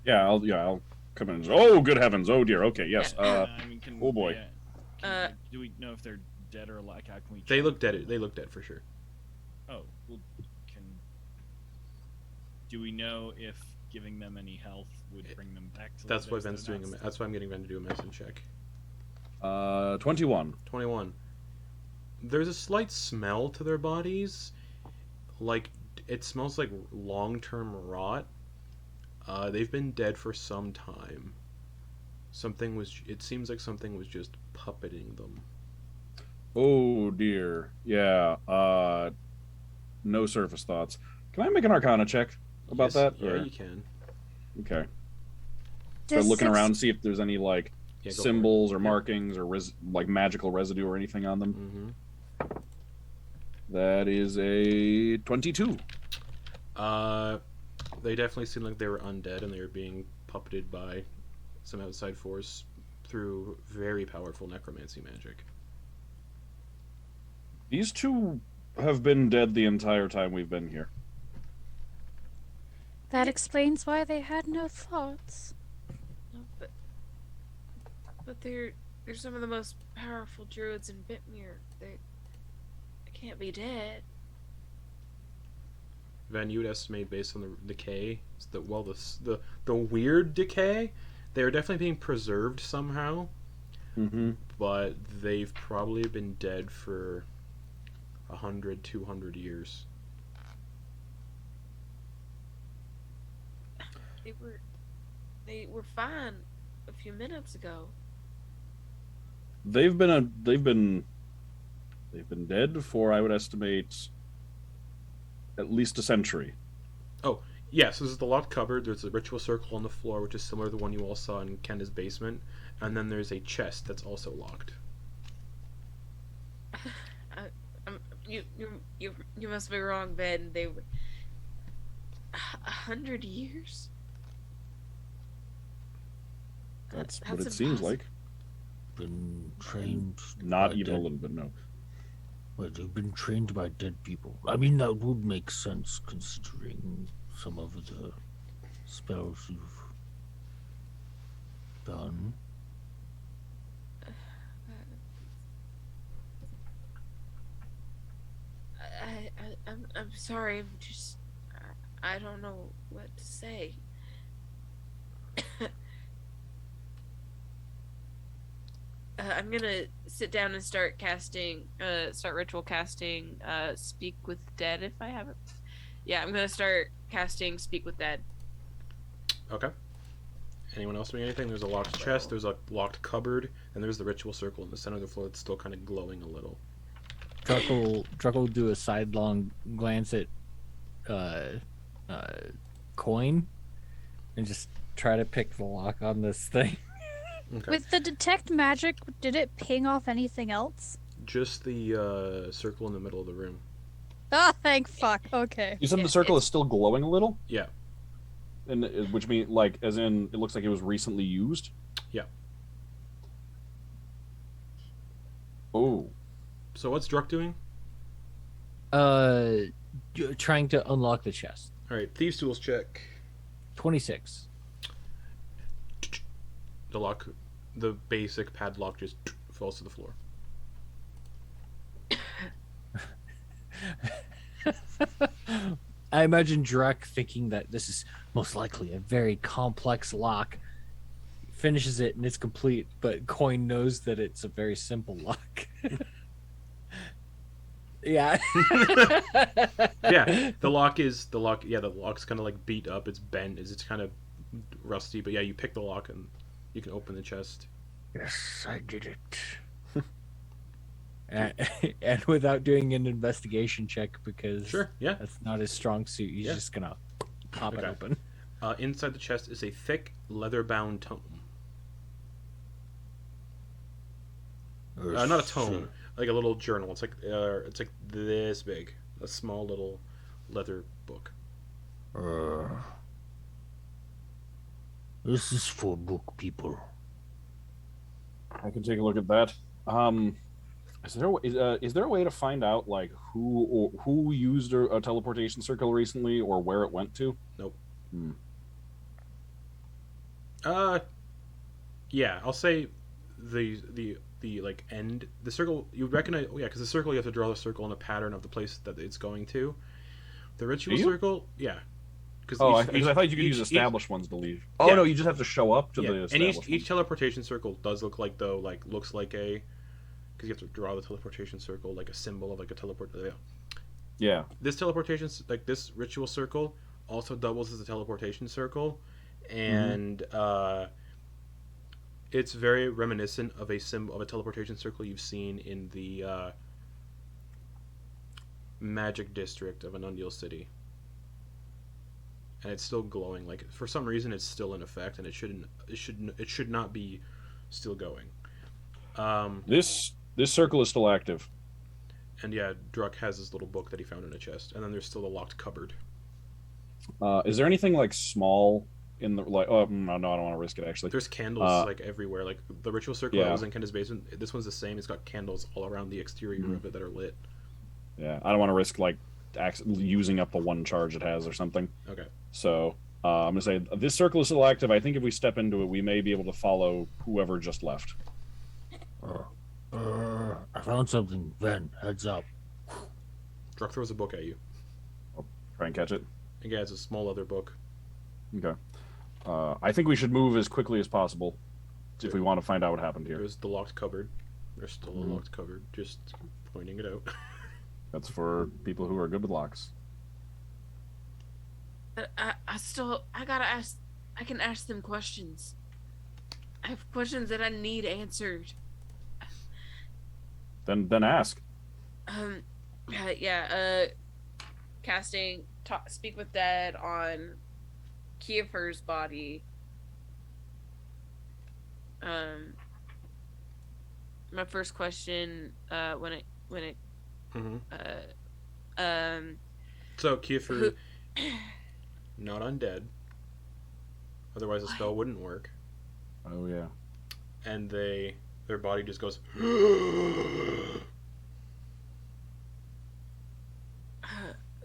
I'll come in. Oh, good heavens! Oh dear. Okay, yes. I mean, oh boy. Do we know if they're dead or alive? How can we? They check? look dead. They look dead for sure. Oh, well, do we know if giving them any health would bring them back to That's life why instead Ven's of doing. not? That's why I'm getting Ven to do a medicine check. 21. 21. There's a slight smell to their bodies, like it smells like long-term rot. They've been dead for some time. It seems like something was just puppeting them. Oh dear. Yeah. No surface thoughts. Can I make an Arcana check about Yes, that? Yeah, or- you can. Okay. Start Does looking six- around and see if there's any like Yeah, go for it. symbols or markings or like magical residue or anything on them. Mm-hmm. That is a 22. They definitely seem like they were undead and they were being puppeted by some outside force through very powerful necromancy magic. These two have been dead the entire time we've been here. That explains why they had no thoughts. No, but they're some of the most powerful druids in Bitmere. They can't be dead. Van, you would estimate based on the decay that the weird decay, they are definitely being preserved somehow. Mm-hmm. But they've probably been dead for 100, 200 years. They were fine a few minutes ago. They've been dead for, I would estimate, at least a century. Oh, yes, this is the locked cupboard. There's a ritual circle on the floor, which is similar to the one you all saw in Kenda's basement. And then there's a chest that's also locked. You must be wrong, Ben. They were 100 years. That's what That's it seems impossible. like. Been trained. Not by even a dead- little bit, no. Well, they've been trained by dead people. I mean, that would make sense considering some of the spells you've done. I'm sorry. I'm just I don't know what to say. I'm gonna sit down and start ritual casting, Speak with Dead if I haven't. Yeah, I'm gonna start casting Speak with Dead. Okay. Anyone else doing anything? There's a locked chest, there's a locked cupboard, and there's the ritual circle in the center of the floor that's still kind of glowing a little. Druck will do a sidelong glance at Quoin and just try to pick the lock on this thing. Okay. With the detect magic, did it ping off anything else? Just the circle in the middle of the room. Ah, thank fuck. Okay. You said the circle is still glowing a little? Yeah. And which means, like, as in, it looks like it was recently used? Yeah. Oh. So what's Druck doing? Trying to unlock the chest. Alright, Thieves' Tools check. 26. The basic padlock just falls to the floor. I imagine Druck thinking that this is most likely a very complex lock. Finishes it and it's complete, but Quoin knows that it's a very simple lock. Yeah. Yeah, the lock's kind of like beat up, it's bent, it's kind of rusty, but yeah, you pick the lock and you can open the chest. Yes, I did it. And without doing an investigation check, because Sure, yeah. that's not his strong suit, he's Yeah. just gonna pop it Okay. open. Inside the chest is a thick, leather-bound tome. Not a tome, like a little journal. It's like this big, a small little leather book. This is for book people. I can take a look at that. Is there a way to find out, like, who used a teleportation circle recently, or where it went to? Nope. Hmm. Yeah, I'll say the like end the circle you recognize. Oh yeah, because the circle you have to draw the circle in a pattern of the place that it's going to. The ritual Do you? circle, yeah. Because I thought you could use established ones to leave. Oh Yeah. no, you just have to show up to yeah. the And established each ones. teleportation circle does look like looks like a, because you have to draw the teleportation circle like a symbol of like a teleport. Yeah. Yeah. This teleportation, like this ritual circle, also doubles as a teleportation circle, and it's very reminiscent of a symbol of a teleportation circle you've seen in the magic district of Anundial City. And it's still glowing. Like for some reason, it's still in effect, and it should not be still going. This circle is still active. And yeah, Druck has this little book that he found in a chest, and then there's still a locked cupboard. Is there anything like small in the like? Oh no, I don't want to risk it actually. There's candles like everywhere. Like the ritual circle that Yeah. was in Kenda's basement. This one's the same. It's got candles all around the exterior of it that are lit. Yeah, I don't want to risk like using up the one charge it has or something. Okay. So I'm gonna say this circle is still active. I think if we step into it, we may be able to follow whoever just left. I found something. Ven, heads up. Druck throws a book at you. Try and catch it. Again, it's a small leather book. Okay. I think we should move as quickly as possible if we want to find out what happened here. There's the locked cupboard. There's still a locked cupboard. Just pointing it out. That's for people who are good with locks. But I gotta ask. I can ask them questions. I have questions that I need answered. Then ask. Casting speak with dead on Kiefer's body. My first question, when it So Kiefer, not undead. Otherwise, the spell wouldn't work. Oh yeah. And their body just goes.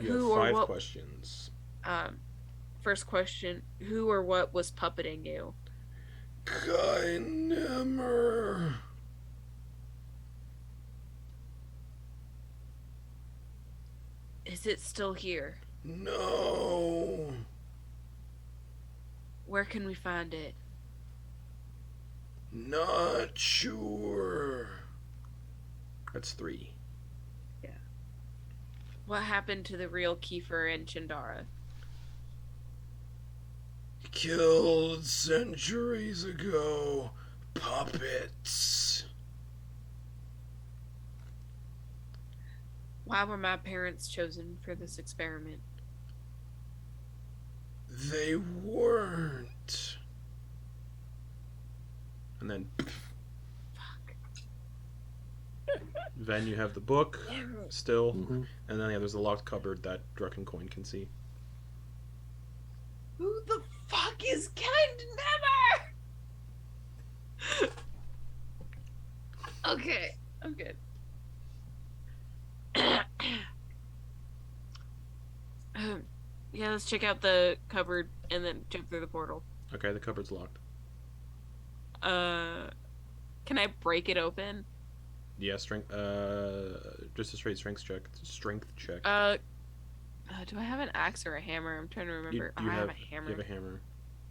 You who have or 5 what? questions. First question: who or what was puppeting you? Khihalis. Is it still here? No. Where can we find it? Not sure. That's 3. What happened to the real Kiefer and Chindara? Killed centuries ago. Puppets. Why were my parents chosen for this experiment? They weren't. And then. Fuck. Then you have the book still, Mm-hmm. and then there's the locked cupboard that Druck and Quoin can see. Who the fuck is Ken Never? Okay, I'm good. Yeah, let's check out the cupboard and then jump through the portal. Okay, the cupboard's locked. Can I break it open? Yeah, strength. Just a straight strength check. Strength check. Do I have an axe or a hammer? I'm trying to remember. I have a hammer. You have a hammer.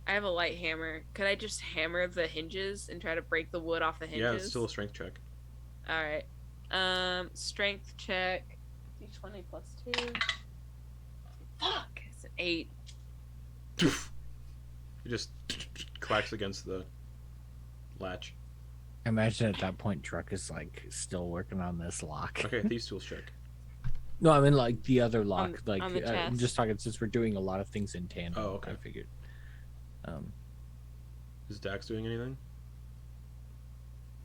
I have a light hammer. Could I just hammer the hinges and try to break the wood off the hinges? Yeah, it's still a strength check. All right. Strength check. D20 plus 2. Fuck. It's an 8. It just clacks against the latch. Imagine at that point, Druck is like still working on this lock. Okay, thieves tools check. No, I mean like the other lock. On the I'm chest. just talking since we're doing a lot of things in tandem. Oh, okay. I figured. Is Dax doing anything?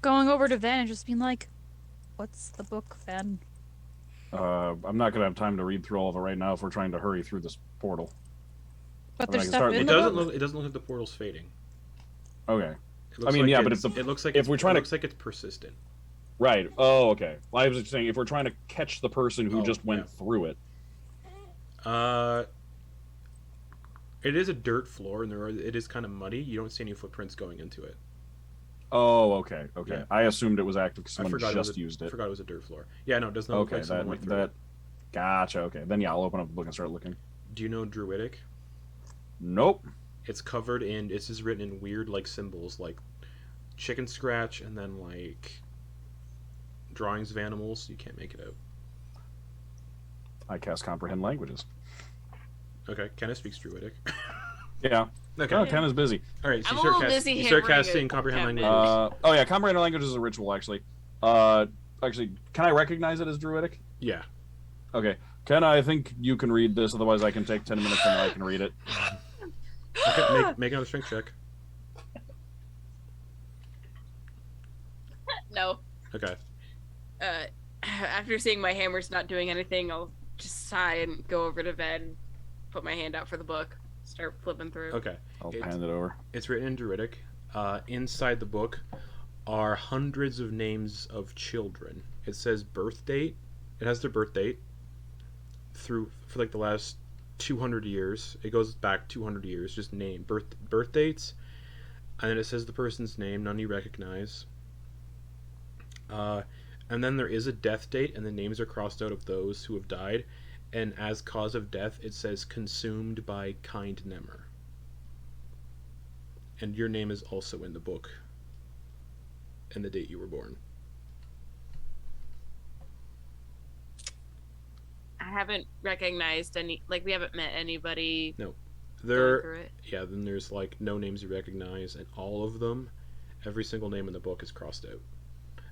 Going over to Ven and just being like, "What's the book, Ven?" I'm not gonna have time to read through all of it right now if we're trying to hurry through this portal. But I there's can stuff start- in It the doesn't book. look. It doesn't look like the portal's fading. Okay. It looks I mean, like yeah, but it's- if the- it looks like if it's, we're trying it to- looks like it's persistent. Right. Oh, okay. Well, I was just saying if we're trying to catch the person who Oh, just went yeah. through it. It is a dirt floor, and it is kind of muddy. You don't see any footprints going into it. Oh, okay. Okay. Yeah. I assumed it was active because I someone forgot just it was used I it. forgot it was a dirt floor. Yeah, no, it does not look Okay, like someone went that through that it. gotcha. Okay, then yeah, I'll open up the book and start looking. Do you know Druidic? Nope. It's covered in. It's just written in weird like symbols, like chicken scratch, and then like drawings of animals. You can't make it out. I cast comprehend languages. Okay, Kenneth speaks Druidic. Yeah. Okay. Oh, Ken is busy. All right, so I'm you a start, little busy you start hammering casting a comprehend cabinet. languages. Oh yeah, comprehend languages is a ritual actually. Actually, can I recognize it as Druidic? Yeah. Okay. Ken, I think you can read this. Otherwise, I can take 10 minutes and I can read it. Okay, make another strength check. No. Okay. After seeing my hammer's not doing anything, I'll just sigh and go over to Ven, put my hand out for the book, start flipping through. Okay. I'll It's- hand it over. It's written in Druidic. Inside the book are hundreds of names of children. It says birth date. It has their birth date. for like the last 200 years. It goes back 200 years, just birth dates, and then it says the person's name, none you recognize. And then there is a death date, and the names are crossed out of those who have died, and as cause of death, it says consumed by kind Nemmer. And your name is also in the book, and the date you were born. I haven't recognized any. Like, we haven't met anybody. No. Going through it. Yeah, then there's like no names you recognize, and all of them, every single name in the book is crossed out,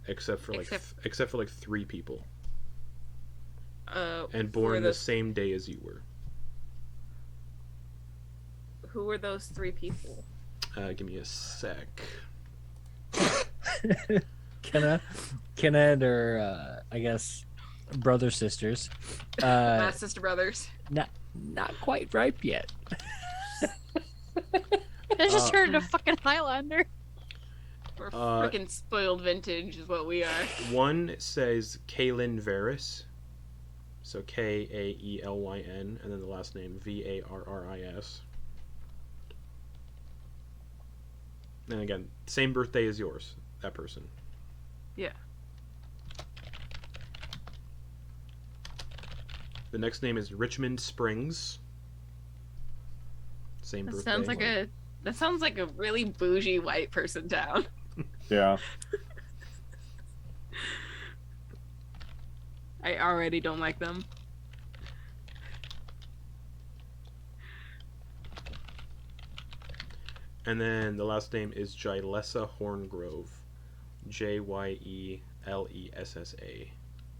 except for like 3 people, and born the same day as you were. Who were those 3 people? Give me a sec. Kenneth, or I guess brother sisters. My sister brothers. Not quite ripe yet. I just turned a fucking Highlander. We're freaking spoiled vintage, is what we are. One says Kaelin Varys, so Kaelyn, and then the last name Varris. And again, same birthday as yours, that person. Yeah. The next name is Richmond Springs. Same That birthday. sounds like a really bougie white person town. Yeah. I already don't like them. And then the last name is Jylessa Horngrove. Jyelessa.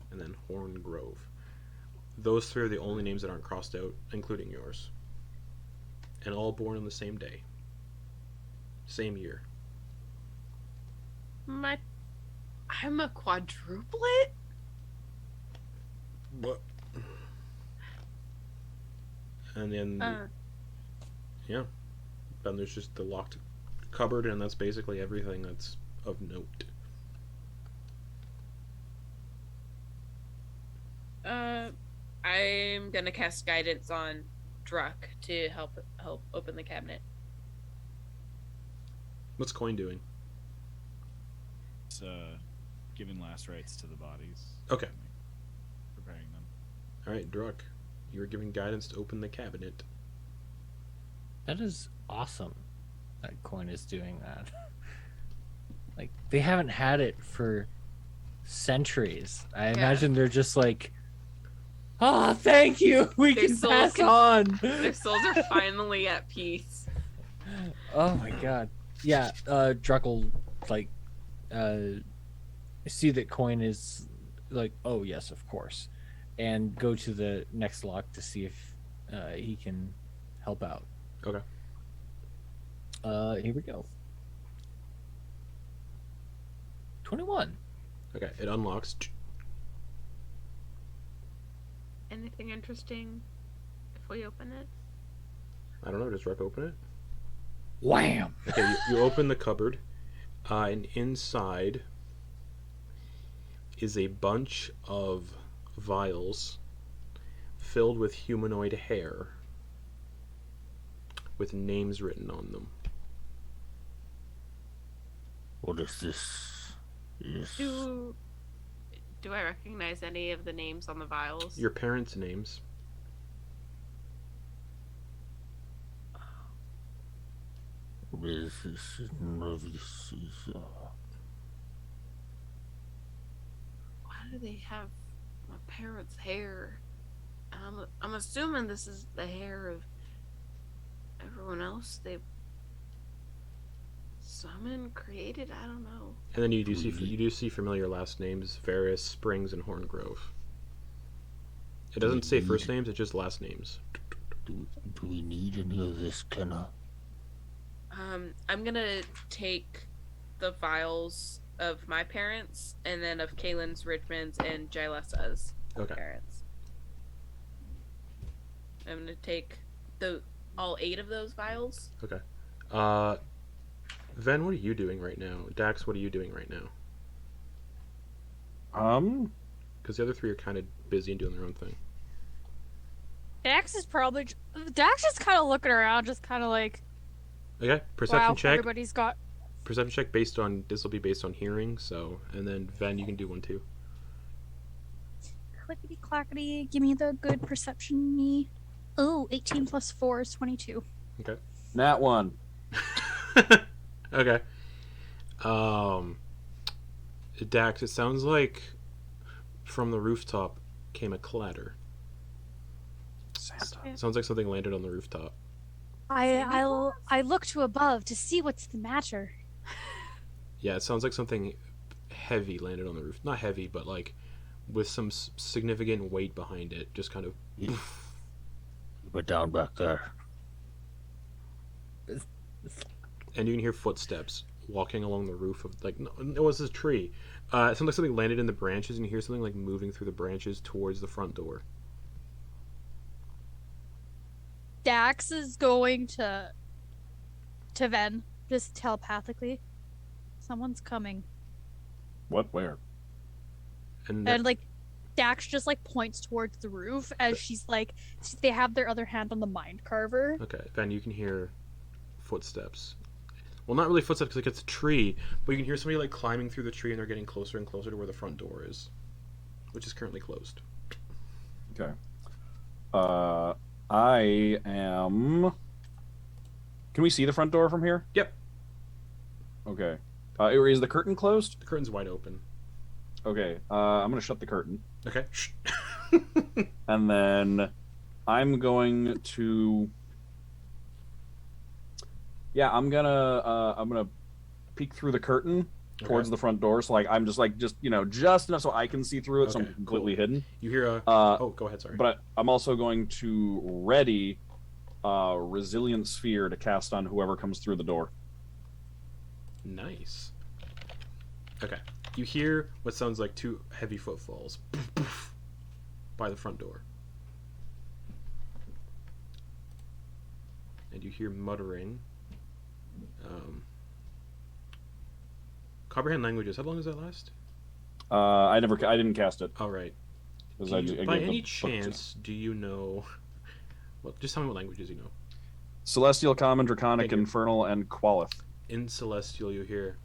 And then Horngrove. Those 3 are the only names that aren't crossed out, including yours. And all born on the same day. Same year. I'm a quadruplet? What? And then... yeah. Then there's just the locked cupboard, and that's basically everything that's of note. I'm gonna cast guidance on Druck to help open the cabinet. What's Quoin doing? It's giving last rites to the bodies. Okay. Preparing them. Alright, Druck. You were giving guidance to open the cabinet. That is awesome that Quoin is doing that. Like, they haven't had it for centuries. I imagine they're just like, oh, thank you, we Their can souls pass can- on. Their souls are finally at peace. Oh my god. Yeah, Druckle, like, see that Quoin is like, oh yes, of course, and go to the next lock to see if he can help out. Okay. Here we go. 21. Okay, it unlocks. Anything interesting if we open it? I don't know, does Druck open it? Wham! Okay, you open the cupboard, and inside is a bunch of vials filled with humanoid hair with names written on them. What is this? Yes. Do I recognize any of the names on the vials? Your parents' names. What is this? None of this is, Why do they have my parents' hair? I'm assuming this is the hair of everyone else they've summoned, created. I don't know. And then you do see familiar last names: Varys, Springs, and Horngrove. It doesn't say first names; it's just last names. do we need any of this, Kenna? I'm gonna take the vials of my parents and then of Kaylin's, Richmond's, and Jylessa's Okay. parents. I'm gonna take all 8 of those vials. Okay. Ven, what are you doing right now? Dax, what are you doing right now? Um, Because the other 3 are kind of busy and doing their own thing. Dax is probably Dax is kind of looking around, just kind of like, Okay, perception wow, check. everybody's got. Perception check based on this will be based on hearing. So, and then Ven, you can do one too. Clickety clackety, give me the good perception. Oh, 18 plus 4 is 22. Nat 1. Okay. Dax, it sounds like from the rooftop came a clatter. Santa. It sounds like something landed on the rooftop. I look to above to see what's the matter. Yeah, it sounds like something heavy landed on the roof. Not heavy, but like with some significant weight behind it. Just kind of. Keep it down back there. And you can hear footsteps walking along the roof of like no, it was a tree. It sounds like something landed in the branches, and you hear something like moving through the branches towards the front door. Dax is going to Ven, just telepathically. Someone's coming. What? Where? And And like Dax just like points towards the roof as she's like they have their other hand on the mind carver. okay, Ven, you can hear footsteps. Well, not really footsteps because like it's a tree, but you can hear somebody like climbing through the tree, and they're getting closer and closer to where the front door is, which is currently closed. Okay. I am. Can we see the front door from here? Yep. Okay. Is the curtain closed? The curtain's wide open. Okay. I'm gonna shut the curtain, Okay. Shh. and then I'm going to. Yeah, I'm gonna peek through the curtain towards the front door. So like I'm just just enough so I can see through it, so Okay, I'm completely cool. hidden. You hear a. Uh, Oh, go ahead. Sorry. But I'm also going to ready resilient sphere to cast on whoever comes through the door. Nice. Okay. You hear what sounds like two heavy footfalls by the front door. And you hear muttering. Comprehend languages. How long does that last? I didn't cast it. All right. 'Cause Do I you- gave by the any book to- chance, do you know? Well, just tell me what languages you know. Celestial, Common, Draconic, Thank you. Infernal, and Qualith. In Celestial, you hear.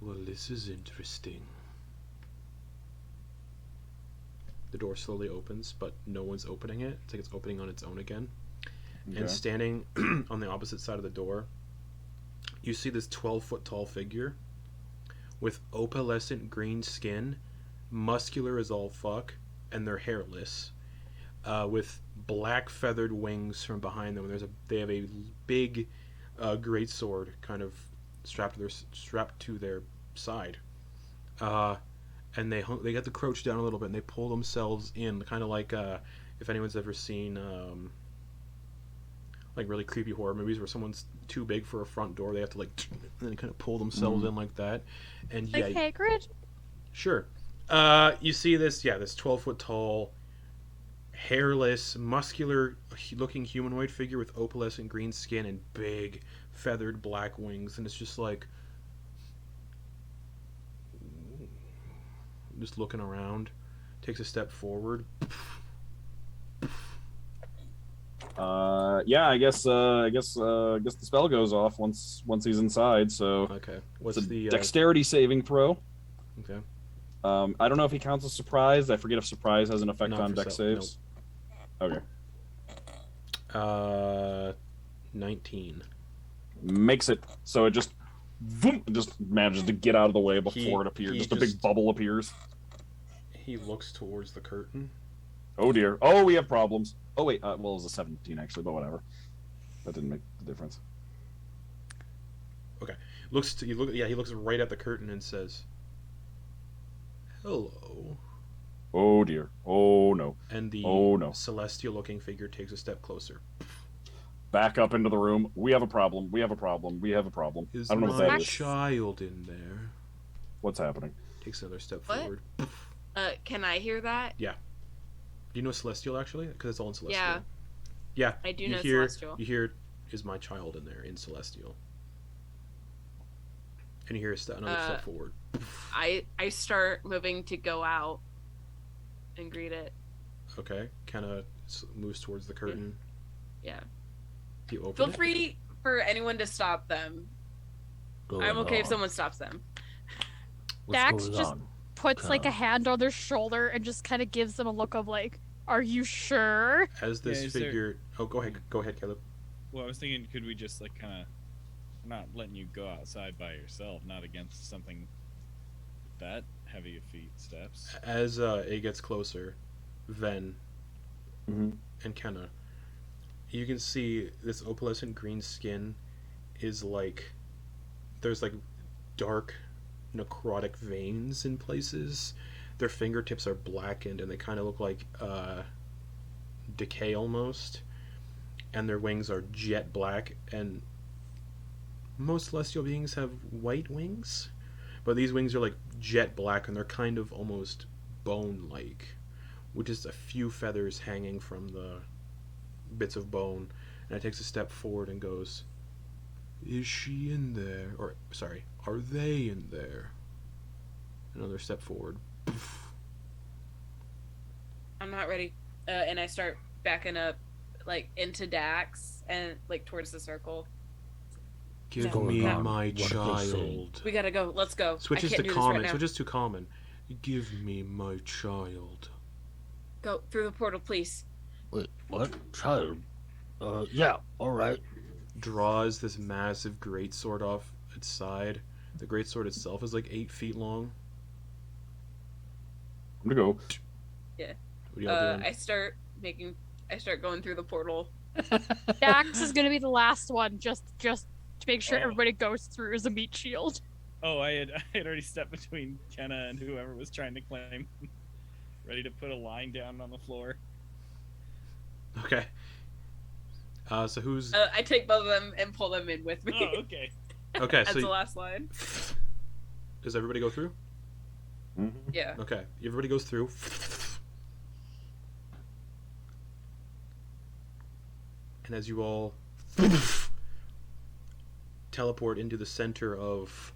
Well, this is interesting. The door slowly opens, but no one's opening it. It's like it's opening on its own again. Okay. And standing on the opposite side of the door, you see this 12-foot tall figure with opalescent green skin, muscular as all fuck, and they're hairless, with black feathered wings from behind them. They have a big great sword kind of strapped to their side, and they got to crouch down a little bit, and they pull themselves in, kind of like if anyone's ever seen like really creepy horror movies where someone's too big for a front door, they have to like and then kind of pull themselves in like that. And yeah, Like Hagrid? sure. You see this 12-foot tall, hairless, muscular looking humanoid figure with opalescent green skin and big feathered black wings, and it's just like just looking around, takes a step forward. Yeah, I guess the spell goes off once he's inside. So Okay, what's it's a the dexterity saving throw. okay? I don't know if he counts as surprise. I forget if surprise has an effect Not on for dex nope. saves. Okay, 19. makes it so it just manages to get out of the way before it appears. he Just a big bubble appears. He looks towards the curtain. Oh dear. Oh, we have problems. Oh wait. Well, it was a 17 actually, but whatever. That didn't make the difference. He looks right at the curtain and says, "Hello." Oh dear. Oh no. And the Oh, no. celestial-looking figure takes a step closer. Back up into the room. We have a problem. We have a problem. We have a problem. Is I don't know what my that is. child in there? What's happening? Takes another step What? forward. Can I hear that? Do you know Celestial actually? Because it's all in Celestial. Yeah. Yeah. I do you know hear, Celestial. You hear, "Is my child in there?" in Celestial. And you hear another step forward. I start moving to go out and greet it. Okay, kind of moves towards the curtain. Yeah. You open Feel it. free for anyone to stop them. I'm okay if someone stops them. What's Dax going just on? puts like a hand on their shoulder and just kind of gives them a look of like, "Are you sure?" As this Yeah, is there- figure... Oh, go ahead, Caleb. Well, I was thinking, could we just like kind of not letting you go outside by yourself, not against something that heavy of feet steps? As it gets closer, Ven Mhm. and Kenna, you can see this opalescent green skin is like... There's like dark necrotic veins in places. Their fingertips are blackened and they kind of look like decay almost. And their wings are jet black, and most celestial beings have white wings, but these wings are like jet black and they're kind of almost bone-like, with just a few feathers hanging from the bits of bone. And it takes a step forward and goes, "Is she in there?" Or, sorry, "Are they in there?" Another step forward. I'm not ready. And I start backing up, like, into Dax and, like, towards the circle. "Give What's me going on? my What are they saying? child." We gotta go. Let's go. Switches I to can't do common. this right now. Switches to common. "Give me my child." Go through the portal, please. Wait, what? Child? Yeah, alright. Draws this massive greatsword off its side. The greatsword itself is like 8 feet long. I'm gonna go. What are y'all doing? I start going through the portal. Dax is gonna be the last one, just to make sure Oh. everybody goes through as a meat shield. Oh, I had already stepped between Kenna and whoever was trying to claim, ready to put a line down on the floor. Okay. So who's... I take both of them and pull them in with me. Oh, okay. Okay, That's so... the last line. Does everybody go through? Mhm. Yeah. Okay, everybody goes through. And as you all teleport into the center of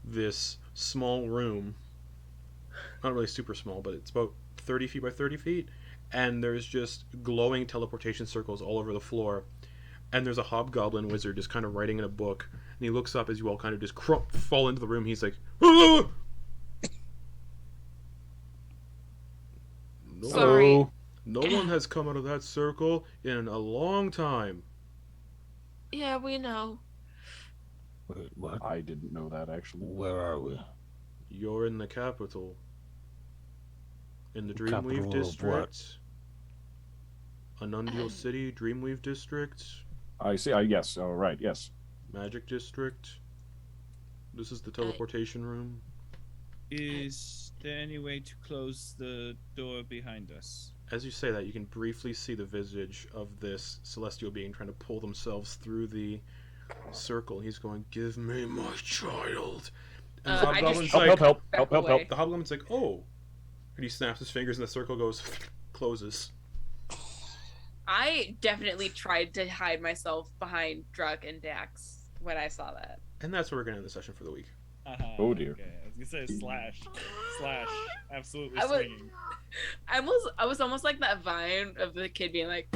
this small room, not really super small, but it's about 30 feet by 30 feet, and there's just glowing teleportation circles all over the floor, and there's a hobgoblin wizard just kind of writing in a book, and he looks up as you all kind of just fall into the room. He's like, "Ah!" No, Sorry. no one has come out of that circle in a long time. Yeah, we know. Wait, what? I didn't know that actually. Where are we? You're in the capital. In the The Dreamweave capital of what? district. Anundial City, Dreamweave district, I see. Yes. Oh, right. Yes. Magic district. This is the teleportation room. Is there any way to close the door behind us? As you say that, you can briefly see the visage of this celestial being trying to pull themselves through the circle. He's going, "Give me my child." And the I just hobgoblin's Help! like, Help! Help! back Help! Help! away. Help! the hobgoblin's like, "Oh." And he snaps his fingers and the circle goes, closes. I definitely tried to hide myself behind Druk and Dax when I saw that. And that's where we're going to end the session for the week. Oh, dear. Okay. I was gonna say slash, absolutely I was- swinging. I was almost like that vine of the kid being like,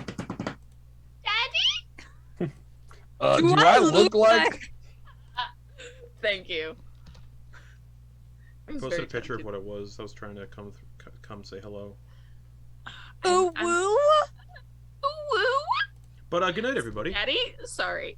"Daddy." Do I look like? Thank you. It I was posted very a picture of touching. what it was. I was trying to come say hello. Ooh I'm- woo! Ooh, woo. But good night, everybody. Daddy, sorry.